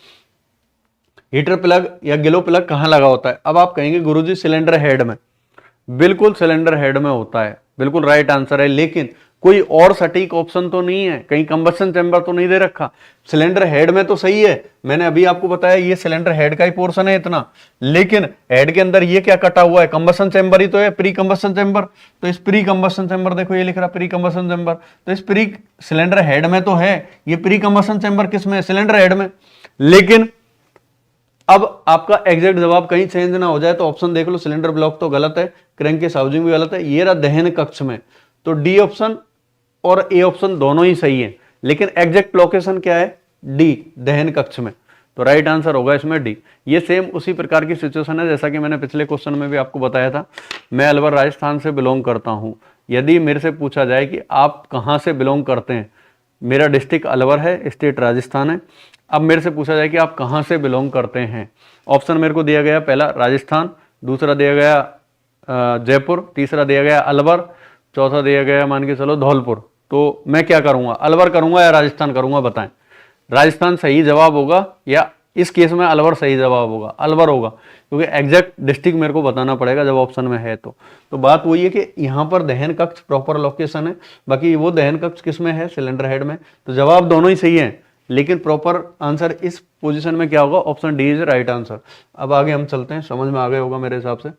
हीटर प्लग या ग्लो प्लग कहाँ लगा होता है? अब आप कहेंगे गुरुजी सिलेंडर हेड में। बिल्कुल सिलेंडर हेड में होता है, बिल्कुल राइट आंसर है। लेकिन कोई और सटीक ऑप्शन तो नहीं है, कहीं कंबशन चैम्बर तो नहीं दे रखा। सिलेंडर हेड में तो सही है, मैंने अभी आपको बताया ये सिलेंडर हेड का ही पोर्शन है इतना, लेकिन हेड के अंदर ये क्या कटा हुआ है? कंबशन चैम्बर ही तो है, प्री कंबशन चैम्बर। तो इस प्री कंबशन चैम्बर देखो ये लिख रहा प्री कंबशन चैम्बर, तो इस प्री सिलेंडर हेड में तो है, ये प्री कंबशन चैम्बर किस में है? सिलेंडर हेड में। लेकिन अब आपका एग्जैक्ट जवाब कहीं चेंज ना हो जाए तो ऑप्शन देख लो, सिलेंडर ब्लॉक तो गलत है, क्रैंक हाउसिंग भी गलत है, ये रहा दहन कक्ष में। तो डी ऑप्शन और ए ऑप्शन दोनों ही सही है, लेकिन एग्जैक्ट लोकेशन क्या है? डी, दहन कक्ष में। तो राइट आंसर होगा इसमें डी। ये सेम उसी प्रकार की सिचुएशन है जैसा कि मैंने पिछले क्वेश्चन में भी आपको बताया था। मैं अलवर राजस्थान से बिलोंग करता हूं। यदि मेरे से पूछा जाए कि आप कहां से बिलोंग करते हैं, मेरा डिस्ट्रिक्ट अलवर है, स्टेट राजस्थान है। अब मेरे से पूछा जाए कि आप कहां से बिलोंग करते हैं, ऑप्शन मेरे को दिया गया, पहला राजस्थान, दूसरा दिया गया जयपुर, तीसरा दिया गया अलवर, चौथा दिया गया मान के चलो धौलपुर। तो मैं क्या करूंगा, अलवर करूंगा या राजस्थान करूंगा? बताएं। राजस्थान सही जवाब होगा या इस केस में अलवर सही जवाब होगा? अलवर होगा, क्योंकि एग्जैक्ट डिस्ट्रिक्ट मेरे को बताना पड़ेगा जब ऑप्शन में है। तो बात वही है कि यहाँ पर दहन कक्ष प्रॉपर लोकेशन है, बाकी वो दहन कक्ष किस में है? सिलेंडर हेड में। तो जवाब दोनों ही सही है, लेकिन प्रॉपर आंसर इस पोजीशन में क्या होगा? Option D is right answer. अब आगे हम चलते हैं, समझ में आ गया होगा मेरे हिसाब से।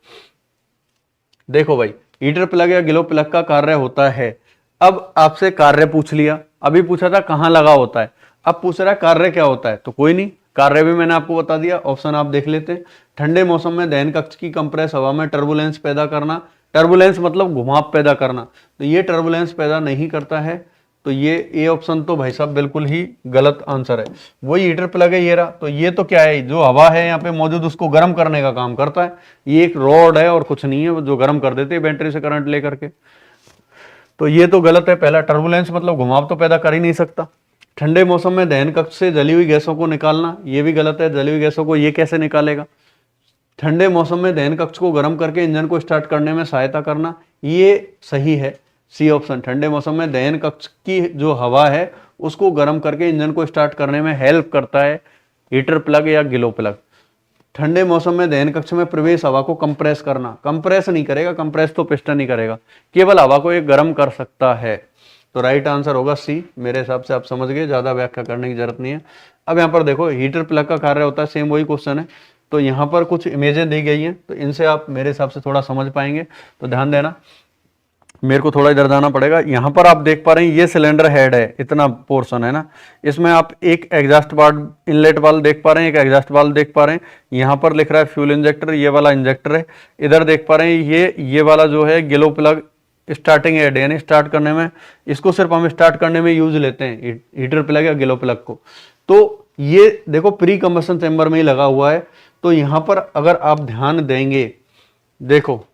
देखो भाई, हीटर प्लग या ग्लो प्लग का कार्य होता है। अब आपसे कार्य पूछ लिया, अभी पूछा था कहां लगा होता है, अब पूछ रहा है कार्य क्या होता है। तो कोई नहीं, कार्य भी मैंने आपको बता दिया, ऑप्शन आप देख लेते। ठंडे मौसम में दहन कक्ष की कंप्रेस हवा में टर्बुलेंस पैदा करना, टर्बुलेंस मतलब घुमाव पैदा करना, तो ये टर्बुलेंस पैदा नहीं करता है। तो ये ए ऑप्शन तो भाई साहब बिल्कुल ही गलत आंसर है। वही हीटर प्लग है ये रहा। तो ये तो क्या है, जो हवा है यहाँ पे मौजूद उसको गर्म करने का काम करता है। ये एक रॉड है और कुछ नहीं है, जो गर्म कर देते हैं बैटरी से करंट लेकर के। तो ये तो गलत है पहला, टर्बुलेंस मतलब घुमाव तो पैदा कर ही नहीं सकता। ठंडे मौसम में दहन कक्ष से जली हुई गैसों को निकालना, ये भी गलत है, जली हुई गैसों को ये कैसे निकालेगा? ठंडे मौसम में दहन कक्ष को गर्म करके इंजन को स्टार्ट करने में सहायता करना, ये सही है, सी ऑप्शन। ठंडे मौसम में दहन कक्ष की जो हवा है उसको गर्म करके इंजन को स्टार्ट करने में हेल्प करता है हीटर प्लग या ग्लो प्लग। ठंडे मौसम में दहन कक्ष में प्रवेश हवा को कंप्रेस करना, कंप्रेस नहीं करेगा, कंप्रेस तो पिस्टन ही करेगा, केवल हवा को ये गर्म कर सकता है। तो राइट आंसर होगा सी। मेरे हिसाब से आप समझ गए, ज्यादा व्याख्या करने की जरूरत नहीं है। अब यहाँ पर देखो हीटर प्लग का कार्य होता है, सेम वही क्वेश्चन है। तो यहाँ पर कुछ इमेजें दी गई हैं, तो इनसे आप मेरे हिसाब से थोड़ा समझ पाएंगे, तो ध्यान देना। मेरे को थोड़ा इधर जाना पड़ेगा। यहाँ पर आप देख पा रहे हैं ये सिलेंडर हेड है, इतना पोर्शन है ना, इसमें आप एक एग्जॉस्ट वाल्व, इनलेट वाल्व देख पा रहे हैं, एक एग्जॉस्ट वाल्व देख पा रहे हैं। यहाँ पर लिख रहा है फ्यूल इंजेक्टर, ये वाला इंजेक्टर है। इधर देख पा रहे हैं ये वाला जो है ग्लो प्लग स्टार्टिंग हेड, यानी स्टार्ट करने में, इसको सिर्फ हम स्टार्ट करने में यूज लेते हैं हीटर प्लग या ग्लो प्लग को। तो ये देखो प्री कंबशन चैम्बर में ही लगा हुआ है। तो यहाँ पर अगर आप ध्यान देंगे, देखो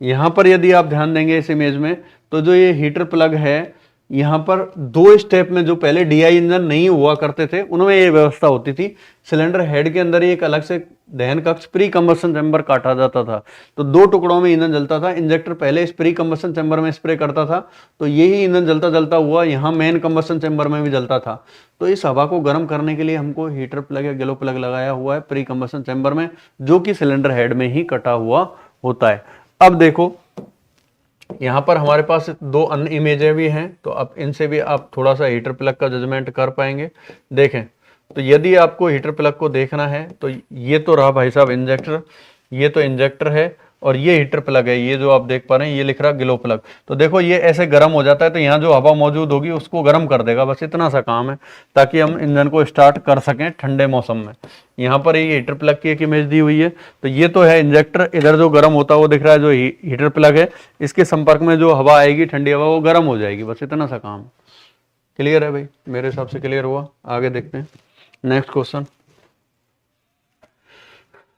यहां पर यदि आप ध्यान देंगे इस इमेज में, तो जो ये हीटर प्लग है, यहां पर 2 स्टेप में, जो पहले डीआई इंजन नहीं हुआ करते थे उनमें ये व्यवस्था होती थी। सिलेंडर हेड के अंदर ही एक अलग से दहन कक्ष प्री कंबशन चैम्बर काटा जाता था, तो 2 टुकड़ों में ईंधन जलता था। इंजेक्टर पहले इस प्री कंबशन चैम्बर में स्प्रे करता था, तो यही ईंधन जलता जलता हुआ यहाँ मेन कंबशन चैम्बर में भी जलता था। तो इस हवा को गर्म करने के लिए हमको हीटर प्लग या ग्लो प्लग लगाया हुआ है प्री कंबशन चैम्बर में, जो कि सिलेंडर हेड में ही कटा हुआ होता है। अब देखो यहां पर हमारे पास 2 अन्य इमेजें भी हैं, तो अब इनसे भी आप थोड़ा सा हीटर प्लग का जजमेंट कर पाएंगे। देखें, तो यदि आपको हीटर प्लग को देखना है, तो ये तो रहा भाई साहब इंजेक्टर, ये तो इंजेक्टर है, और ये हीटर प्लग है, ये जो आप देख पा रहे हैं ये लिख रहा है ग्लो प्लग। तो देखो ये ऐसे गर्म हो जाता है, तो यहाँ जो हवा मौजूद होगी उसको गर्म कर देगा, बस इतना सा काम है, ताकि हम इंजन को स्टार्ट कर सकें ठंडे मौसम में। यहाँ पर ये हीटर प्लग की एक इमेज दी हुई है, तो ये तो है इंजेक्टर, इधर जो गर्म होता है वो दिख रहा है जो हीटर प्लग है, इसके संपर्क में जो हवा आएगी ठंडी हवा, वो गर्म हो जाएगी, बस इतना सा काम। क्लियर है भाई? मेरे हिसाब से क्लियर हुआ। आगे देखते हैं नेक्स्ट क्वेश्चन।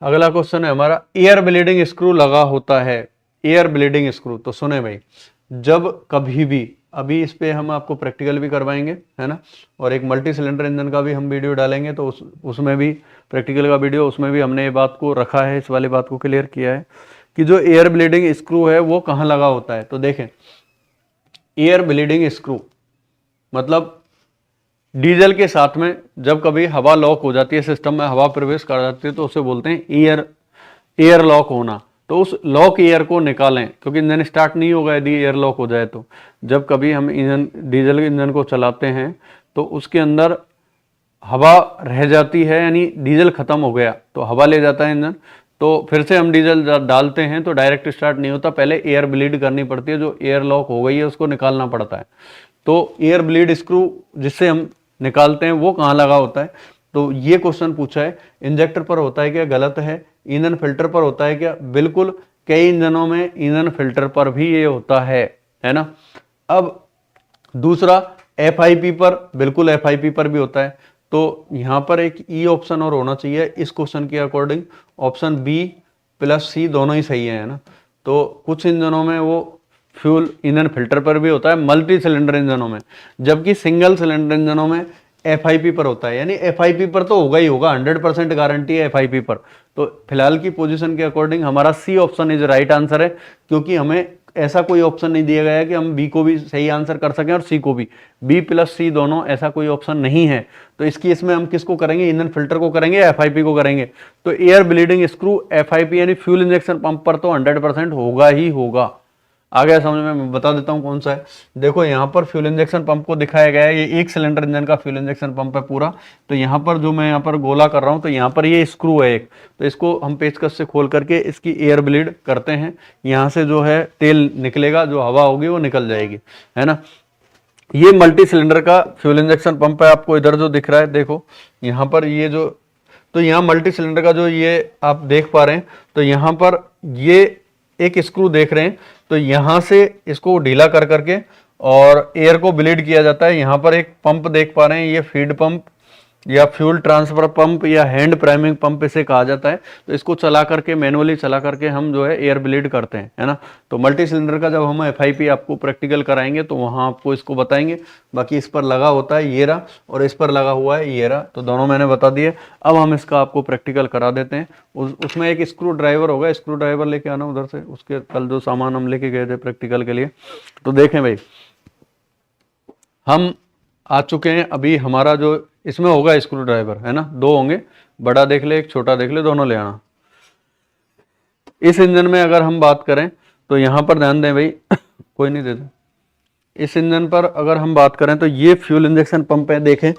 अगला क्वेश्चन है हमारा, एयर ब्लीडिंग स्क्रू लगा होता है। एयर ब्लीडिंग स्क्रू, तो सुने भाई, जब कभी भी, अभी इस पे हम आपको प्रैक्टिकल भी करवाएंगे, है ना, और एक मल्टी सिलेंडर इंजन का भी हम वीडियो डालेंगे, तो उसमें भी प्रैक्टिकल का वीडियो, उसमें भी हमने ये बात को रखा है, इस वाली बात को क्लियर किया है कि जो एयर ब्लीडिंग स्क्रू है वो कहाँ लगा होता है। तो देखें, एयर ब्लीडिंग स्क्रू मतलब डीजल के साथ में जब कभी हवा लॉक हो जाती है, सिस्टम में हवा प्रवेश कर जाती है, तो उसे बोलते हैं एयर लॉक होना। तो उस लॉक एयर को निकालें, क्योंकि इंजन स्टार्ट नहीं होगा यदि एयर लॉक हो जाए। तो जब कभी हम डीजल इंजन को चलाते हैं तो उसके अंदर हवा रह जाती है, यानी डीजल खत्म हो गया तो हवा ले जाता है इंजन, तो फिर से हम डीजल डालते हैं तो डायरेक्ट स्टार्ट नहीं होता, पहले एयर ब्लीड करनी पड़ती है, जो एयर लॉक हो गई है उसको निकालना पड़ता है। तो एयर ब्लीड स्क्रू जिससे हम निकालते हैं वो कहाँ लगा होता है। तो ये क्वेश्चन पूछा है, इंजेक्टर पर होता है क्या? गलत है। ईंधन फिल्टर पर होता है क्या? बिल्कुल। कई इंजनों में ईंधन फिल्टर पर भी ये होता है ना। अब दूसरा FIP पर, बिल्कुल FIP पर भी होता है। तो यहाँ पर एक ई ऑप्शन और होना चाहिए इस क्वेश्चन के अकॉर्डिंग, ऑप्शन B + C दोनों ही सही है ना। तो कुछ इंजनों में वो फ्यूल ईंधन फिल्टर पर भी होता है, मल्टी सिलेंडर इंजनों में, जबकि सिंगल सिलेंडर इंजनों में FIP पर होता है। यानी FIP पर तो होगा ही होगा, 100% गारंटी है FIP पर। तो फिलहाल की पोजीशन के अकॉर्डिंग हमारा C option is right answer है, क्योंकि हमें ऐसा कोई ऑप्शन नहीं दिया गया है कि हम B को भी सही आंसर कर सकें और C को भी। B + C दोनों, ऐसा कोई ऑप्शन नहीं है। तो इसकी इसमें हम किसको करेंगे? ईंधन फिल्टर को करेंगे या FIP को करेंगे? तो एयर ब्लीडिंग स्क्रू FIP यानी फ्यूल इंजेक्शन पंप पर तो 100% होगा ही होगा। आ गया समझ में? मैं बता देता हूं कौन सा है। देखो यहाँ पर फ्यूल इंजेक्शन पंप को दिखाया गया है, ये 1 सिलेंडर इंजन का फ्यूल इंजेक्शन पंप है पूरा। तो यहाँ पर जो मैं यहाँ पर गोला कर रहा हूँ, तो यहाँ पर ये स्क्रू है एक, तो इसको हम पेचकस से खोल करके इसकी एयर ब्लीड करते हैं। यहाँ से जो है तेल निकलेगा, जो हवा होगी वो निकल जाएगी, है ना। ये मल्टी सिलेंडर का फ्यूल इंजेक्शन पंप है, आपको इधर जो दिख रहा है, देखो यहाँ पर ये जो, तो यहाँ मल्टी सिलेंडर का जो ये आप देख पा रहे हैं, तो यहाँ पर ये एक स्क्रू देख रहे हैं, तो यहाँ से इसको ढीला कर करके और एयर को ब्लीड किया जाता है। यहाँ पर एक पंप देख पा रहे हैं, ये फीड पंप, या फ्यूल ट्रांसफर पंप या हैंड प्राइमिंग पंप इसे कहा जाता है। तो इसको चला करके, मैनुअली चला करके हम जो है एयर ब्लीड करते हैं, है ना। तो मल्टी सिलेंडर का जब हम FIP आपको प्रैक्टिकल कराएंगे तो वहाँ आपको इसको बताएंगे। बाकी इस पर लगा होता है ये रहा और इस पर लगा हुआ है ये रहा, तो दोनों मैंने बता दिए। अब हम इसका आपको प्रैक्टिकल करा देते हैं। उसमें एक स्क्रू ड्राइवर होगा, स्क्रू ड्राइवर लेके आना उधर से, उसके कल जो सामान हम लेके गए थे प्रैक्टिकल के लिए। तो देखें भाई, हम आ चुके हैं। अभी हमारा जो इसमें होगा स्क्रू ड्राइवर, है ना, 2 होंगे, बड़ा देख ले एक छोटा देख ले, दोनों ले आना। इस इंजन में अगर हम बात करें तो यहाँ पर ध्यान दें भाई कोई नहीं देते। इस इंजन पर अगर हम बात करें तो ये फ्यूल इंजेक्शन पंप है, देखें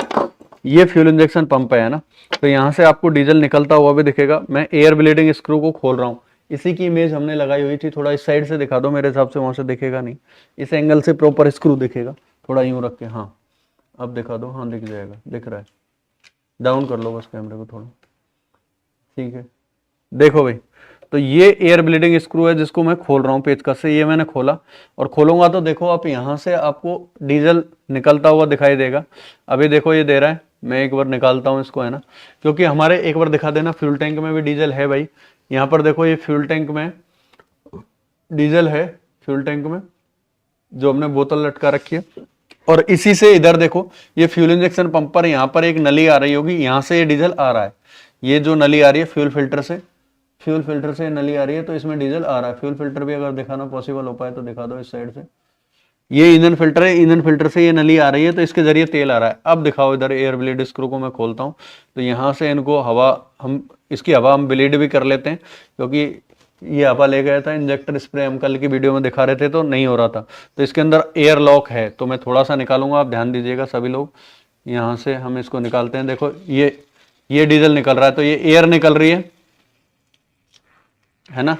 ये फ्यूल इंजेक्शन पंप है ना। तो यहाँ से आपको डीजल निकलता हुआ भी दिखेगा। मैं एयर ब्लीडिंग स्क्रू को खोल रहा हूँ, इसी की इमेज हमने लगाई हुई थी। थोड़ा इस साइड से दिखा दो, मेरे हिसाब से वहां से दिखेगा नहीं, इस एंगल से प्रॉपर स्क्रू दिखेगा। थोड़ा यूं रख के, हाँ अब दिखा दो, हाँ दिख जाएगा, दिख रहा है। डाउन कर लो बस कैमरे को थोड़ा, ठीक है। देखो भाई, तो ये एयर ब्लीडिंग स्क्रू है जिसको मैं खोल रहा हूँ पेचकस से। ये मैंने खोला और खोलूंगा तो देखो आप यहाँ से आपको डीजल निकलता हुआ दिखाई देगा। अभी देखो ये दे रहा है, मैं एक बार निकालता हूँ इसको, है ना, क्योंकि हमारे एक बार दिखा देना फ्यूल टैंक में भी डीजल है भाई। यहाँ पर देखो ये फ्यूल टैंक में डीजल है, फ्यूल टैंक में जो हमने बोतल लटका रखी है। और इसी से इधर देखो ये फ्यूल इंजेक्शन पंप पर यहाँ पर एक नली आ रही होगी, यहाँ से ये डीजल आ रहा है। ये जो नली आ रही है फ्यूल फिल्टर से नली आ रही है, तो इसमें डीजल आ रहा है। फ्यूल फिल्टर भी अगर दिखाना पॉसिबल हो पाए तो दिखा दो इस साइड से। ये इंजन फिल्टर है, इंजन फिल्टर से ये नली आ रही है, तो इसके जरिए तेल आ रहा है। अब दिखाओ इधर एयर ब्लीड स्क्रू को मैं खोलता हूँ, तो यहाँ से इनको हवा, हम इसकी हवा हम ब्लीड भी कर लेते हैं, क्योंकि ये हवा ले गया था इंजेक्टर स्प्रे, हम कल की वीडियो में दिखा रहे थे तो नहीं हो रहा था। तो इसके अंदर एयर लॉक है, तो मैं थोड़ा सा निकालूंगा, आप ध्यान दीजिएगा सभी लोग। यहाँ से हम इसको निकालते हैं, देखो ये डीजल निकल रहा है, तो ये एयर निकल रही है ना।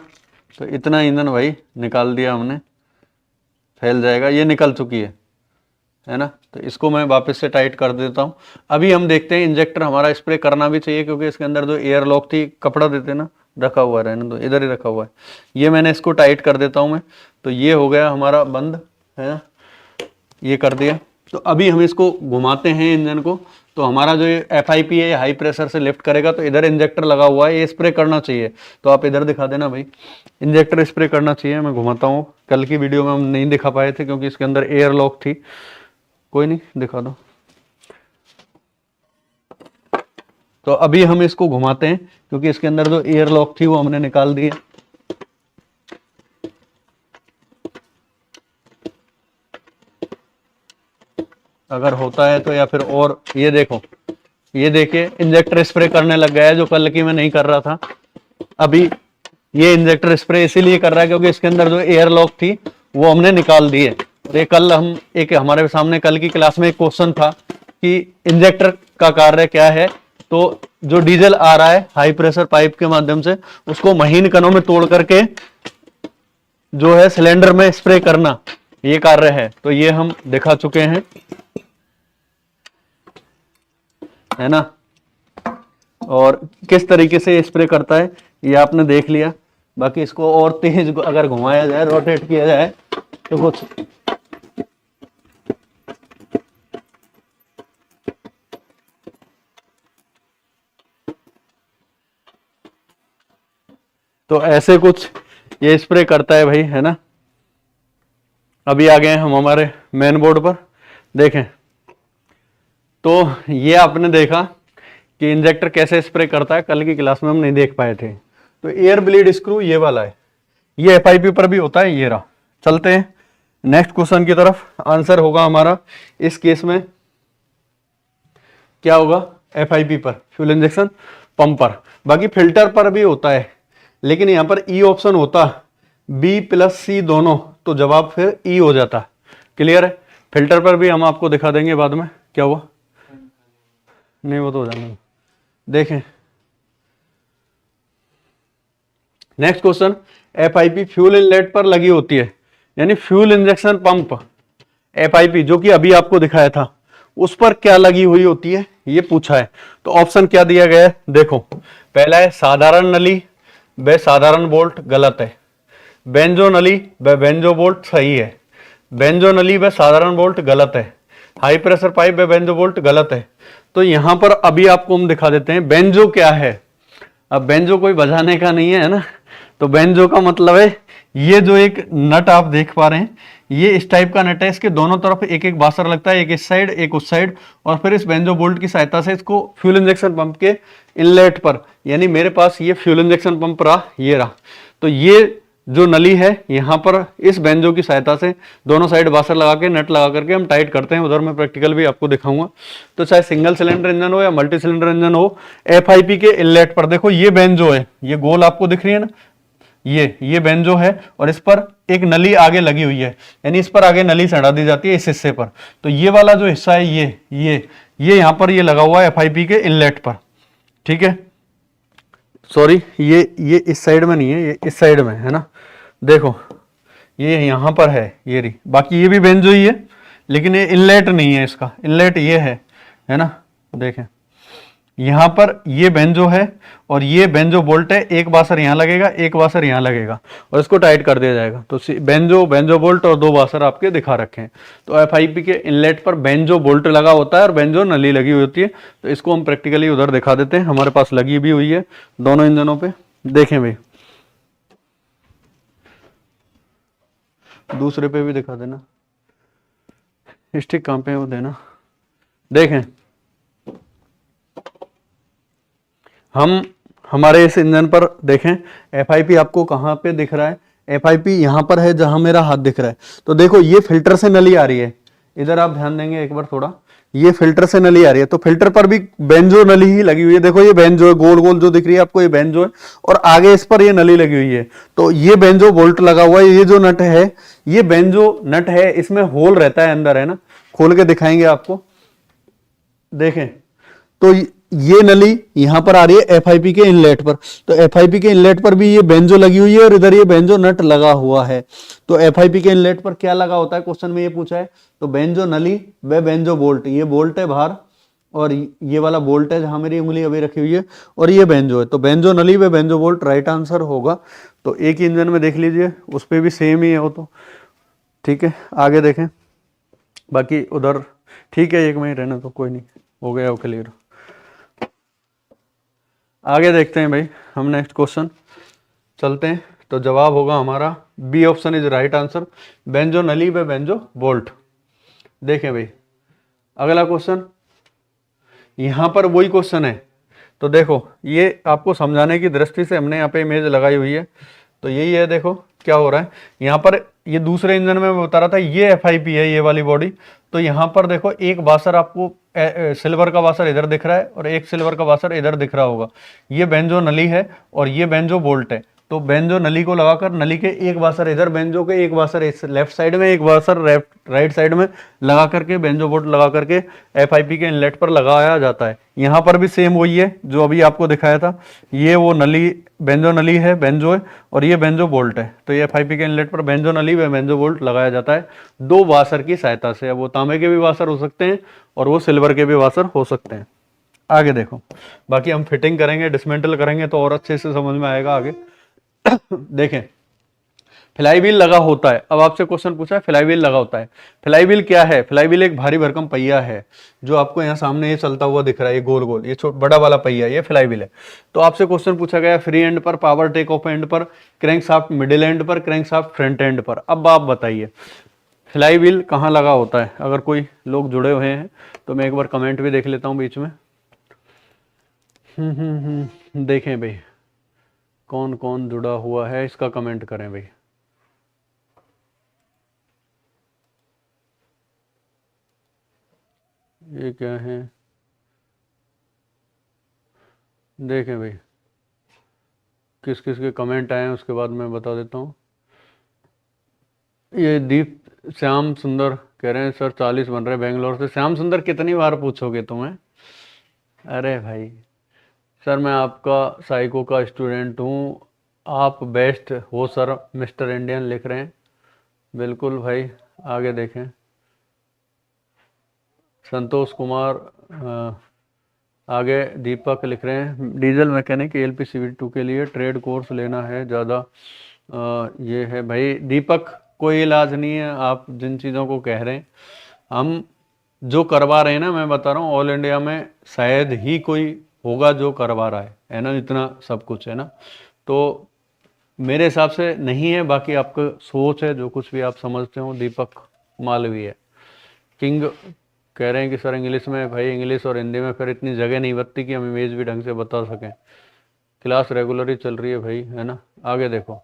तो इतना ईंधन भाई निकाल दिया हमने, फैल जाएगा, ये निकल चुकी है ना। तो इसको मैं वापस से टाइट कर देता हूँ। अभी हम देखते हैं, इंजेक्टर हमारा स्प्रे करना भी चाहिए, क्योंकि इसके अंदर जो एयर लॉक थी, कपड़ा देते ना, रखा हुआ रहने दो, इधर ही रखा हुआ है। ये मैंने इसको टाइट कर देता हूँ मैं, तो ये हो गया हमारा बंद, है ना, ये कर दिया। तो अभी हम इसको घुमाते हैं इंजन को, तो हमारा जो FIP है हाई प्रेशर से लिफ्ट करेगा। तो इधर इंजेक्टर लगा हुआ है, ये स्प्रे करना चाहिए, तो आप इधर दिखा देना भाई, इंजेक्टर स्प्रे करना चाहिए। मैं घुमाता हूँ, कल की वीडियो में हम नहीं दिखा पाए थे क्योंकि इसके अंदर एयर लॉक थी। कोई नहीं, दिखा दो। तो अभी हम इसको घुमाते हैं, क्योंकि इसके अंदर जो एयर लॉक थी वो हमने निकाल दी है। अगर होता है तो, या फिर और ये देखो, ये देखिए इंजेक्टर स्प्रे करने लग गया है, जो कल की मैं नहीं कर रहा था। अभी ये इंजेक्टर स्प्रे इसीलिए कर रहा है क्योंकि इसके अंदर जो एयर लॉक थी वो हमने निकाल दी है। ये कल हम हमारे सामने कल की क्लास में एक क्वेश्चन था कि इंजेक्टर का कार्य क्या है। तो जो डीजल आ रहा है हाई प्रेशर पाइप के माध्यम से, उसको महीन कणों में तोड़ करके जो है सिलेंडर में स्प्रे करना, ये कार्य है। तो ये हम दिखा चुके हैं, है ना। और किस तरीके से स्प्रे करता है ये आपने देख लिया। बाकी इसको और तेज अगर घुमाया जाए, रोटेट किया जाए तो कुछ तो ऐसे कुछ ये स्प्रे करता है भाई, है ना। अभी आ गए हम हमारे मेन बोर्ड पर, देखें। तो ये आपने देखा कि इंजेक्टर कैसे स्प्रे करता है, कल की क्लास में हम नहीं देख पाए थे। तो एयर ब्लीड स्क्रू ये वाला है, ये FIP पर भी होता है, ये रहा। चलते हैं नेक्स्ट क्वेश्चन की तरफ। आंसर होगा हमारा इस केस में क्या होगा, FIP पर, फ्यूल इंजेक्शन पंप पर। बाकी फिल्टर पर भी होता है, लेकिन यहां पर E ऑप्शन होता, B+C दोनों, तो जवाब फिर E हो जाता। क्लियर है। फिल्टर पर भी हम आपको दिखा देंगे बाद में क्या हुआ, नहीं वो तो हो जाना। देखें next question, FIP fuel inlet पर लगी होती है, यानी फ्यूल इंजेक्शन पंप FIP जो कि अभी आपको दिखाया था, उस पर क्या लगी हुई होती है ये पूछा है। तो ऑप्शन क्या दिया गया है, देखो। पहला है साधारण नली व साधारण बोल्ट, गलत है। बेंजो नली व बेंजो बोल्ट, सही है। बेंजो नली व साधारण बोल्ट, गलत है। High pressure pipe by banjo bolt गलत है। तो यहां पर अभी आपको हम दिखा देते हैं बेंजो क्या है। अब बेंजो कोई बजाने का नहीं है ना, तो बेंजो का मतलब है ये जो एक नट आप देख पा रहे हैं, ये इस टाइप का नट है, इसके दोनों तरफ एक एक बासर लगता है, एक इस साइड एक उस साइड, और फिर इस बेंजो बोल्ट की सहायता से इसको फ्यूल इंजेक्शन पंप के इनलेट पर, यानी मेरे पास ये फ्यूल इंजेक्शन पंप रहा, ये रहा, तो ये जो नली है यहां पर इस बेंजो की सहायता से दोनों साइड बासर लगा के नट लगा करके हम टाइट करते हैं। उधर मैं प्रैक्टिकल भी आपको दिखाऊंगा। तो चाहे सिंगल सिलेंडर इंजन हो या मल्टी सिलेंडर इंजन हो, एफआईपी के इनलेट पर देखो ये बेंजो है, ये गोल आपको दिख रही है ना, ये बेंजो है, और इस पर एक नली आगे लगी हुई है, यानी इस पर आगे नली चढ़ा दी जाती है इस हिस्से पर। तो ये वाला जो हिस्सा है ये यहां पर ये लगा हुआ है एफआईपी के इनलेट पर, ठीक है। सॉरी, ये इस साइड में नहीं है, ये इस साइड में है ना, देखो ये यहां पर है, ये रही, बाकी ये भी बेंजो ही है, लेकिन ये इनलेट नहीं है, इसका इनलेट ये है ना, देखें यहां पर ये बेंजो है और ये बेंजो बोल्ट है, एक बासर यहां लगेगा, एक बासर यहां लगेगा, और इसको टाइट कर दिया जाएगा। तो बेंजो बोल्ट और दो बासर आपके दिखा रखे हैं। तो एफआईपी के इनलेट पर बेंजो बोल्ट लगा होता है और बेंजो नली लगी हुई होती है। तो इसको हम प्रैक्टिकली उधर दिखा देते हैं, हमारे पास लगी भी हुई है दोनों इंजनों पे, देखें भाई, दूसरे पे भी दिखा देना, स्टिक कहां पे है वो देना। देखें हम हमारे इस इंजन पर देखें एफआईपी आपको कहां पे दिख रहा है, एफआईपी यहां पर है जहां मेरा हाथ दिख रहा है। तो देखो ये फिल्टर से नली आ रही है, इधर आप ध्यान देंगे एक बार थोड़ा, ये फिल्टर से नली आ रही है, तो फिल्टर पर भी बेंजो नली ही लगी हुई है। देखो ये बेंजो है, गोल गोल जो दिख रही है आपको, ये बेंजो है, और आगे इस पर ये नली लगी हुई है। तो ये बेंजो बोल्ट लगा हुआ है, ये जो नट है ये बेंजो नट है, इसमें होल रहता है अंदर, है ना, खोल के दिखाएंगे आपको, देखें। तो ये नली यहां पर आ रही है एफआईपी के इनलेट पर, तो एफआईपी के इनलेट पर भी ये बेंजो लगी हुई है और इधर ये बेंजो नट लगा हुआ है। तो एफआईपी के इनलेट पर क्या लगा होता है, क्वेश्चन में ये पूछा है। तो बेंजो नली व बेंजो बोल्ट, ये बोल्ट है बाहर और ये वाला बोल्ट है जहां मेरी उंगली अभी रखी हुई है, और ये बेंजो है। तो बेंजो नली व बेंजो बोल्ट राइट आंसर होगा। तो एक ही इंजन में देख लीजिए, उस पर भी सेम ही है वो, तो ठीक है। आगे देखें, बाकी उधर ठीक है, एक में ही रहना, तो कोई नहीं, हो गया वो क्लियर। आगे देखते हैं भाई, हम नेक्स्ट क्वेश्चन चलते हैं। तो जवाब होगा हमारा B option is right answer, banjo नली व बेंजो बोल्ट। देखें भाई अगला क्वेश्चन, यहां पर वही क्वेश्चन है। तो देखो ये आपको समझाने की दृष्टि से हमने यहाँ पे इमेज लगाई हुई है। तो यही है, देखो क्या हो रहा है यहाँ पर, ये दूसरे इंजन में मैं बता रहा था, ये एफआईपी है, ये वाली बॉडी। तो यहाँ पर देखो एक बासर आपको सिल्वर का बासर इधर दिख रहा है और एक सिल्वर का बासर इधर दिख रहा होगा, ये बेंजो नली है और ये बेंजो बोल्ट है। तो बेंजो नली को लगाकर नली के एक बासर इधर, बेंजो के एक बासर इस लेफ्ट साइड में, एक बासर राइट साइड में लगा करके, बेंजो बोल्ट लगा करके एफआईपी के इनलेट पर लगाया जाता है। यहाँ पर भी सेम वही है जो अभी आपको दिखाया था, ये वो नली बेंजो नली है, बेंजो है, और ये बेंजो बोल्ट है। तो ये एफआईपी के इनलेट पर बेंजो नली व बेंजो बोल्ट लगाया जाता है दो बासर की सहायता से। अब वो तांबे के भी बासर हो सकते हैं और वो सिल्वर के भी बासर हो सकते हैं। आगे देखो, बाकी हम फिटिंग करेंगे, डिसमेंटल करेंगे तो और अच्छे से समझ में आएगा आगे। देखें फ्लाईव्हील लगा होता है, अब आपसे क्वेश्चन पूछा है फ्लाईव्हील लगा होता है। फ्लाईव्हील क्या है, फ्लाईव्हील एक भारी भरकम पहिया है जो आपको यहाँ सामने ये चलता हुआ दिख रहा है, ये गोल गोल, ये बड़ा वाला पहिया, ये फ्लाईव्हील है। तो आपसे क्वेश्चन पूछा गया फ्री एंड पर, पावर टेक ऑफ एंड पर, क्रैंकशाफ्ट मिडिल एंड पर, क्रैंकशाफ्ट फ्रंट एंड पर। अब आप बताइए फ्लाईव्हील कहाँ लगा होता है। अगर कोई लोग जुड़े हुए हैं तो मैं एक बार कमेंट भी देख लेता हूँ बीच में। देखें भाई कौन कौन जुड़ा हुआ है, इसका कमेंट करें भाई। ये क्या है, देखें भाई किस किस के कमेंट आए हैं, उसके बाद मैं बता देता हूँ। ये दीप श्याम सुंदर कह रहे हैं सर 40 बन रहे बेंगलोर से। श्याम सुंदर कितनी बार पूछोगे तुम्हें, अरे भाई सर मैं आपका साइको का स्टूडेंट हूँ, आप बेस्ट हो सर, मिस्टर इंडियन लिख रहे हैं। बिल्कुल भाई, आगे देखें। संतोष कुमार आगे दीपक लिख रहे हैं डीजल मैकेनिक LPCV2 के लिए ट्रेड कोर्स लेना है ज़्यादा। ये है भाई दीपक, कोई इलाज नहीं है आप जिन चीज़ों को कह रहे हैं। हम जो करवा रहे हैं ना, मैं बता रहा हूँ ऑल इंडिया में शायद ही कोई होगा जो करवा रहा है ना, इतना सब कुछ है ना। तो मेरे हिसाब से नहीं है, बाकी आपका सोच है, जो कुछ भी आप समझते हो। दीपक मालवीय किंग कह रहे हैं कि सर इंग्लिश में, भाई इंग्लिश और हिंदी में फिर इतनी जगह नहीं बचती कि हम इमेज भी ढंग से बता सकें। क्लास रेगुलर ही चल रही है भाई, है ना। आगे देखो,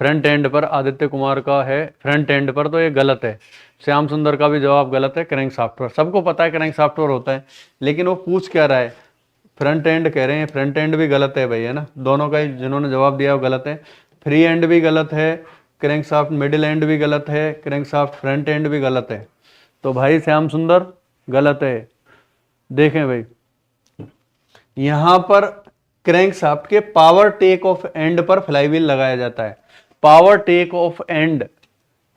फ्रंट एंड पर आदित्य कुमार का है, फ्रंट एंड पर, तो ये गलत है। श्याम सुंदर का भी जवाब गलत है। क्रैंक सॉफ्टवेयर सबको पता है, क्रैंक सॉफ्टवेयर होता है, लेकिन वो पूछ क्या रहा है, फ्रंट एंड कह रहे हैं। फ्रंट एंड भी गलत है भाई, है ना। दोनों का ही जिन्होंने जवाब दिया वो गलत है। फ्री एंड भी गलत है, क्रैंक सॉफ्ट मिडिल एंड भी गलत है, क्रैंक सॉफ्ट फ्रंट एंड भी गलत है। तो भाई श्याम सुंदर गलत है। देखें भाई, यहां पर क्रैंक शाफ्ट के पावर टेक ऑफ एंड पर फ्लाईव्हील लगाया जाता है। Power take off end,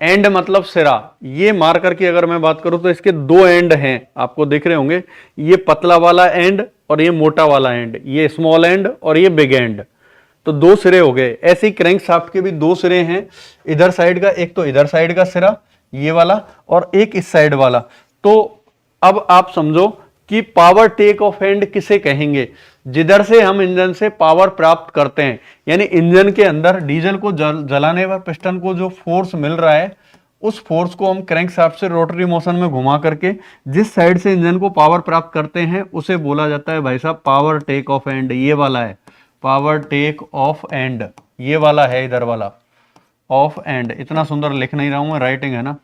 end मतलब सिरा। ये मार्कर की अगर मैं बात करूं तो इसके दो एंड हैं, आपको दिख रहे होंगे, ये पतला वाला एंड और ये मोटा वाला एंड, ये स्मॉल एंड और ये बिग एंड। तो दो सिरे हो गए। ऐसे ही क्रैंक शाफ्ट के भी दो सिरे हैं, इधर साइड का, एक तो इधर साइड का सिरा ये वाला और एक इस साइड वाला। तो अब आप समझो कि पावर टेक ऑफ एंड किसे कहेंगे, जिधर से हम इंजन से पावर प्राप्त करते हैं, यानी इंजन के अंदर डीजल को जलाने पर पिस्टन को जो फोर्स मिल रहा है, उस फोर्स को हम क्रैंक शाफ्ट से रोटरी मोशन में घुमा करके जिस साइड से इंजन को पावर प्राप्त करते हैं उसे बोला जाता है भाई साहब पावर टेक ऑफ एंड। ये वाला है पावर टेक ऑफ एंड, ये वाला है इधर वाला ऑफ एंड। इतना सुंदर लिख नहीं रहा हूं मैं, राइटिंग है ना।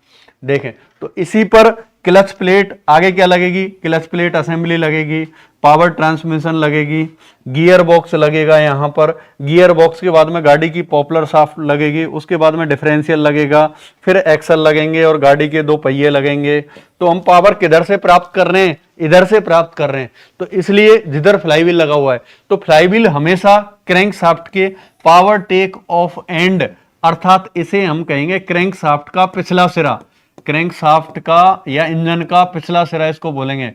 देखें तो इसी पर क्लच प्लेट, आगे क्या लगेगी, क्लच प्लेट असेंबली लगेगी, पावर ट्रांसमिशन लगेगी, गियर बॉक्स लगेगा यहां पर। गियर बॉक्स के बाद में गाड़ी की पॉपुलर शाफ्ट लगेगी, उसके बाद में डिफरेंशियल लगेगा, फिर एक्सल लगेंगे और गाड़ी के दो पहिए लगेंगे। तो हम पावर किधर से प्राप्त कर रहे हैं, इधर से प्राप्त कर रहे हैं। तो इसलिए जिधर फ्लाईव्हील लगा हुआ है, तो फ्लाईव्हील हमेशा क्रैंक शाफ्ट के पावर टेक ऑफ एंड, अर्थात इसे हम कहेंगे क्रैंक शाफ्ट का पिछला सिरा। क्रैंक शाफ्ट का या इंजन का पिछला सिरा इसको बोलेंगे,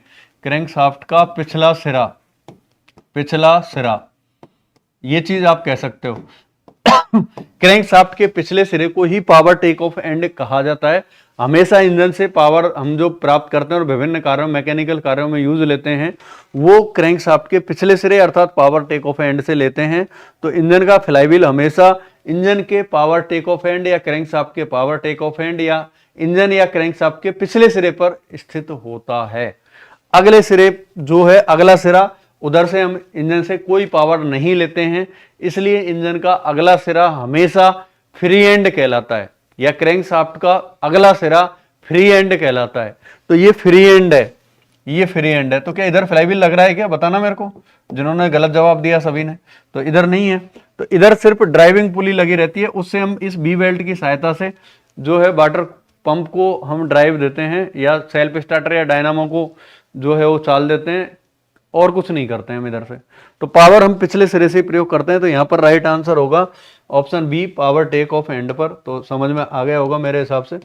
क्रैंक शाफ्ट का पिछला सिरा, पिछला सिरा, ये चीज आप कह सकते हो। क्रैंक शाफ्ट के पिछले सिरे को ही पावर टेक ऑफ एंड कहा जाता है। हमेशा इंजन से पावर हम जो प्राप्त करते हैं और विभिन्न कार्यों, मैकेनिकल कार्यों में यूज लेते हैं, वो क्रैंक शाफ्ट के पिछले सिरे अर्थात पावर टेक ऑफ एंड से लेते हैं। तो इंजन का फ्लाईव्हील हमेशा इंजन के पावर टेक ऑफ एंड या क्रैंक शाफ्ट के पावर टेक ऑफ एंड या इंजन या क्रैंक शाफ्ट के पिछले सिरे पर स्थित होता है। अगले सिरे जो है, अगला सिरा, उधर से हम इंजन से कोई पावर नहीं लेते हैं, इसलिए इंजन का अगला सिरा हमेशा फ्री एंड कहलाता है, या क्रैंक शाफ्ट का अगला सिरा फ्री एंड कहलाता है। तो ये फ्री एंड है, ये फ्री एंड है। तो क्या इधर फ्लाईव्हील लग रहा है क्या, बताना मेरे को, जिन्होंने गलत जवाब दिया सभी ने। तो इधर नहीं है, तो इधर सिर्फ ड्राइविंग पुली लगी रहती है, उससे हम इस बी बेल्ट की सहायता से जो है वाटर पंप को हम ड्राइव देते हैं, या सेल्फ स्टार्टर या डायनामो को जो है वो चाल देते हैं, और कुछ नहीं करते हैं हम इधर से। तो पावर हम पिछले सिरे से प्रयोग करते हैं। तो यहां पर राइट आंसर होगा option B, power take off end पर। तो समझ में आ गया होगा मेरे हिसाब से।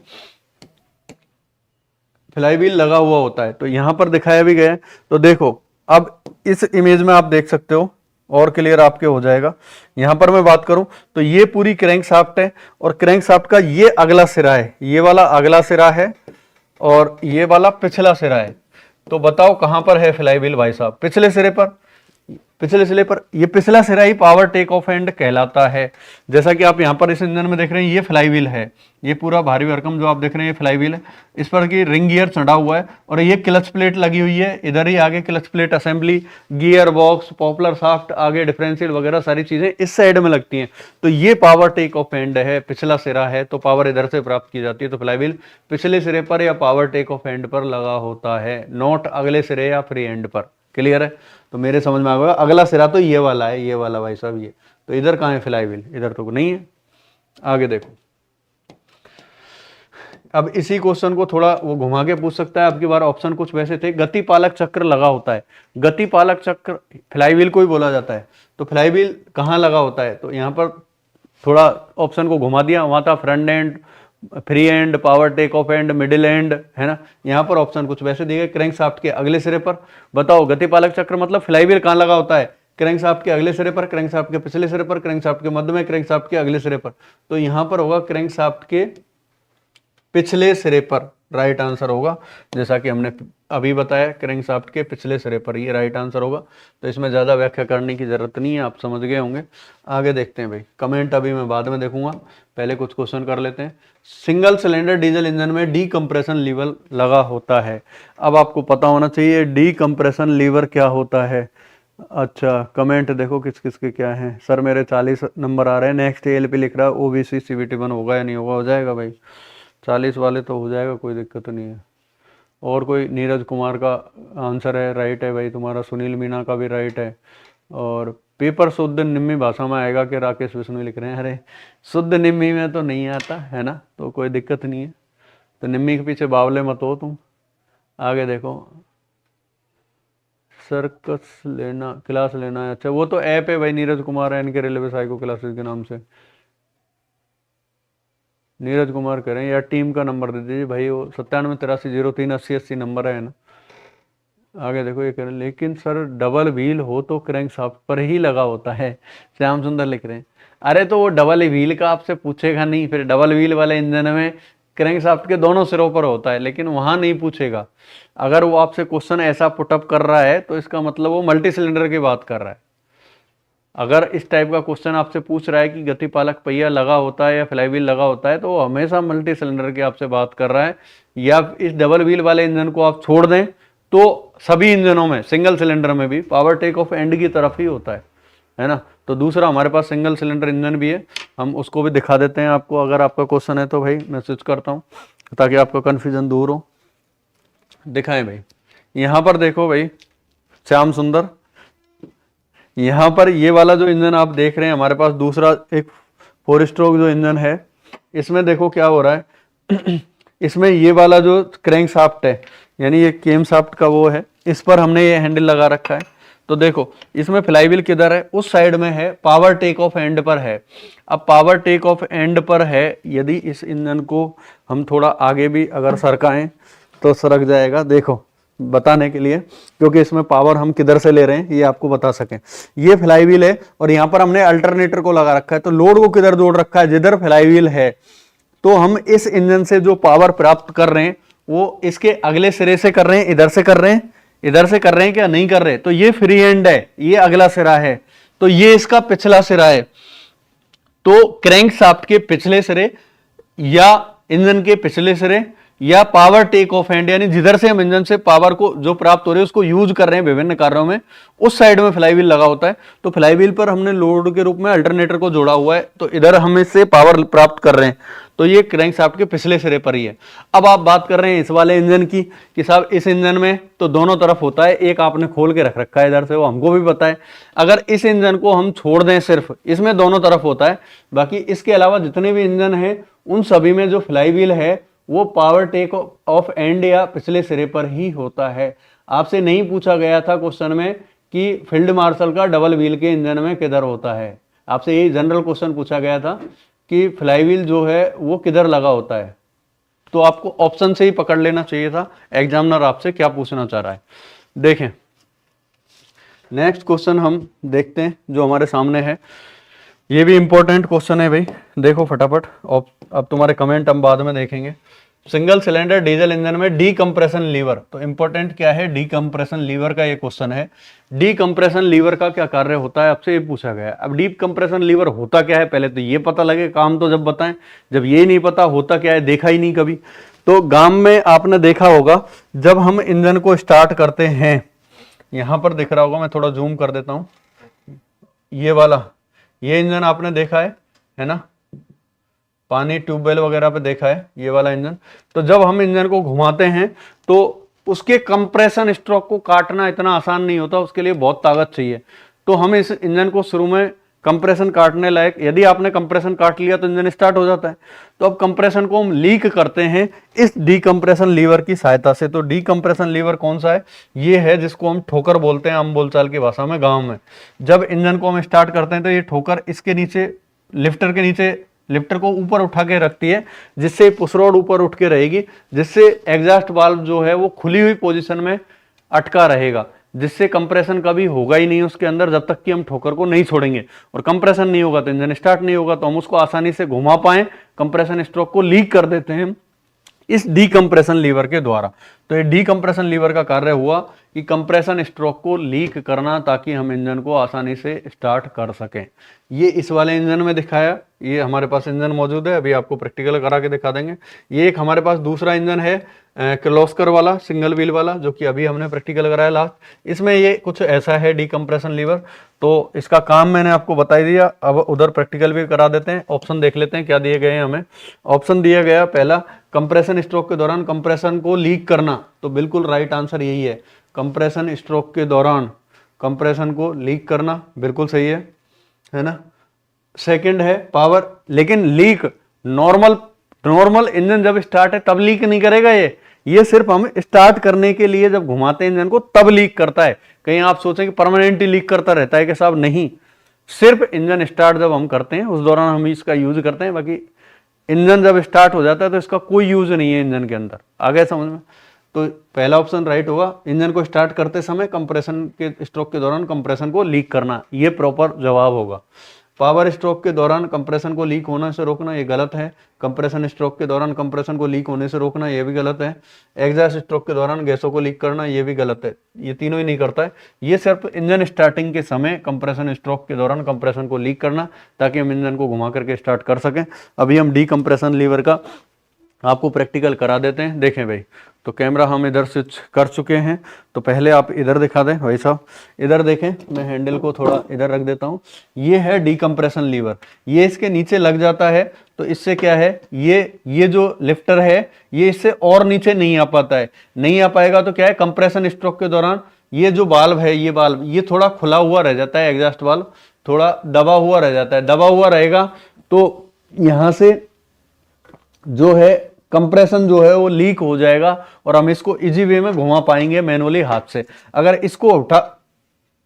फ्लाईव्हील लगा हुआ होता है, तो यहां पर दिखाया भी गया है। तो देखो अब इस इमेज में आप देख सकते हो, और क्लियर आपके हो जाएगा। यहां पर मैं बात करूं तो ये पूरी क्रैंक शाफ्ट है, और क्रैंक शाफ्ट का ये अगला सिरा है, ये वाला अगला सिरा है, और ये वाला पिछला सिरा है। तो बताओ कहां पर है फ्लाईव्हील भाई साहब, पिछले सिरे पर, पिछले सिरे पर। ये पिछला सिरा ही पावर टेक ऑफ एंड कहलाता है। जैसा कि आप यहां पर इस इंजन में देख रहे हैं, ये फ्लाईव्हील है, ये पूरा भारी भरकम जो आप देख रहे हैं ये फ्लाईव्हील है, इस पर की रिंग गियर चढ़ा हुआ है, और ये क्लच प्लेट लगी हुई है, इधर ही आगे clutch plate assembly, gear box, popular shaft, आगे डिफरेंशियल वगैरह सारी चीजें इस साइड में लगती हैं। तो ये पावर टेक ऑफ एंड है, पिछला सिरा है, तो पावर इधर से प्राप्त की जाती है। तो फ्लाईव्हील पिछले सिरे पर या पावर टेक ऑफ एंड पर लगा होता है, नॉट अगले सिरे या फ्री एंड पर। क्लियर है, तो मेरे समझ में आ गया। अगला सिरा तो ये वाला है, ये वाला भाई साहब, ये तो इधर कहां है फ्लाईव्हील, इधर तो नहीं है। आगे देखो, अब इसी क्वेश्चन को थोड़ा वो घुमा के पूछ सकता है। आपकी बार ऑप्शन कुछ वैसे थे, गति पालक चक्र लगा होता है, गति पालक चक्र फ्लाईव्हील को ही बोला जाता है। तो फ्लाईव्हील कहां लगा होता है, तो यहां पर थोड़ा ऑप्शन को घुमा दिया, वहां था front end, free end, power take off end, middle end, है ना। यहां पर ऑप्शन कुछ वैसे दिए गए, क्रैंक शाफ्ट के अगले सिरे पर। बताओ गति पालक चक्र मतलब फ्लाईव्हील कहां लगा होता है, क्रैंक शाफ्ट के अगले सिरे पर, क्रैंक शाफ्ट के पिछले सिरे पर, क्रैंक शाफ्ट के मध्य में, क्रैंक शाफ्ट के अगले सिरे पर। तो यहां पर होगा क्रैंक शाफ्ट के पिछले सिरे पर राइट आंसर होगा, जैसा कि हमने अभी बताया क्रैंकशाफ्ट के पिछले सिरे पर, ये राइट आंसर होगा। तो इसमें ज़्यादा व्याख्या करने की ज़रूरत नहीं है, आप समझ गए होंगे। आगे देखते हैं भाई, कमेंट अभी मैं बाद में देखूंगा, पहले कुछ क्वेश्चन कर लेते हैं। सिंगल सिलेंडर डीजल इंजन में डीकम्प्रेशन लीवर लगा होता है। अब आपको पता होना चाहिए डीकम्प्रेशन लीवर क्या होता है। अच्छा, कमेंट देखो किस किस के क्या हैं। सर मेरे 40 नंबर आ रहे हैं, नेक्स्ट एल पे लिख रहा है ओबीसी CBT 1 होगा या नहीं होगा, हो जाएगा भाई 40 वाले तो हो जाएगा, कोई दिक्कत नहीं है। और कोई, नीरज कुमार का आंसर है, राइट है भाई तुम्हारा। सुनील मीना का भी राइट है। और पेपर शुद्ध निम्मी भाषा में आएगा कि राकेश विष्णु लिख रहे हैं। अरे शुद्ध निम्मी में तो नहीं आता है ना, तो कोई दिक्कत नहीं है, तो निम्मी के पीछे बावले मत हो तुम। आगे देखो, सर्कस लेना, क्लास लेना है, अच्छा वो तो ऐप है भाई, नीरज कुमार है इनके रेलवे साइको क्लासेस के नाम से। नीरज कुमार कह रहे हैं यार टीम का नंबर दे दीजिए भाई, वो 9783038080 नंबर है ना। आगे देखो ये कह रहे हैं लेकिन सर डबल व्हील हो तो क्रैंकशाफ्ट पर ही लगा होता है, श्याम सुंदर लिख रहे हैं। अरे तो वो डबल व्हील का आपसे पूछेगा नहीं, फिर डबल व्हील वाले इंजन में क्रैंकशाफ्ट के दोनों सिरों पर होता है, लेकिन वहां नहीं पूछेगा। अगर वो आपसे क्वेश्चन ऐसा पुटअप कर रहा है तो इसका मतलब वो मल्टी सिलेंडर की बात कर रहा है। अगर इस टाइप का क्वेश्चन आपसे पूछ रहा है कि गतिपालक पहिया लगा होता है या फ्लाईव्हील लगा होता है, तो वो हमेशा मल्टी सिलेंडर की आपसे बात कर रहा है। या इस डबल व्हील वाले इंजन को आप छोड़ दें तो सभी इंजनों में, सिंगल सिलेंडर में भी पावर टेक ऑफ एंड की तरफ ही होता है ना। तो दूसरा हमारे पास सिंगल सिलेंडर इंजन भी है, हम उसको भी दिखा देते हैं आपको। अगर आपका क्वेश्चन है तो भाई मैं स्विच करता हूँ ताकि आपका कन्फ्यूजन दूर हो। दिखाएं भाई, यहाँ पर देखो भाई श्याम सुंदर, यहाँ पर ये वाला जो इंजन आप देख रहे हैं हमारे पास दूसरा एक 4 स्ट्रोक जो इंजन है, इसमें देखो क्या हो रहा है इसमें ये वाला जो क्रैंक शाफ्ट है, यानी ये केम शाफ्ट का वो है, इस पर हमने ये हैंडल लगा रखा है। तो देखो इसमें फ्लाईव्हील किधर है, उस साइड में है, पावर टेक ऑफ एंड पर है। अब पावर टेक ऑफ एंड पर है, यदि इस इंजन को हम थोड़ा आगे भी अगर सरकाएं तो सरक जाएगा, देखो बताने के लिए, क्योंकि इसमें पावर हम किधर से ले रहे हैं ये आपको बता सकें। ये फ्लाईव्हील है और यहाँ पर हमने अल्टरनेटर को लगा रखा है, तो लोड को किधर जोड़ रखा है, जिधर फ्लाईव्हील है। तो हम इस इंजन से जो पावर प्राप्त कर रहे हैं वो इसके अगले सिरे से कर रहे हैं, इधर से कर रहे हैं, इधर से कर रहे हैं क्या, नहीं कर रहे। तो ये फ्री एंड है, ये अगला सिरा है, तो ये इसका पिछला सिरा है। तो क्रैंक शाफ्ट के पिछले सिरे या इंजन के पिछले सिरे या पावर टेक ऑफ हैंड, यानी जिधर से हम इंजन से पावर को जो प्राप्त हो रही है उसको यूज कर रहे हैं विभिन्न कार्यों में, उस साइड में फ्लाईव्हील लगा होता है। तो फ्लाईव्हील पर हमने लोड के रूप में अल्टरनेटर को जोड़ा हुआ है, तो इधर हम इससे पावर प्राप्त कर रहे हैं, तो ये क्रैंकशाफ्ट के पिछले सिरे पर ही है। अब आप बात कर रहे हैं इस वाले इंजन की कि साहब इस इंजन में तो दोनों तरफ होता है, एक आपने खोल के रख रखा है इधर से, वो हमको भी पता है। अगर इस इंजन को हम छोड़ दें, सिर्फ इसमें दोनों तरफ होता है, बाकी इसके अलावा जितने भी इंजन है उन सभी में जो फ्लाईव्हील है वो पावर टेक ऑफ एंड या पिछले सिरे पर ही होता है। आपसे नहीं पूछा गया था क्वेश्चन में कि फील्ड मार्शल का डबल व्हील के इंजन में किधर होता है, आपसे यही जनरल क्वेश्चन पूछा गया था कि फ्लाईव्हील जो है वो किधर लगा होता है। तो आपको ऑप्शन से ही पकड़ लेना चाहिए था, एग्जामिनर आपसे क्या पूछना चाह रहा है। देखें नेक्स्ट क्वेश्चन हम देखते हैं जो हमारे सामने है, ये भी इंपॉर्टेंट क्वेश्चन है भाई, देखो फटाफट। अब तुम्हारे कमेंट हम बाद में देखेंगे। सिंगल सिलेंडर डीजल इंजन में डीकम्प्रेशन लीवर, तो इंपॉर्टेंट क्या है, डीकम्प्रेशन लीवर का ये क्वेश्चन है। डीकम्प्रेशन लीवर का क्या कार्य होता है आपसे ये पूछा गया है। अब डीकम्प्रेशन लीवर होता क्या है पहले तो ये पता लगे, काम तो जब बताएं, जब ये नहीं पता होता क्या है, देखा ही नहीं कभी। तो गांव में आपने देखा होगा जब हम इंजन को स्टार्ट करते हैं, यहां पर दिख रहा होगा, मैं थोड़ा जूम कर देता हूं, ये वाला ये इंजन आपने देखा है ना, पानी ट्यूबवेल वगैरह पे देखा है ये वाला इंजन। तो जब हम इंजन को घुमाते हैं तो उसके कंप्रेशन स्ट्रोक को काटना इतना आसान नहीं होता, उसके लिए बहुत ताकत चाहिए। तो हम इस इंजन को शुरू में कंप्रेशन काटने लायक, यदि आपने कंप्रेशन काट लिया तो इंजन स्टार्ट हो जाता है। तो अब कंप्रेशन को हम लीक करते हैं इस डीकम्प्रेशन लीवर की सहायता से। तो डीकम्प्रेशन लीवर कौन सा है, ये है जिसको हम ठोकर बोलते हैं आम बोलचाल की भाषा में गाँव में। जब इंजन को हम स्टार्ट करते हैं तो ये ठोकर इसके नीचे, लिफ्टर के नीचे, लिफ्टर को ऊपर उठा के रखती है, जिससे पुश रॉड ऊपर उठ के रहेगी, जिससे एग्जॉस्ट वाल्व जो है वो खुली हुई पोजीशन में अटका रहेगा, जिससे कंप्रेशन कभी होगा ही नहीं उसके अंदर जब तक कि हम ठोकर को नहीं छोड़ेंगे। और कंप्रेशन नहीं होगा तो इंजन स्टार्ट नहीं होगा, तो हम उसको आसानी से घुमा पाए, कंप्रेशन स्ट्रोक को लीक कर देते हैं इस डीकंप्रेशन लीवर के द्वारा। तो ये डीकंप्रेशन लीवर का कार्य हुआ कि कंप्रेशन स्ट्रोक को लीक करना ताकि हम इंजन को आसानी से स्टार्ट कर सकें। ये इस वाले इंजन में दिखाया, ये हमारे पास इंजन मौजूद है, अभी आपको प्रैक्टिकल करा के दिखा देंगे। ये एक हमारे पास दूसरा इंजन है किर्लोस्कर वाला, सिंगल व्हील वाला, जो कि अभी हमने प्रैक्टिकल कराया लास्ट। इसमें ये कुछ ऐसा है डीकंप्रेशन लीवर। तो इसका काम मैंने आपको बता ही दिया, अब उधर प्रैक्टिकल भी करा देते हैं। ऑप्शन देख लेते हैं क्या दिए गए हैं हमें। ऑप्शन दिया गया पहला, कंप्रेशन स्ट्रोक के दौरान कंप्रेशन को लीक करना, तो बिल्कुल राइट आंसर यही है, कंप्रेशन स्ट्रोक के दौरान कंप्रेशन को लीक करना, बिल्कुल सही है ना। सेकंड है पावर, लेकिन लीक नॉर्मल इंजन जब स्टार्ट है तब लीक नहीं करेगा ये सिर्फ हम स्टार्ट करने के लिए जब घुमाते हैं इंजन को तब लीक करता है। कहीं आप सोचें कि परमानेंटली लीक करता रहता है कि साहब, नहीं, सिर्फ इंजन स्टार्ट जब हम करते हैं उस दौरान हम इसका यूज करते हैं, बाकी इंजन जब स्टार्ट हो जाता है तो इसका कोई यूज नहीं है इंजन के अंदर। आ गया समझ में? तो पहला ऑप्शन राइट होगा, इंजन को स्टार्ट करते समय कंप्रेशन के स्ट्रोक के दौरान कंप्रेशन को लीक करना, ये प्रॉपर जवाब होगा। पावर स्ट्रोक के दौरान कंप्रेशन को लीक होने से रोकना, ये गलत है। कंप्रेशन स्ट्रोक के दौरान कंप्रेशन को लीक होने से रोकना, ये भी गलत है। एग्जॉस्ट स्ट्रोक के दौरान गैसों को लीक करना, ये भी गलत है। ये तीनों ही नहीं करता है, ये सिर्फ इंजन स्टार्टिंग के समय कंप्रेशन स्ट्रोक के दौरान कंप्रेशन को लीक करना ताकि हम इंजन को घुमा करके स्टार्ट कर सकें। अभी हम डीकंप्रेशन लीवर का आपको प्रैक्टिकल करा देते हैं। देखें भाई, तो कैमरा हम इधर स्विच कर चुके हैं, तो पहले आप इधर दिखा दें भाई साहब, इधर देखें, मैं हैंडल को थोड़ा इधर रख देता हूं। ये है डीकंप्रेशन लीवर, ये इसके नीचे लग जाता है तो इससे क्या है, ये जो लिफ्टर है ये इससे और नीचे नहीं आ पाता है। नहीं आ पाएगा तो क्या है, कंप्रेशन स्ट्रोक के दौरान ये जो वाल्व है, ये वाल्व ये थोड़ा खुला हुआ रह जाता है, एग्जॉस्ट वाल्व थोड़ा दबा हुआ रह जाता है। दबा हुआ रहेगा तो यहां से जो है कंप्रेशन जो है वो लीक हो जाएगा और हम इसको इजी वे में घुमा पाएंगे मैनुअली हाथ से।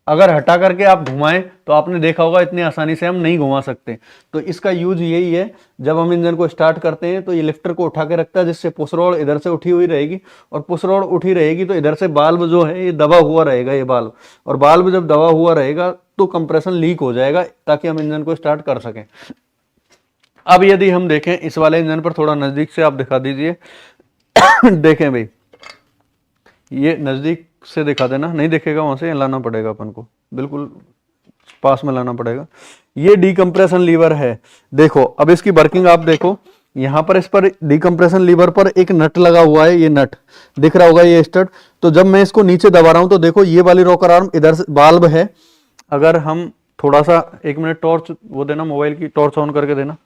अगर हटा करके आप घुमाएं तो आपने देखा होगा इतनी आसानी से हम नहीं घुमा सकते। तो इसका यूज यही है, जब हम इंजन को स्टार्ट करते हैं तो ये लिफ्टर को उठा के रखता है जिससे पुश रॉड इधर से उठी हुई रहेगी, और पुश रॉड उठी रहेगी तो इधर से बाल्ब जो है ये दबा हुआ रहेगा, ये बाल्ब, और बाल्ब जब दबा हुआ रहेगा तो कंप्रेशन लीक हो जाएगा ताकि हम इंजन को स्टार्ट कर सकें। अब यदि हम देखें इस वाले इंजन पर, थोड़ा नजदीक से आप दिखा दीजिए देखें भाई, ये नजदीक से दिखा देना, नहीं दिखेगा वहां से लाना पड़ेगा अपन को, बिल्कुल पास में लाना पड़ेगा। ये डीकंप्रेशन लीवर है, देखो अब इसकी वर्किंग आप देखो, यहां पर इस पर डीकंप्रेशन लीवर पर एक नट लगा हुआ है, ये नट दिख रहा होगा, ये स्टड। तो जब मैं इसको नीचे दबा रहा हूं तो देखो ये वाली रॉकर आर्म इधर से बाल्ब है। अगर हम थोड़ा सा 1 मिनट टॉर्च वो देना, मोबाइल की टॉर्च ऑन करके देना,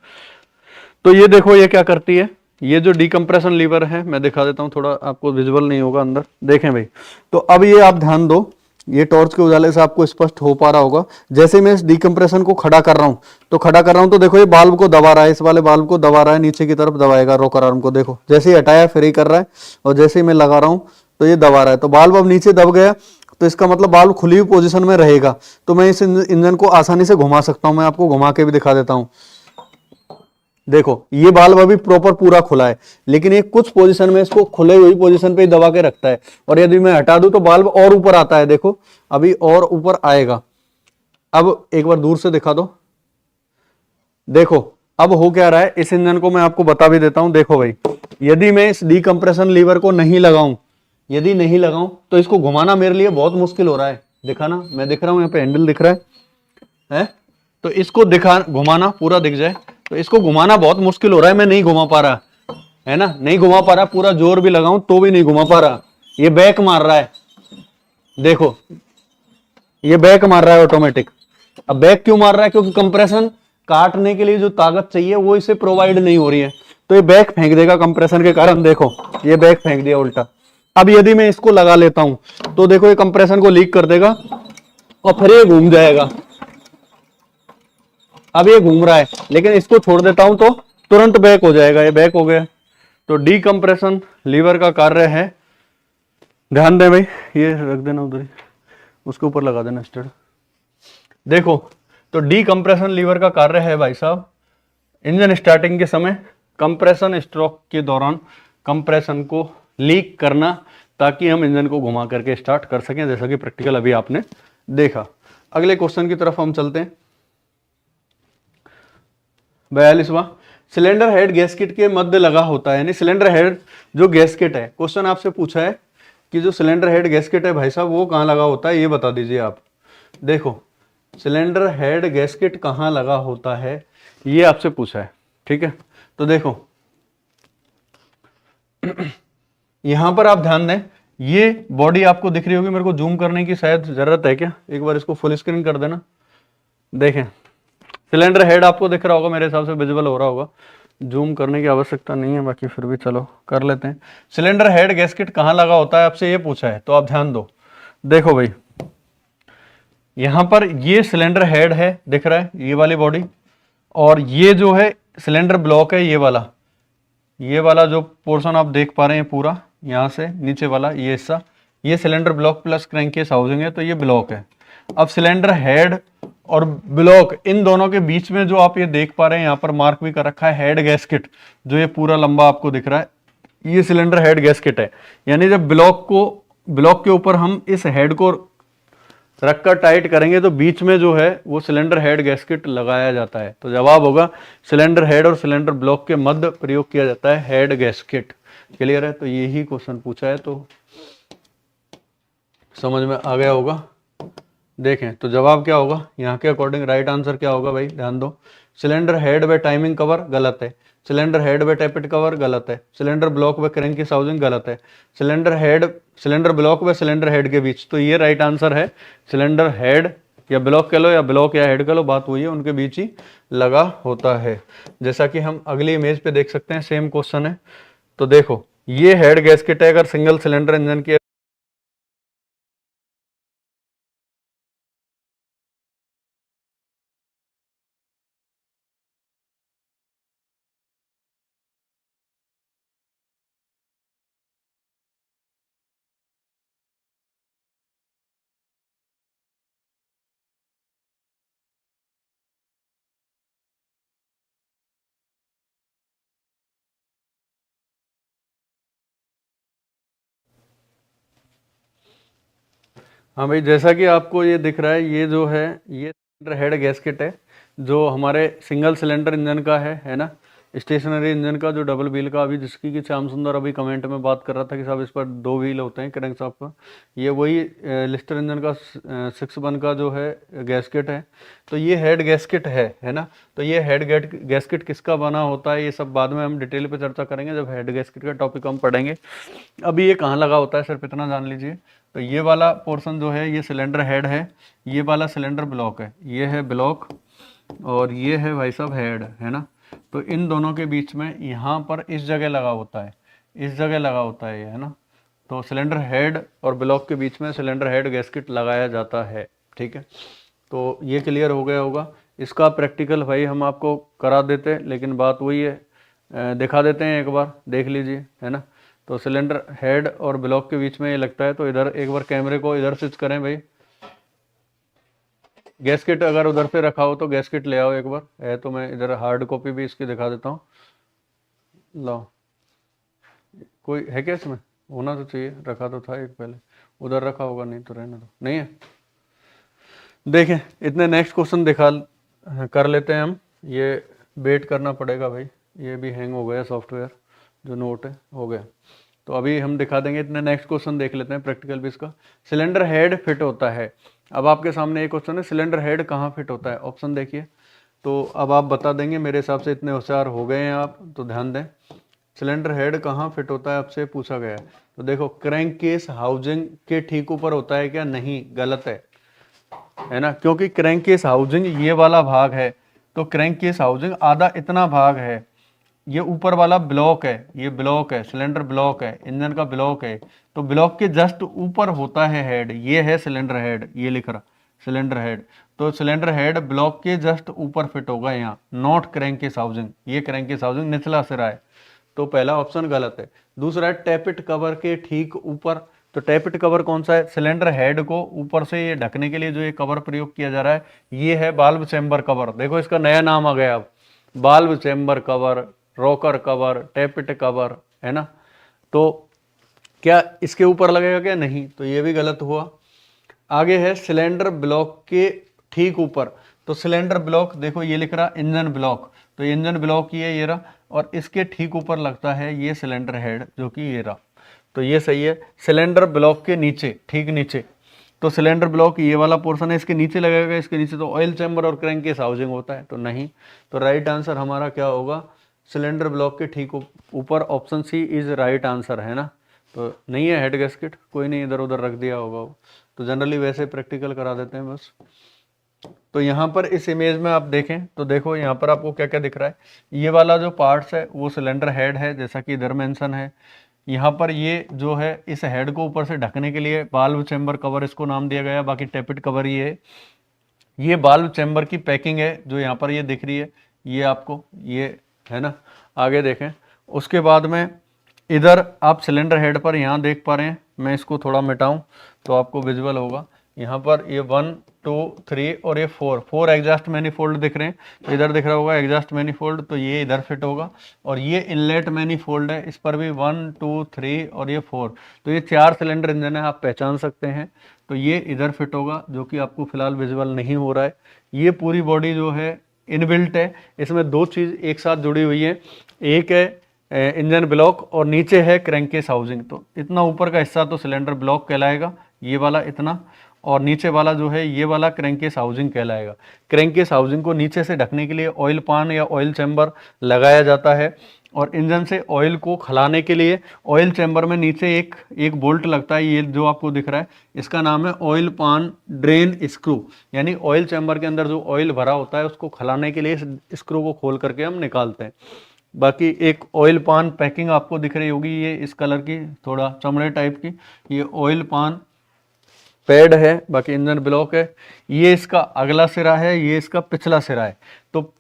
तो ये देखो ये क्या करती है, ये जो डीकंप्रेशन लीवर है, मैं दिखा देता हूं, थोड़ा आपको विजुअल नहीं होगा अंदर, देखें भाई। तो अब ये आप ध्यान दो, ये टॉर्च के उजाले से आपको स्पष्ट हो पा रहा होगा। जैसे मैं इस डीकंप्रेशन को खड़ा कर रहा हूं तो देखो ये बाल्ब को दबा रहा है, इस वाले बाल्ब को दबा रहा है, नीचे की तरफ दबाएगा रॉकर आर्म को, देखो जैसे ही हटाया फिर ही कर रहा है, और जैसे ही मैं लगा रहा हूं तो ये दबा रहा है, तो बाल्ब अब नीचे दब गया, तो इसका मतलब बाल्ब खुली हुई पोजीशन में रहेगा, तो मैं इस इंजन को आसानी से घुमा सकता हूं। मैं आपको घुमा के भी दिखा देता हूं, देखो ये बाल्ब अभी प्रॉपर पूरा खुला है, लेकिन ये कुछ पोजीशन में इसको खुले हुई पोजीशन पे ही दबा के रखता है, और यदि मैं हटा दूं तो बाल्ब और ऊपर आता है, देखो अभी और ऊपर आएगा। अब एक बार दूर से दिखा दो, देखो अब हो क्या रहा है, इस इंजन को मैं आपको बता भी देता हूं। देखो भाई, यदि मैं इस डीकंप्रेशन लीवर को नहीं लगाऊं, यदि नहीं लगाऊं तो इसको घुमाना मेरे लिए बहुत मुश्किल हो रहा है। दिखा ना, मैं दिख रहा हूं, यहाँ पे हैंडल दिख रहा है? तो इसको घुमाना पूरा दिख जाए, तो इसको घुमाना बहुत मुश्किल हो रहा है, मैं नहीं घुमा पा रहा, है ना, नहीं घुमा पा रहा, पूरा जोर भी लगाऊं तो भी नहीं घुमा पा रहा। ये बैक मार रहा है, देखो ये बैक मार रहा है ऑटोमेटिक। अब बैक क्यों मार रहा है? क्योंकि कंप्रेशन काटने के लिए जो ताकत चाहिए वो इसे प्रोवाइड नहीं हो रही है, तो ये बैक फेंक देगा कंप्रेशन के कारण। देखो ये बैक फेंक दिया उल्टा। अब यदि मैं इसको लगा लेता हूं तो देखो ये कंप्रेशन को लीक कर देगा और फिर ये घूम जाएगा। अब ये घूम रहा है, लेकिन इसको छोड़ देता हूं तो तुरंत बैक हो जाएगा, ये बैक हो गया। तो डीकंप्रेशन लीवर का कार्य है, ध्यान दें भाई, ये रख देना उधर ही, उसके ऊपर लगा देना स्टड। देखो तो डीकंप्रेशन लीवर का कार्य है भाई साहब, इंजन स्टार्टिंग के समय कंप्रेशन स्ट्रोक के दौरान कंप्रेशन को लीक करना ताकि हम इंजन को घुमा करके स्टार्ट कर सकें, जैसा कि प्रैक्टिकल अभी आपने देखा। अगले क्वेश्चन की तरफ हम चलते हैं। 42वां, सिलेंडर हेड गैस्केट के मध्य लगा होता है, यानी सिलेंडर हेड जो गैस्केट है, क्वेश्चन आपसे पूछा है कि जो सिलेंडर हेड गैस्केट है भाई साहब वो कहाँ लगा होता है, ये बता दीजिए आप। देखो सिलेंडर हेड गैस्केट कहाँ लगा होता है ये आपसे पूछा है, ठीक है। तो देखो यहां पर आप ध्यान दें, ये बॉडी आपको दिख रही होगी, मेरे को जूम करने की शायद जरूरत है क्या, एक बार इसको फुल स्क्रीन कर देना। देखें सिलेंडर हेड आपको दिख रहा होगा, मेरे हिसाब से विजिबल हो रहा होगा, जूम करने की आवश्यकता नहीं है, बाकी फिर भी चलो कर लेते हैं। सिलेंडर हेड गैस्केट कहाँ लगा होता है आपसे ये पूछा है, तो आप ध्यान दो। देखो भाई यहां पर ये सिलेंडर हेड है, दिख रहा है ये वाली बॉडी, और ये जो है सिलेंडर ब्लॉक है, ये वाला जो पोर्शन आप देख पा रहे हैं पूरा यहां से नीचे वाला ये हिस्सा, ये cylinder block plus crankcase housing है, तो ये ब्लॉक है। अब सिलेंडर हेड और ब्लॉक इन दोनों के बीच में जो आप ये देख पा रहे हैं, यहां पर मार्क भी कर रखा है हेड गैस्केट, जो ये पूरा लंबा आपको दिख रहा है, ये सिलेंडर हेड गैस्केट है। यानी जब ब्लॉक के ऊपर हम इस हेड को रखकर टाइट करेंगे तो बीच में जो है वो सिलेंडर हेड गैस्केट लगाया जाता है। तो जवाब होगा सिलेंडर हेड और सिलेंडर ब्लॉक के मध्य प्रयोग किया जाता है हेड गैस्केट। क्लियर है, तो यही क्वेश्चन पूछा है, तो समझ में आ गया होगा। देखें तो जवाब क्या होगा यहाँ के अकॉर्डिंग, राइट आंसर क्या होगा भाई ध्यान दो। सिलेंडर हेड व टाइमिंग कवर गलत है, सिलेंडर हेड व टैपेट कवर गलत है, सिलेंडर ब्लॉक व क्रैंककेस हाउसिंग गलत है, सिलेंडर ब्लॉक व सिलेंडर हेड के बीच, तो ये राइट आंसर है सिलेंडर हेड या ब्लॉक कह लो या ब्लॉक या हेड कह लो, बात वही है, उनके बीच ही लगा होता है। जैसा कि हम अगली इमेज पे देख सकते हैं, सेम क्वेश्चन है। तो देखो ये हेड गैस्केट है, अगर सिंगल सिलेंडर इंजन की हाँ भाई, जैसा कि आपको ये दिख रहा है, ये जो है ये सिलेंडर हेड गैस्केट है जो हमारे सिंगल सिलेंडर इंजन का है ना, स्टेशनरी इंजन का, जो डबल व्हील का, अभी जिसकी कि श्याम सुंदर अभी कमेंट में बात कर रहा था कि साहब इस पर 2 व्हील होते हैं क्रैंक शाफ्ट पर, ये वही लिस्टर इंजन का 6-1 का जो है गैस्केट है। तो ये हेड गैस्केट है ना। तो ये हेड गैस्केट किसका बना होता है ये सब बाद में हम डिटेल पे चर्चा करेंगे जब हेड गैस्केट का टॉपिक हम पढ़ेंगे। अभी ये कहाँ लगा होता है सिर्फ इतना जान लीजिए। तो ये वाला पोर्शन जो है ये सिलेंडर हेड है, ये वाला सिलेंडर ब्लॉक है, ये है ब्लॉक और ये है भाई साहब हेड, है ना। तो इन दोनों के बीच में यहाँ पर इस जगह लगा होता है, इस जगह लगा होता है ये, है ना। तो सिलेंडर हेड और ब्लॉक के बीच में सिलेंडर हेड गैस्केट लगाया जाता है, ठीक है। तो ये क्लियर हो गया होगा। इसका प्रैक्टिकल भाई हम आपको करा देते, लेकिन बात वही है, दिखा देते हैं, एक बार देख लीजिए, है ना। तो सिलेंडर हेड और ब्लॉक के बीच में ये लगता है, तो इधर एक बार कैमरे को इधर स्विच करें भाई, गैस्केट अगर उधर पे रखा हो तो गैस्केट ले आओ एक बार, है तो मैं इधर हार्ड कॉपी भी इसकी दिखा देता हूँ। लाओ, कोई है क्या इसमें, होना तो चाहिए, रखा तो था एक पहले, उधर रखा होगा, नहीं तो रहने दो, नहीं है। देखें इतने नेक्स्ट क्वेश्चन दिखा कर लेते हैं हम, ये वेट करना पड़ेगा भाई, ये भी हैंग हो गया सॉफ्टवेयर, जो नोट है हो गया। तो अभी हम दिखा देंगे, इतने नेक्स्ट क्वेश्चन देख लेते हैं प्रैक्टिकल भी इसका। सिलेंडर हेड फिट होता है, अब आपके सामने एक क्वेश्चन है सिलेंडर हेड कहाँ फिट होता है, ऑप्शन देखिए। तो अब आप बता देंगे, मेरे हिसाब से इतने होशियार हो गए हैं आप, तो ध्यान दें। सिलेंडर हेड कहाँ फिट होता है आपसे पूछा गया है, तो देखो क्रैंक केस हाउसिंग के ठीक ऊपर होता है क्या, नहीं, गलत है ना, क्योंकि क्रैंक केस हाउसिंग ये वाला भाग है, तो क्रैंक केस हाउसिंग आधा इतना भाग है, ये ऊपर वाला ब्लॉक है, ये ब्लॉक है, सिलेंडर ब्लॉक है, इंजन का ब्लॉक है, तो ब्लॉक के जस्ट ऊपर होता है हेड, ये है सिलेंडर हेड, ये लिख रहा सिलेंडर हेड। तो सिलेंडर हेड ब्लॉक के जस्ट ऊपर फिट होगा यहाँ, नॉट क्रैंककेस हाउसिंग, ये क्रैंककेस हाउसिंग निचला सिरा है, तो पहला ऑप्शन गलत है। दूसरा है टैपिट कवर के ठीक ऊपर, तो टैपिट कवर कौन सा है, सिलेंडर हेड को ऊपर से ये ढकने के लिए जो ये कवर प्रयोग किया जा रहा है, ये है बाल्व चेंबर कवर, देखो इसका नया नाम आ गया अब, बाल्व chamber cover, rocker cover, tappet cover, है ना। तो क्या इसके ऊपर लगेगा क्या, नहीं, तो ये भी गलत हुआ। आगे है सिलेंडर ब्लॉक के ठीक ऊपर, तो सिलेंडर ब्लॉक देखो ये लिख रहा इंजन ब्लॉक, तो इंजन ब्लॉक ये रहा, और इसके ठीक ऊपर लगता है ये सिलेंडर हेड जो कि ये रहा, तो ये सही है। सिलेंडर ब्लॉक के नीचे, ठीक नीचे, तो सिलेंडर ब्लॉक ये वाला पोर्शन है, इसके नीचे लगेगा, इसके नीचे तो ऑयल चैम्बर और क्रैंक हाउसिंग होता है, तो नहीं। तो राइट आंसर हमारा क्या होगा, सिलेंडर ब्लॉक के ठीक ऊपर, option C is right answer है ना। तो नहीं है हेड गैस्केट, कोई नहीं, इधर उधर रख दिया होगा वो, तो जनरली वैसे प्रैक्टिकल करा देते हैं बस। तो यहाँ पर इस इमेज में आप देखें तो देखो यहाँ पर आपको क्या क्या दिख रहा है, ये वाला जो पार्ट्स है वो सिलेंडर हेड है, जैसा कि इधर मेंशन है। यहाँ पर ये जो है इस हेड को ऊपर से ढकने के लिए बाल्व चैम्बर कवर इसको नाम दिया गया, बाकी टेपिड कवर ये है। ये बाल्व चैम्बर की पैकिंग है जो यहाँ पर ये दिख रही है, ये आपको ये है ना। आगे देखें, उसके बाद में इधर आप सिलेंडर हेड पर यहाँ देख पा रहे हैं, मैं इसको थोड़ा मिटाऊं तो आपको विजुअल होगा। यहाँ पर ये 1 2 3 और ये 4 एग्जॉस्ट मैनिफोल्ड दिख रहे हैं, तो इधर दिख रहा होगा एग्जॉस्ट मैनिफोल्ड, तो ये इधर फिट होगा। और ये इनलेट मैनिफोल्ड है, इस पर भी 1 2 3 और ये 4, तो ये 4 सिलेंडर इंजन है, आप पहचान सकते हैं। तो ये इधर फिट होगा जो कि आपको फिलहाल विजुअल नहीं हो रहा है। ये पूरी बॉडी जो है इनबिल्ट है, इसमें दो चीज़ एक साथ जुड़ी हुई है, एक है इंजन ब्लॉक और नीचे है क्रैंकेस हाउसिंग। तो इतना ऊपर का हिस्सा तो सिलेंडर ब्लॉक कहलाएगा, ये वाला इतना, और नीचे वाला जो है ये वाला क्रैंकेस हाउसिंग कहलाएगा। क्रैंकेस हाउसिंग को नीचे से ढकने के लिए ऑयल पान या ऑयल चैम्बर लगाया जाता है, और इंजन से ऑयल को खलाने के लिए ऑयल चैम्बर में नीचे एक बोल्ट लगता है, ये जो आपको दिख रहा है इसका नाम है ऑयल पान ड्रेन स्क्रू, यानी ऑयल चैम्बर के अंदर जो ऑयल भरा होता है उसको खलाने के लिए इस स्क्रू को खोल करके हम निकालते हैं। बाकी एक ऑयल पान पैकिंग आपको दिख रही होगी, ये इस कलर की थोड़ा चमड़े टाइप की, ये ऑयल पान पैड है। बाकी इंजन ब्लॉक है, ये इसका अगला सिरा है, ये इसका पिछला सिरा है। तो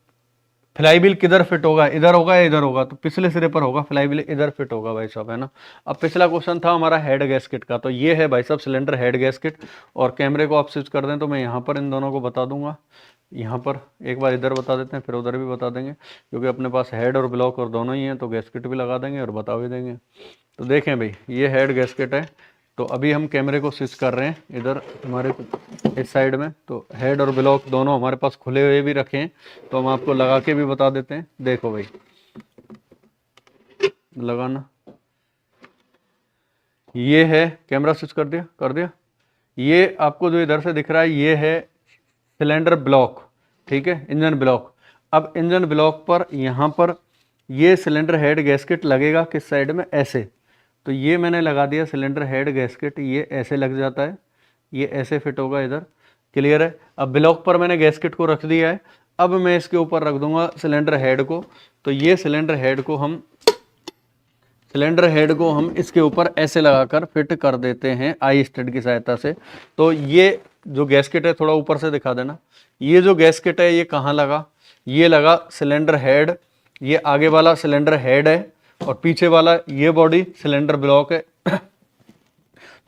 फ्लाईव्हील किधर फिट होगा, इधर होगा या इधर होगा, तो पिछले सिरे पर होगा, फ्लाईव्हील इधर फिट होगा भाई साहब, है ना। अब पिछला क्वेश्चन था हमारा हेड गैस्केट का, तो ये है भाई साहब सिलेंडर हेड गैस्केट। और कैमरे को आप स्विच कर दें तो मैं यहाँ पर इन दोनों को बता दूंगा, यहाँ पर एक बार इधर बता देते हैं फिर उधर भी बता देंगे, क्योंकि अपने पास हेड और ब्लॉक और दोनों ही हैं, तो गैस्केट भी लगा देंगे और बता भी देंगे। तो देखें भाई, ये हेड गैस्केट है। तो अभी हम कैमरे को स्विच कर रहे हैं इधर हमारे इस साइड में, तो हेड और ब्लॉक दोनों हमारे पास खुले हुए भी रखे हैं, तो हम आपको लगा के भी बता देते हैं। देखो भाई, लगाना, ये है, कैमरा स्विच कर दिया, कर दिया। ये आपको जो इधर से दिख रहा है ये है सिलेंडर ब्लॉक, ठीक है, इंजन ब्लॉक। अब इंजन ब्लॉक पर यहाँ पर ये सिलेंडर हेड गैस्केट लगेगा किस साइड में, ऐसे। तो ये मैंने लगा दिया सिलेंडर हेड गैस्केट, ये ऐसे लग जाता है, ये ऐसे फिट होगा इधर, क्लियर है। अब ब्लॉक पर मैंने गैस्केट को रख दिया है, अब मैं इसके ऊपर रख दूंगा सिलेंडर हेड को। तो ये सिलेंडर हेड को हम इसके ऊपर ऐसे लगाकर फिट कर देते हैं आई स्टड की सहायता से। तो ये जो गैस्केट है थोड़ा ऊपर से दिखा देना, ये जो गैस्केट है ये कहाँ लगा, ये लगा सिलेंडर हेड, ये आगे वाला सिलेंडर हेड है और पीछे वाला ये बॉडी सिलेंडर ब्लॉक है।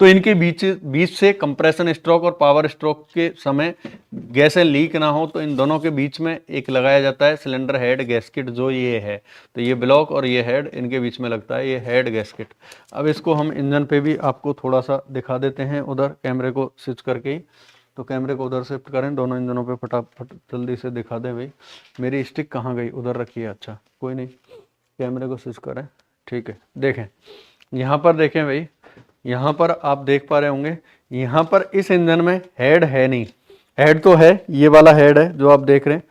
तो इनके बीच से कंप्रेशन स्ट्रोक और पावर स्ट्रोक के समय गैसें लीक ना हो, तो इन दोनों के बीच में एक लगाया जाता है सिलेंडर हेड गैस्केट, जो ये है। तो ये ब्लॉक और ये हेड, इनके बीच में लगता है ये हेड गैस्केट। अब इसको हम इंजन पे भी आपको थोड़ा सा दिखा देते हैं, उधर कैमरे को स्विच करके ही। तो कैमरे को उधर शिफ्ट करें, दोनों इंजनों पे फटाफट जल्दी से दिखा दें। भाई मेरी स्टिक कहाँ गई, उधर रखी है, अच्छा कोई नहीं, कैमरे को स्विच करें, ठीक है। देखें यहाँ पर, देखें भाई यहाँ पर आप देख पा रहे होंगे, यहाँ पर इस इंजन में हेड है नहीं, हेड तो है, ये वाला हेड है जो आप देख रहे हैं।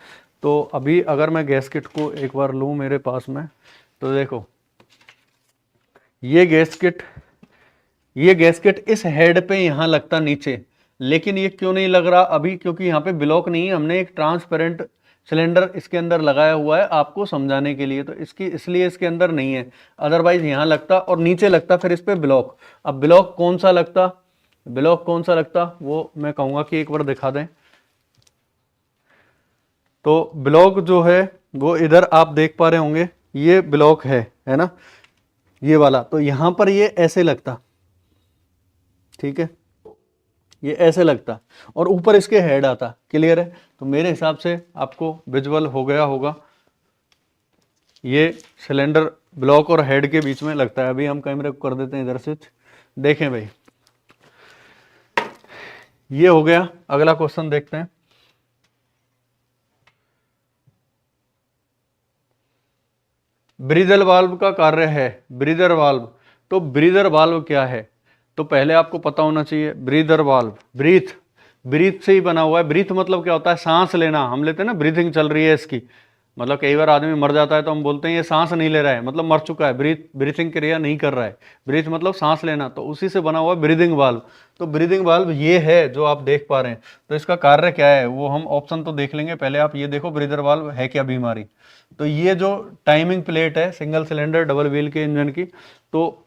तो अभी अगर मैं गैस्केट को एक बार लूँ मेरे पास में, तो देखो ये गैस्केट इस हेड पे यहाँ लगता नीचे, लेकिन ये क्यों नहीं लग रहा अभी, क्योंकि यहाँ पे ब्लॉक नहीं है, हमने एक ट्रांसपेरेंट सिलेंडर इसके अंदर लगाया हुआ है आपको समझाने के लिए, तो इसलिए इसके अंदर नहीं है। अदरवाइज यहाँ लगता और नीचे लगता फिर इस पे ब्लॉक। अब ब्लॉक कौन सा लगता वो मैं कहूँगा कि एक बार दिखा दें। तो ब्लॉक जो है वो इधर आप देख पा रहे होंगे, ये ब्लॉक है ना, ये वाला। तो यहाँ पर ये ऐसे लगता, ठीक है, ये ऐसे लगता और ऊपर इसके हेड आता, क्लियर है। तो मेरे हिसाब से आपको विजुअल हो गया होगा, ये सिलेंडर ब्लॉक और हेड के बीच में लगता है। अभी हम कैमरे को कर देते हैं इधर से, देखें भाई ये हो गया। अगला क्वेश्चन देखते हैं। ब्रीदर वाल्व का कार्य है ब्रीदर वाल्व। तो ब्रीदर वाल्व क्या है, तो पहले आपको पता होना चाहिए ब्रीदर वाल्व, ब्रीथ से ही बना हुआ है। ब्रीथ मतलब क्या होता है, सांस लेना। हम लेते हैं ना, ब्रीथिंग चल रही है इसकी, मतलब कई बार आदमी मर जाता है तो हम बोलते हैं ये सांस नहीं ले रहा है, मतलब मर चुका है, ब्रीथिंग क्रिया नहीं कर रहा है। ब्रीथ मतलब सांस लेना, तो उसी से बना हुआ ब्रीदिंग वाल्व। तो ब्रीदिंग वाल्व ये है जो आप देख पा रहे हैं। तो इसका कार्य क्या है वो हम ऑप्शन तो देख लेंगे, पहले आप ये देखो ब्रीदर वाल्व है क्या बीमारी। तो ये जो टाइमिंग प्लेट है सिंगल सिलेंडर डबल व्हील के इंजन की, तो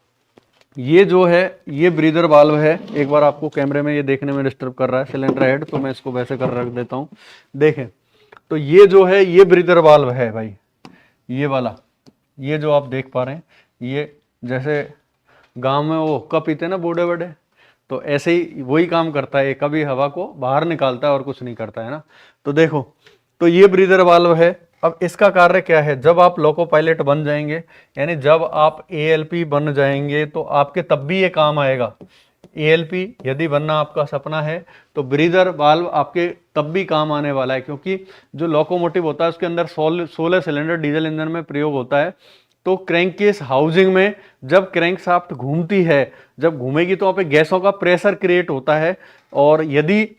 ये जो है ये ब्रीदर वाल्व है। एक बार आपको कैमरे में ये देखने में डिस्टर्ब कर रहा है सिलेंडर हेड, तो मैं इसको वैसे कर रख देता हूँ। देखें, तो ये जो है ये ब्रीदर वाल्व है भाई, ये वाला, ये जो आप देख पा रहे हैं, ये जैसे गांव में वो हुक्का पीते हैं ना बूढ़े बड़े, तो ऐसे ही वही काम करता है, कभी हवा को बाहर निकालता है और कुछ नहीं करता है ना। तो देखो, तो ये ब्रीदर वाल्व है। अब इसका कार्य क्या है, जब आप लोको पायलट बन जाएंगे, यानी जब आप एएलपी बन जाएंगे तो आपके तब भी ये काम आएगा। एएलपी यदि बनना आपका सपना है तो ब्रीदर वाल्व आपके तब भी काम आने वाला है, क्योंकि जो लोकोमोटिव होता है उसके अंदर 16 सिलेंडर डीजल इंजन में प्रयोग होता है। तो क्रैंक केस हाउसिंग में जब क्रैंक शाफ्ट घूमती है, जब घूमेगी तो वहां पे गैसों का प्रेशर क्रिएट होता है, और यदि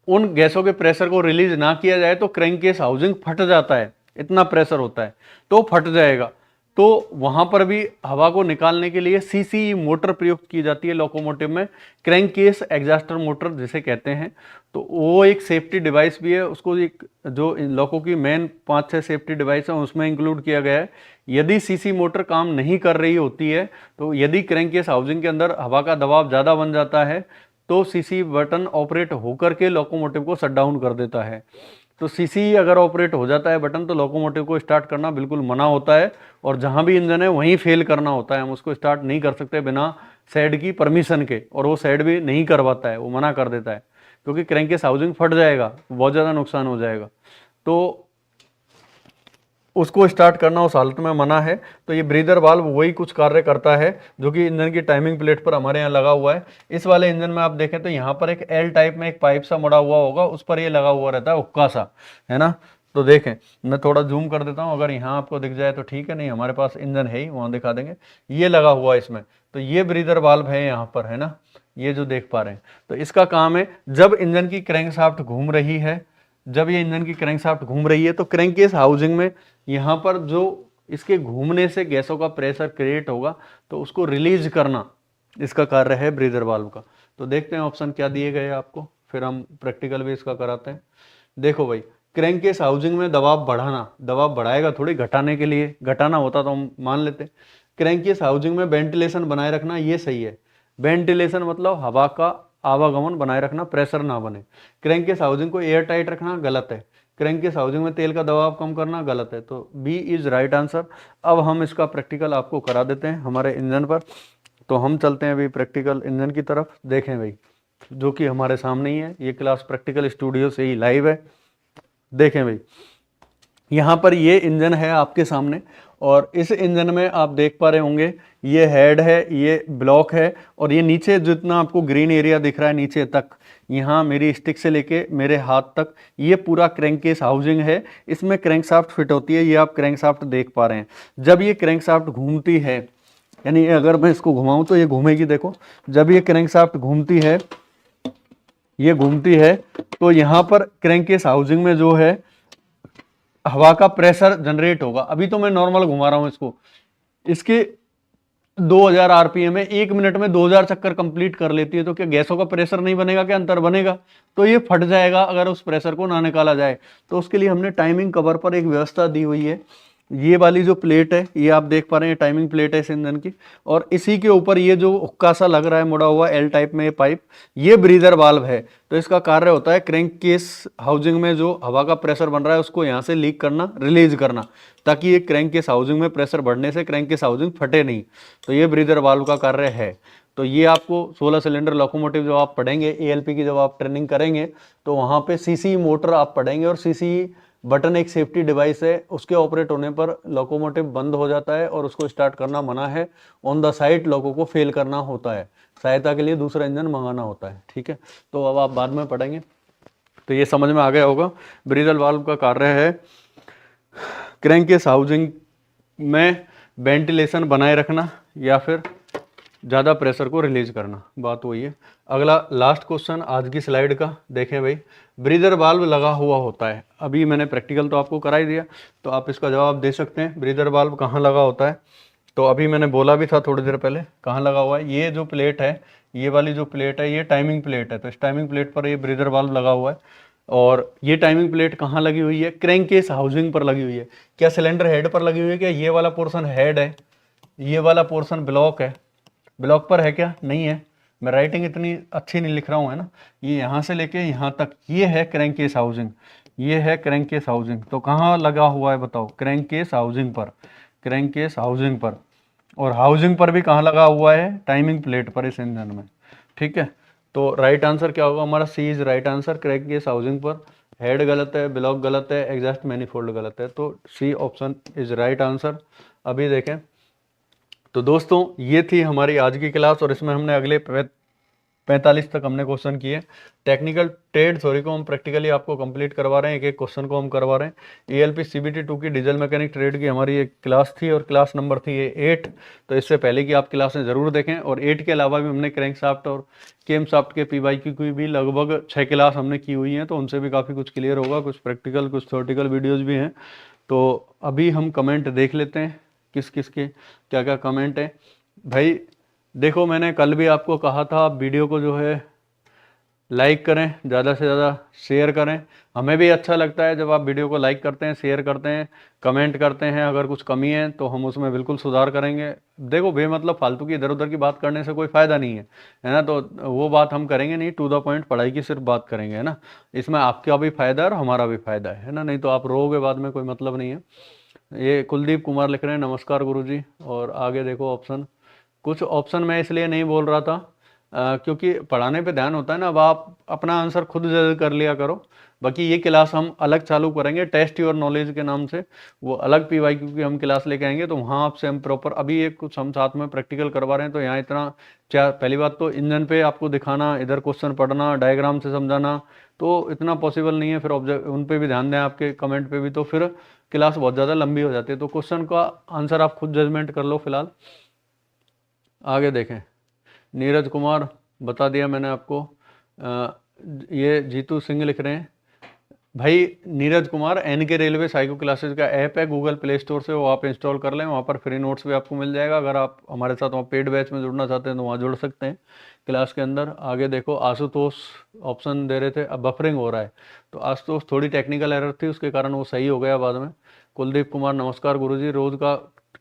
उन गैसों के प्रेशर को रिलीज ना किया जाए तो क्रैंक केस हाउसिंग फट जाता है, इतना प्रेशर होता है तो फट जाएगा। तो वहां पर भी हवा को निकालने के लिए सीसीई मोटर प्रयुक्त की जाती है लोकोमोटिव में, क्रैंक केस एग्जॉस्टर मोटर जिसे कहते हैं। तो वो एक सेफ्टी डिवाइस भी है, उसको एक जो लोको की मेन 5-6 सेफ्टी डिवाइस है उसमें इंक्लूड किया गया है। यदि सीसी मोटर काम नहीं कर रही होती है, तो यदि क्रैंक केस हाउसिंग के अंदर हवा का दबाव ज़्यादा बन जाता है तो सीसी बटन ऑपरेट होकर के लोकोमोटिव को शट डाउन कर देता है। तो सीसी अगर ऑपरेट हो जाता है बटन तो लोकोमोटिव को स्टार्ट करना बिल्कुल मना होता है, और जहां भी इंजन है वहीं फेल करना होता है। हम उसको स्टार्ट नहीं कर सकते बिना सैड की परमिशन के, और वो सैड भी नहीं करवाता है, वो मना कर देता है, क्योंकि क्रैंक केस हाउसिंग फट जाएगा, बहुत ज़्यादा नुकसान हो जाएगा। तो उसको स्टार्ट करना उस हालत में मना है। तो ये ब्रीदर वाल्व वही कुछ कार्य करता है जो कि इंजन की टाइमिंग प्लेट पर हमारे यहाँ लगा हुआ है। इस वाले इंजन में आप देखें तो यहाँ पर एक एल टाइप में एक पाइप सा मुड़ा हुआ होगा, उस पर ये लगा हुआ रहता है हुक्का सा, है ना। तो देखें, मैं थोड़ा जूम कर देता हूँ, अगर यहाँ आपको दिख जाए तो ठीक है, नहीं हमारे पास इंजन है ही, वहाँ दिखा देंगे, ये लगा हुआ है इसमें। तो ये ब्रीदर वाल्व है यहाँ पर, है ना, ये जो देख पा रहे हैं। तो इसका काम है जब इंजन की क्रैंकशाफ्ट घूम रही है, जब ये इंजन की क्रैंकशाफ्ट घूम रही है तो क्रैंक केस हाउसिंग में यहाँ पर जो इसके घूमने से गैसों का प्रेशर क्रिएट होगा तो उसको रिलीज करना इसका कार्य है ब्रीदर वाल्व का। तो देखते हैं ऑप्शन क्या दिए गए आपको, फिर हम प्रैक्टिकल भी इसका कराते हैं। देखो भाई, क्रैंक केस हाउसिंग में दबाव बढ़ाना, दबाव बढ़ाएगा थोड़ी घटाने के लिए, घटाना होता तो हम मान लेते। क्रैंक केस हाउसिंग में वेंटिलेशन बनाए रखना, ये सही है। वेंटिलेशन मतलब हवा का आवागमन बनाए रखना, प्रेशर ना बने। क्रैंक केस हाउसिंग को एयर टाइट रखना गलत है। क्रैंक केस हाउसिंग में तेल का दबाव कम करना गलत है। तो बी इज राइट आंसर। अब हम इसका प्रैक्टिकल आपको करा देते हैं हमारे इंजन पर। तो हम चलते हैं अभी प्रैक्टिकल इंजन की तरफ। देखें भाई, जो कि हमारे सामने ही है, ये क्लास प्रैक्टिकल स्टूडियो से ही लाइव है। देखें भाई, यहाँ पर ये इंजन है आपके सामने, और इस इंजन में आप देख पा रहे होंगे ये हेड है, ये ब्लॉक है, और ये नीचे जितना आपको ग्रीन एरिया दिख रहा है नीचे तक, यहाँ मेरी स्टिक से लेके मेरे हाथ तक, ये पूरा क्रैंककेस हाउसिंग है। इसमें क्रैंकशाफ्ट फिट होती है, ये आप क्रैंकशाफ्ट देख पा रहे हैं। जब ये क्रैंकशाफ्ट घूमती है, यानी अगर मैं इसको घुमाऊं तो ये घूमेगी, देखो जब ये क्रैंकशाफ्ट घूमती है, ये घूमती है, तो यहाँ पर क्रैंककेस हाउसिंग में जो है हवा का प्रेशर जनरेट होगा। अभी तो मैं नॉर्मल घुमा रहा हूं इसको, इसके 2000 आरपीएम में 1 मिनट में 2000 चक्कर कंप्लीट कर लेती है। तो क्या गैसों का प्रेशर नहीं बनेगा, क्या अंतर बनेगा? तो ये फट जाएगा अगर उस प्रेशर को ना निकाला जाए। तो उसके लिए हमने टाइमिंग कवर पर एक व्यवस्था दी हुई है। ये वाली जो प्लेट है, ये आप देख पा रहे हैं, टाइमिंग प्लेट है इस इंजन की, और इसी के ऊपर ये जो हुक्का सा लग रहा है मुड़ा हुआ एल टाइप में ये पाइप, ये ब्रीदर वाल्व है। तो इसका कार्य होता है क्रैंक केस हाउसिंग में जो हवा का प्रेशर बन रहा है उसको यहाँ से लीक करना, रिलीज करना, ताकि ये क्रैंक केस हाउसिंग में प्रेशर बढ़ने से क्रैंक केस हाउसिंग फटे नहीं। तो ये ब्रीदर वाल्व का कार्य है। तो ये आपको 16 सिलेंडर लोकोमोटिव जब आप पढ़ेंगे, एएलपी की जब आप ट्रेनिंग करेंगे, तो वहाँ पे सीसी मोटर आप पढ़ेंगे, और सीसी बटन एक सेफ्टी डिवाइस है, उसके ऑपरेट होने पर लोकोमोटिव बंद हो जाता है और उसको स्टार्ट करना मना है। ऑन द साइड लोगों को फेल करना होता है, सहायता के लिए दूसरा इंजन मंगाना होता है। ठीक है, तो अब आप बाद में पढ़ेंगे। तो ये समझ में आ गया होगा। ब्रीदर वाल्व का कार्य है क्रैंक केस हाउसिंग में वेंटिलेशन बनाए रखना या फिर ज़्यादा प्रेशर को रिलीज करना, बात वही है। अगला लास्ट क्वेश्चन आज की स्लाइड का देखें भाई, ब्रीदर वाल्व लगा हुआ होता है, अभी मैंने प्रैक्टिकल तो आपको करा ही दिया, तो आप इसका जवाब दे सकते हैं ब्रीदर वाल्व कहाँ लगा होता है। तो अभी मैंने बोला भी था थोड़ी देर पहले कहाँ लगा हुआ है, ये जो प्लेट है, ये वाली जो प्लेट है ये टाइमिंग प्लेट है, तो इस टाइमिंग प्लेट पर ये ब्रीदर वाल्व लगा हुआ है। और ये टाइमिंग प्लेट कहाँ लगी हुई है, क्रैंक केस हाउसिंग पर लगी हुई है। क्या सिलेंडर हेड पर लगी हुई है, क्या ये वाला पोर्शन हेड है, ये वाला पोर्शन ब्लॉक है, ब्लॉक पर है क्या, नहीं है। मैं राइटिंग इतनी अच्छी नहीं लिख रहा हूँ है ना, ये यहाँ से लेके यहाँ तक ये है क्रैंक केस हाउसिंग, ये है क्रैंक केस हाउसिंग। तो कहाँ लगा हुआ है बताओ, क्रैंक केस हाउसिंग पर, क्रैंक केस हाउसिंग पर। और हाउसिंग पर भी कहाँ लगा हुआ है, टाइमिंग प्लेट पर इस इंजन में, ठीक है। तो राइट आंसर क्या होगा हमारा, C is right answer, crankcase housing पर। हेड गलत है, ब्लॉक गलत है, एग्जॉस्ट मैनिफोल्ड गलत है, तो C option is right answer. अभी देखें तो दोस्तों ये थी हमारी आज की क्लास, और इसमें हमने अगले 45 तक हमने क्वेश्चन किए। टेक्निकल ट्रेड थ्योरी को हम प्रैक्टिकली आपको कंप्लीट करवा रहे हैं, एक एक क्वेश्चन को हम करवा रहे हैं। ELP CBT 2 की डीजल मैकेनिक ट्रेड की हमारी एक क्लास थी, और क्लास नंबर थी ये 8, तो इससे पहले की आप क्लासें ज़रूर देखें। और 8 के अलावा भी हमने क्रैंक शाफ्ट और केम शाफ्ट के PYQ की भी लगभग 6 क्लास हमने की हुई हैं, तो उनसे भी काफ़ी कुछ क्लियर होगा, कुछ प्रैक्टिकल कुछ थ्योरेटिकल वीडियोज़ भी हैं। तो अभी हम कमेंट देख लेते हैं किस किस के क्या क्या कमेंट है। भाई देखो मैंने कल भी आपको कहा था आप वीडियो को जो है लाइक करें, ज़्यादा से ज़्यादा शेयर करें। हमें भी अच्छा लगता है जब आप वीडियो को लाइक करते हैं, शेयर करते हैं, कमेंट करते हैं। अगर कुछ कमी है तो हम उसमें बिल्कुल सुधार करेंगे। देखो बेमतलब फालतू की इधर उधर की बात करने से कोई फ़ायदा नहीं है ना, तो वो बात हम करेंगे नहीं, टू द पॉइंट पढ़ाई की सिर्फ बात करेंगे, है ना। इसमें आपका भी फ़ायदा है और हमारा भी फ़ायदा है ना, नहीं तो आप रोओगे बाद में, कोई मतलब नहीं है। ये कुलदीप कुमार लिख रहे हैं नमस्कार गुरुजी। और आगे देखो ऑप्शन, कुछ ऑप्शन मैं इसलिए नहीं बोल रहा था क्योंकि पढ़ाने पे ध्यान होता है ना, अब आप अपना आंसर खुद जज कर लिया करो। बाकी ये क्लास हम अलग चालू करेंगे टेस्ट योर नॉलेज के नाम से, वो अलग PYQ की हम क्लास लेके आएंगे, तो वहाँ आपसे हम प्रॉपर, अभी एक कुछ हम साथ में प्रैक्टिकल करवा रहे हैं, तो यहाँ इतना पहली बात तो इंजन पे आपको दिखाना, इधर क्वेश्चन पढ़ना, डायग्राम से समझाना, तो इतना पॉसिबल नहीं है। फिर ऑब्जेक्ट उन पे भी ध्यान दें, आपके कमेंट पे भी, तो फिर क्लास बहुत ज़्यादा लंबी हो जाती है। तो क्वेश्चन का आंसर आप खुद जजमेंट कर लो फिलहाल। आगे देखें, नीरज कुमार बता दिया मैंने आपको। ये जीतू सिंह लिख रहे हैं, भाई Neeraj Kumar NK railway psycho classes का ऐप है गूगल प्ले स्टोर से, वो आप इंस्टॉल कर लें, वहाँ पर फ्री नोट्स भी आपको मिल जाएगा। अगर आप हमारे साथ वहाँ पेड बैच में जुड़ना चाहते हैं तो वहाँ जुड़ सकते हैं क्लास के अंदर। आगे देखो आशुतोष ऑप्शन दे रहे थे, अब बफरिंग हो रहा है, तो आशुतोष थोड़ी टेक्निकल एरर थी, उसके कारण वो सही हो गया बाद में। कुलदीप कुमार नमस्कार गुरुजी, रोज़ का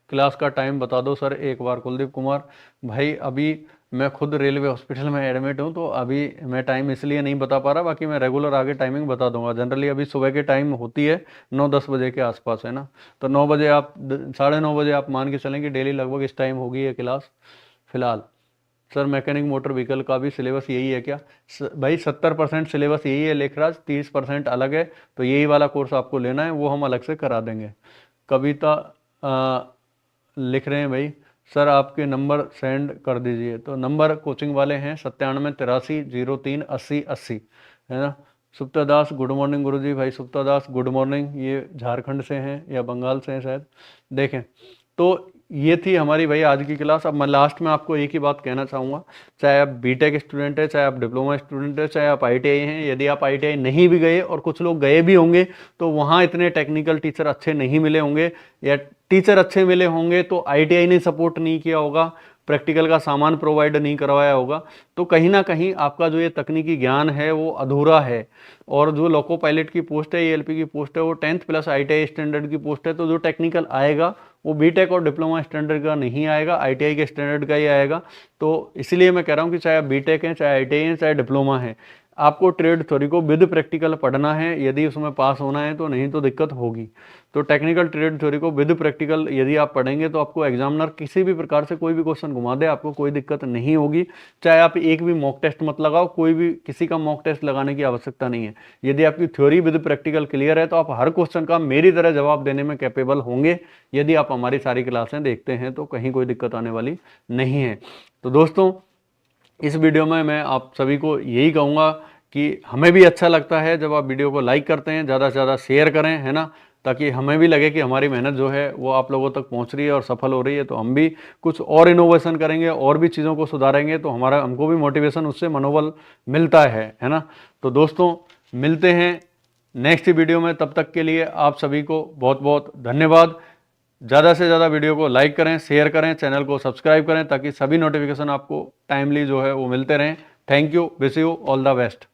क्लास का टाइम बता दो सर एक बार। कुलदीप कुमार भाई अभी मैं खुद रेलवे हॉस्पिटल में एडमिट हूँ, तो अभी मैं टाइम इसलिए नहीं बता पा रहा, बाकी मैं रेगुलर आगे टाइमिंग बता दूंगा। जनरली अभी सुबह के टाइम होती है 9-10 बजे के आसपास, है ना, तो 9 बजे आप 9:30 बजे आप मान के चलें कि डेली लगभग इस टाइम होगी ये क्लास फिलहाल। सर मैकेनिक मोटर व्हीकल का भी सिलेबस यही है क्या? भाई 70% सिलेबस यही है लेखराज, 30% अलग है, तो यही वाला कोर्स आपको लेना है, वो हम अलग से करा देंगे। कविता लिख रहे हैं भाई सर आपके नंबर सेंड कर दीजिए, तो नंबर कोचिंग वाले हैं 9783038080, है ना। सुप्ता दास गुड मॉर्निंग गुरुजी, भाई सुप्ता दास गुड मॉर्निंग, ये झारखंड से हैं या बंगाल से हैं शायद। देखें तो ये थी हमारी भाई आज की क्लास। अब मैं लास्ट में आपको एक ही बात कहना चाहूँगा, चाहे आप बीटेक स्टूडेंट है, चाहे आप डिप्लोमा स्टूडेंट है, चाहे आप ITI हैं, यदि आप ITI नहीं भी गए, और कुछ लोग गए भी होंगे, तो वहाँ इतने टेक्निकल टीचर अच्छे नहीं मिले होंगे, या टीचर अच्छे मिले होंगे तो ITI ने सपोर्ट नहीं किया होगा, प्रैक्टिकल का सामान प्रोवाइड नहीं करवाया होगा, तो कहीं ना कहीं आपका जो ये तकनीकी ज्ञान है वो अधूरा है। और जो लोको पायलट की पोस्ट है, ELP की पोस्ट है, वो 10th प्लस ITI स्टैंडर्ड की पोस्ट है, तो जो टेक्निकल आएगा वो बीटेक और डिप्लोमा स्टैंडर्ड का नहीं आएगा, ITI के स्टैंडर्ड का ही आएगा। तो इसलिए मैं कह रहा हूँ कि चाहे आप बीटेक हैं, चाहे ITI हैं, चाहे डिप्लोमा है, आपको ट्रेड थ्योरी को विद प्रैक्टिकल पढ़ना है, यदि उसमें पास होना है तो, नहीं तो दिक्कत होगी। तो टेक्निकल ट्रेड थ्योरी को विद प्रैक्टिकल यदि आप पढ़ेंगे तो आपको एग्जामिनर किसी भी प्रकार से कोई भी क्वेश्चन घुमा दे, आपको कोई दिक्कत नहीं होगी। चाहे आप एक भी मॉक टेस्ट मत लगाओ, कोई भी किसी का मॉक टेस्ट लगाने की आवश्यकता नहीं है। यदि आपकी थ्योरी विद प्रैक्टिकल क्लियर है तो आप हर क्वेश्चन का मेरी तरह जवाब देने में कैपेबल होंगे। यदि आप हमारी सारी क्लासें देखते हैं तो कहीं कोई दिक्कत आने वाली नहीं है। तो दोस्तों इस वीडियो में मैं आप सभी को यही कहूँगा कि हमें भी अच्छा लगता है जब आप वीडियो को लाइक करते हैं, ज़्यादा से ज़्यादा शेयर करें, है ना। ताकि हमें भी लगे कि हमारी मेहनत जो है वो आप लोगों तक पहुंच रही है और सफल हो रही है। तो हम भी कुछ और इनोवेशन करेंगे और भी चीज़ों को सुधारेंगे, तो हमको भी मोटिवेशन, उससे मनोबल मिलता है ना। तो दोस्तों मिलते हैं नेक्स्ट वीडियो में, तब तक के लिए आप सभी को बहुत बहुत धन्यवाद। ज़्यादा से ज़्यादा वीडियो को लाइक करें, शेयर करें, चैनल को सब्सक्राइब करें ताकि सभी नोटिफिकेशन आपको टाइमली जो है वो मिलते रहें। Thank you, wish you all the best.